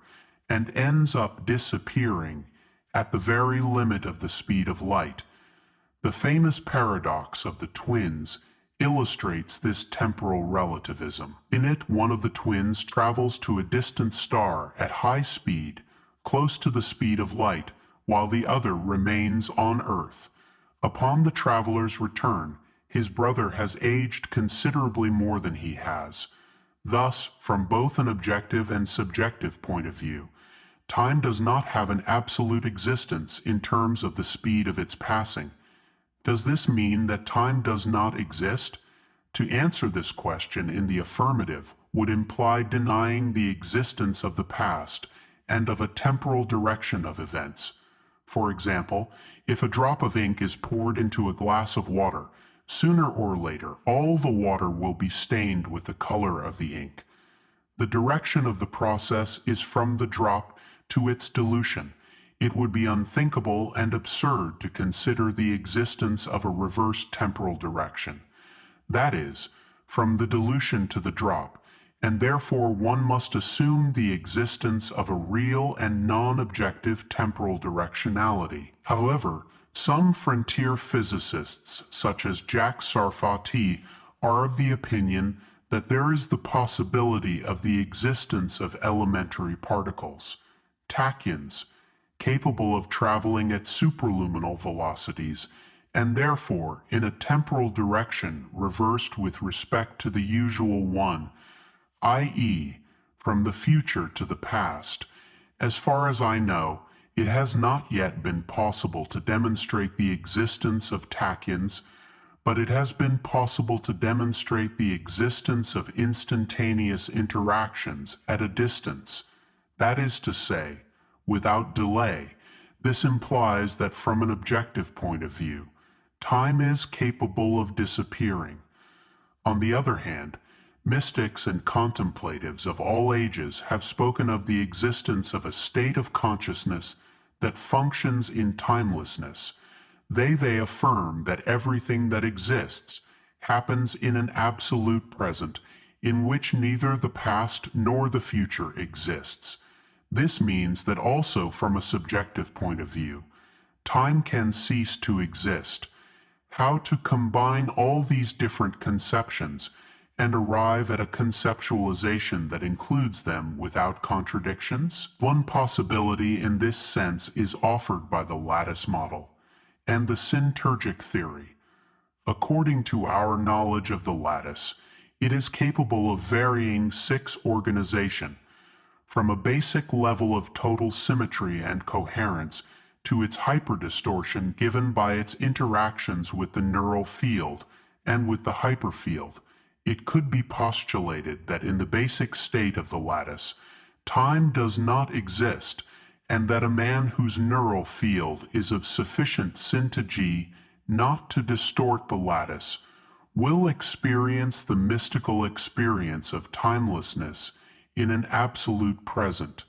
and ends up disappearing at the very limit of the speed of light. The famous paradox of the twins illustrates this temporal relativism. In it, one of the twins travels to a distant star at high speed, close to the speed of light, while the other remains on Earth. Upon the traveler's return, his brother has aged considerably more than he has. Thus, from both an objective and subjective point of view, time does not have an absolute existence in terms of the speed of its passing. Does this mean that time does not exist? To answer this question in the affirmative would imply denying the existence of the past and of a temporal direction of events. For example, if a drop of ink is poured into a glass of water, sooner or later all the water will be stained with the color of the ink. The direction of the process is from the drop to its dilution. It would be unthinkable and absurd to consider the existence of a reverse temporal direction. That is, from the dilution to the drop, and therefore one must assume the existence of a real and non-objective temporal directionality. However, some frontier physicists, such as Jacques Sarfati, are of the opinion that there is the possibility of the existence of elementary particles, tachyons, capable of traveling at superluminal velocities, and therefore in a temporal direction reversed with respect to the usual one, i.e., from the future to the past. As far as I know, it has not yet been possible to demonstrate the existence of tachyons, but it has been possible to demonstrate the existence of instantaneous interactions at a distance. That is to say, without delay. This implies that from an objective point of view, time is capable of disappearing. On the other hand, mystics and contemplatives of all ages have spoken of the existence of a state of consciousness that functions in timelessness. They affirm that everything that exists happens in an absolute present in which neither the past nor the future exists. This means that also from a subjective point of view, time can cease to exist. How to combine all these different conceptions and arrive at a conceptualization that includes them without contradictions? One possibility in this sense is offered by the lattice model and the Syntergic theory. According to our knowledge of the lattice, it is capable of varying organization, from a basic level of total symmetry and coherence to its hyperdistortion given by its interactions with the neural field and with the hyperfield. It could be postulated that in the basic state of the lattice, time does not exist, and that a man whose neural field is of sufficient syntagee not to distort the lattice will experience the mystical experience of timelessness in an absolute present.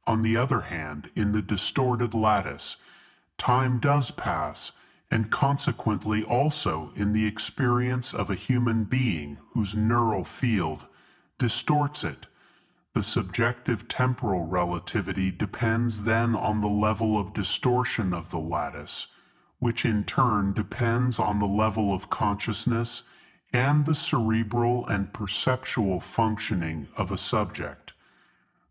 On the other hand, in the distorted lattice, time does pass, and consequently also in the experience of a human being whose neural field distorts it. The subjective temporal relativity depends then on the level of distortion of the lattice, which in turn depends on the level of consciousness and the cerebral and perceptual functioning of a subject.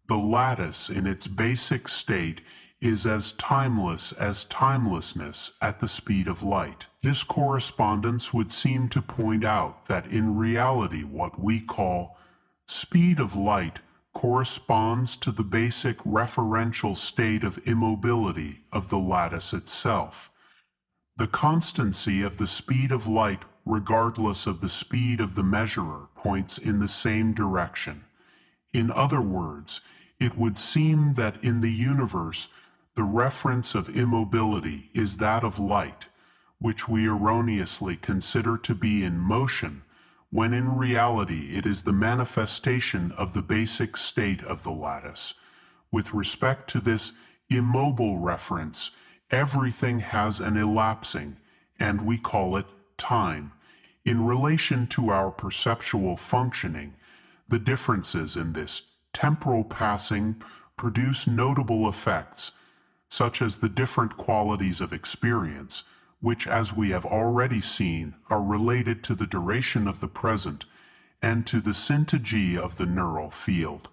The lattice in its basic state is as timeless as timelessness at the speed of light. This correspondence would seem to point out that in reality what we call speed of light corresponds to the basic referential state of immobility of the lattice itself. The constancy of the speed of light regardless of the speed of the measurer points in the same direction. In other words, it would seem that in the universe the reference of immobility is that of light, which we erroneously consider to be in motion, when in reality it is the manifestation of the basic state of the lattice. With respect to this immobile reference, everything has an elapsing, and we call it time. In relation to our perceptual functioning, the differences in this temporal passing produce notable effects, such as the different qualities of experience, which, as we have already seen, are related to the duration of the present and to the syntagee of the neural field.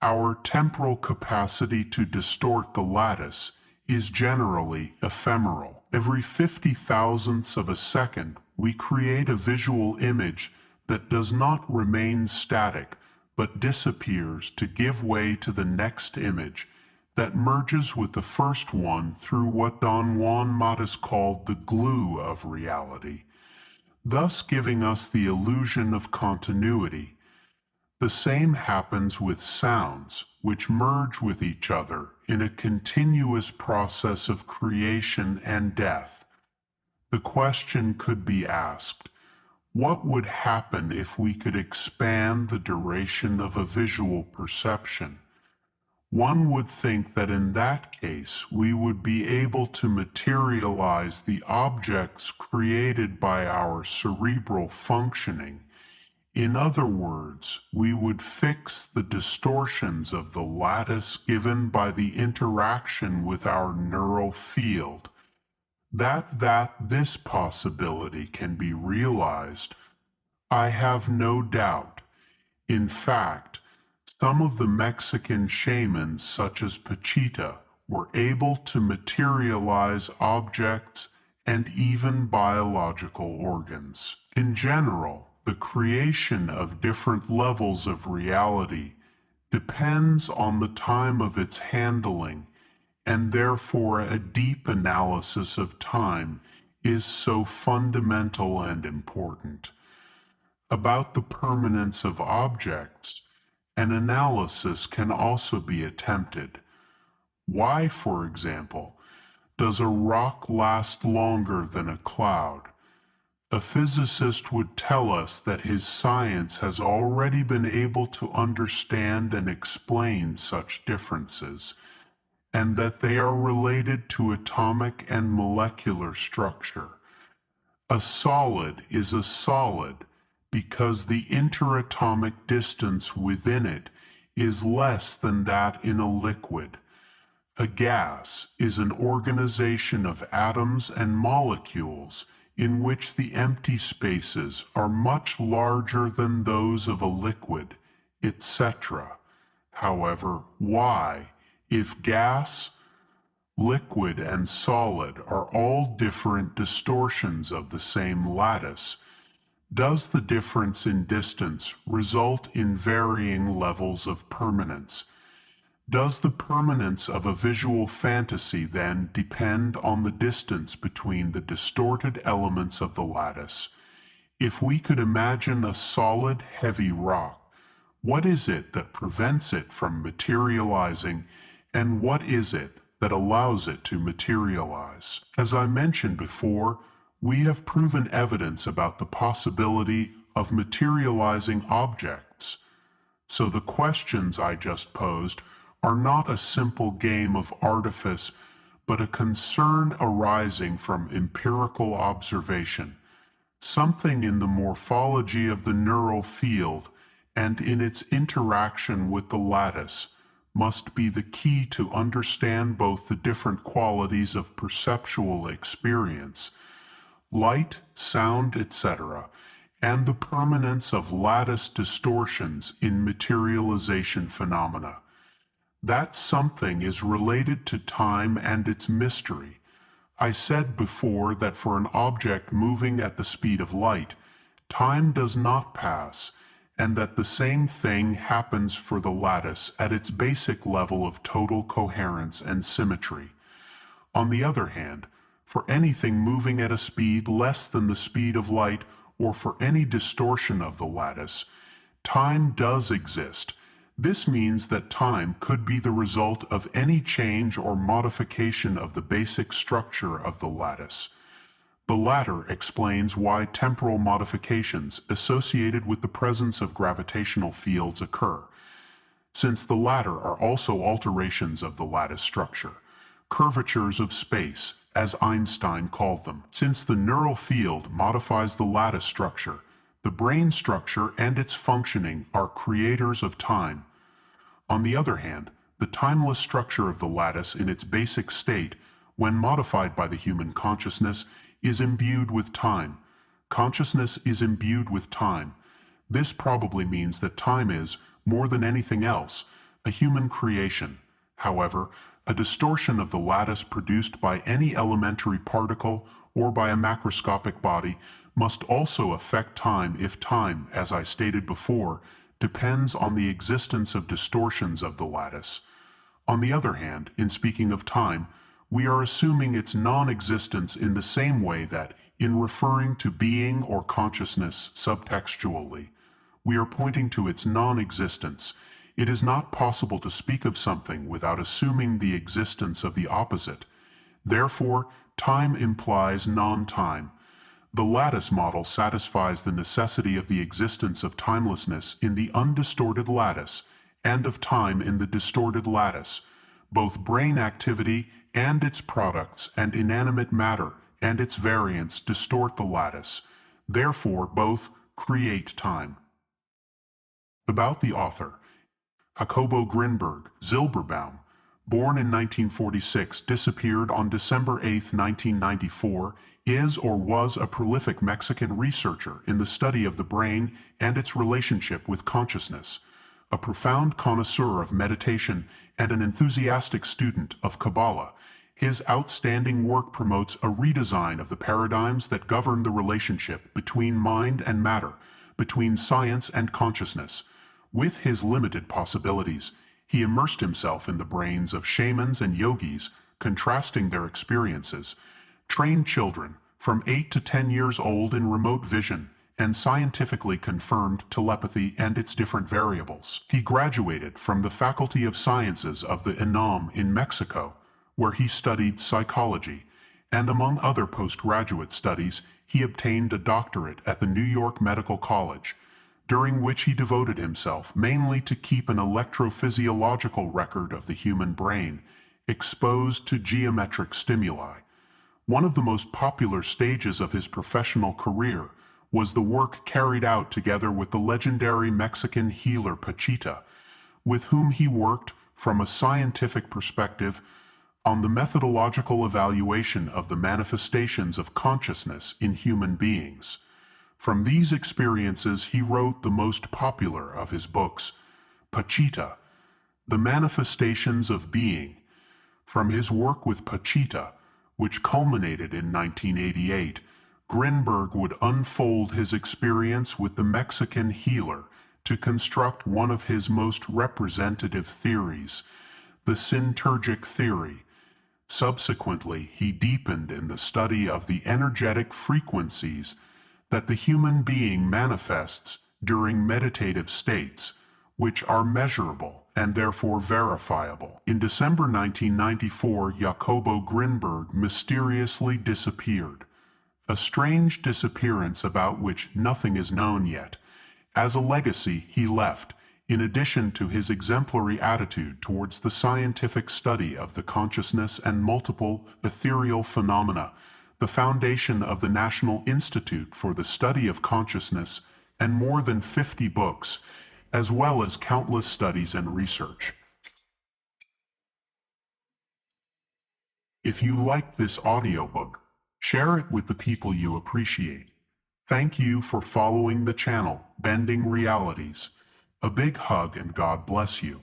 Our temporal capacity to distort the lattice is generally ephemeral. Every 50,000ths of a second, we create a visual image that does not remain static, but disappears to give way to the next image that merges with the first one through what Don Juan Matus called the glue of reality. thus giving us the illusion of continuity. The same happens with sounds, which merge with each other in a continuous process of creation and death. The question could be asked, what would happen if we could expand the duration of a visual perception? One would think that in that case we would be able to materialize the objects created by our cerebral functioning. In other words, we would fix the distortions of the lattice given by the interaction with our neural field. That this possibility can be realized, I have no doubt. In fact, some of the Mexican shamans, such as Pachita, were able to materialize objects and even biological organs. In general, the creation of different levels of reality depends on the time of its handling, and therefore a deep analysis of time is so fundamental and important. About the permanence of objects, an analysis can also be attempted. Why, for example, does a rock last longer than a cloud? A physicist would tell us that his science has already been able to understand and explain such differences, and that they are related to atomic and molecular structure. A solid is a solid because the interatomic distance within it is less than that in a liquid. A gas is an organization of atoms and molecules in which the empty spaces are much larger than those of a liquid, etc. However, why, if gas, liquid, and solid are all different distortions of the same lattice, does the difference in distance result in varying levels of permanence? Does the permanence of a visual fantasy then depend on the distance between the distorted elements of the lattice? If we could imagine a solid, heavy rock, what is it that prevents it from materializing, and what is it that allows it to materialize? As I mentioned before, we have proven evidence about the possibility of materializing objects. So the questions I just posed are not a simple game of artifice, but a concern arising from empirical observation. Something in the morphology of the neural field and in its interaction with the lattice must be the key to understand both the different qualities of perceptual experience, light, sound, etc., and the permanence of lattice distortions in materialization phenomena. That something is related to time and its mystery. I said before that for an object moving at the speed of light, time does not pass, and that the same thing happens for the lattice at its basic level of total coherence and symmetry. On the other hand, for anything moving at a speed less than the speed of light, or for any distortion of the lattice, time does exist. This means that time could be the result of any change or modification of the basic structure of the lattice. The latter explains why temporal modifications associated with the presence of gravitational fields occur, since the latter are also alterations of the lattice structure, curvatures of space, as Einstein called them. Since the neural field modifies the lattice structure, the brain structure and its functioning are creators of time. On the other hand, the timeless structure of the lattice in its basic state, when modified by the human consciousness, is imbued with time. Consciousness is imbued with time. This probably means that time is, more than anything else, a human creation. However, a distortion of the lattice produced by any elementary particle or by a macroscopic body must also affect time if time, as I stated before, depends on the existence of distortions of the lattice. On the other hand, in speaking of time, we are assuming its non-existence in the same way that, In referring to being or consciousness subtextually, we are pointing to its non-existence. It is not possible to speak of something without assuming the existence of the opposite. Therefore, time implies non-time. The lattice model satisfies the necessity of the existence of timelessness in the undistorted lattice and of time in the distorted lattice. Both brain activity and its products and inanimate matter and its variants distort the lattice. Therefore, both create time. About the author. Jacobo Grinberg Syntergic, born in 1946, disappeared on December 8, 1994, is or was a prolific Mexican researcher in the study of the brain and its relationship with consciousness, a profound connoisseur of meditation and an enthusiastic student of Kabbalah. His outstanding work promotes a redesign of the paradigms that govern the relationship between mind and matter, between science and consciousness. With his limited possibilities, he immersed himself in the brains of shamans and yogis, contrasting their experiences, trained children from 8 to 10 years old in remote vision, and scientifically confirmed telepathy and its different variables. He graduated from the Faculty of Sciences of the UNAM in Mexico, where he studied psychology, and among other postgraduate studies, he obtained a doctorate at the New York Medical College, during which he devoted himself mainly to keep an electrophysiological record of the human brain, exposed to geometric stimuli. One of the most popular stages of his professional career was the work carried out together with the legendary Mexican healer Pachita, with whom he worked from a scientific perspective on the methodological evaluation of the manifestations of consciousness in human beings. From these experiences he wrote the most popular of his books, Pachita, The Manifestations of Being. From his work with Pachita, which culminated in 1988, Grinberg would unfold his experience with the Mexican healer to construct one of his most representative theories, the Syntergic Theory. Subsequently, he deepened in the study of the energetic frequencies that the human being manifests during meditative states, which are measurable and therefore verifiable. In December 1994, Jacobo Grinberg mysteriously disappeared, a strange disappearance about which nothing is known yet. As a legacy he left, in addition to his exemplary attitude towards the scientific study of the consciousness and multiple ethereal phenomena, the foundation of the National Institute for the Study of Consciousness, and more than 50 books, as well as countless studies and research. If you liked this audiobook, share it with the people you appreciate. Thank you for following the channel, Bending Realities. A big hug and God bless you.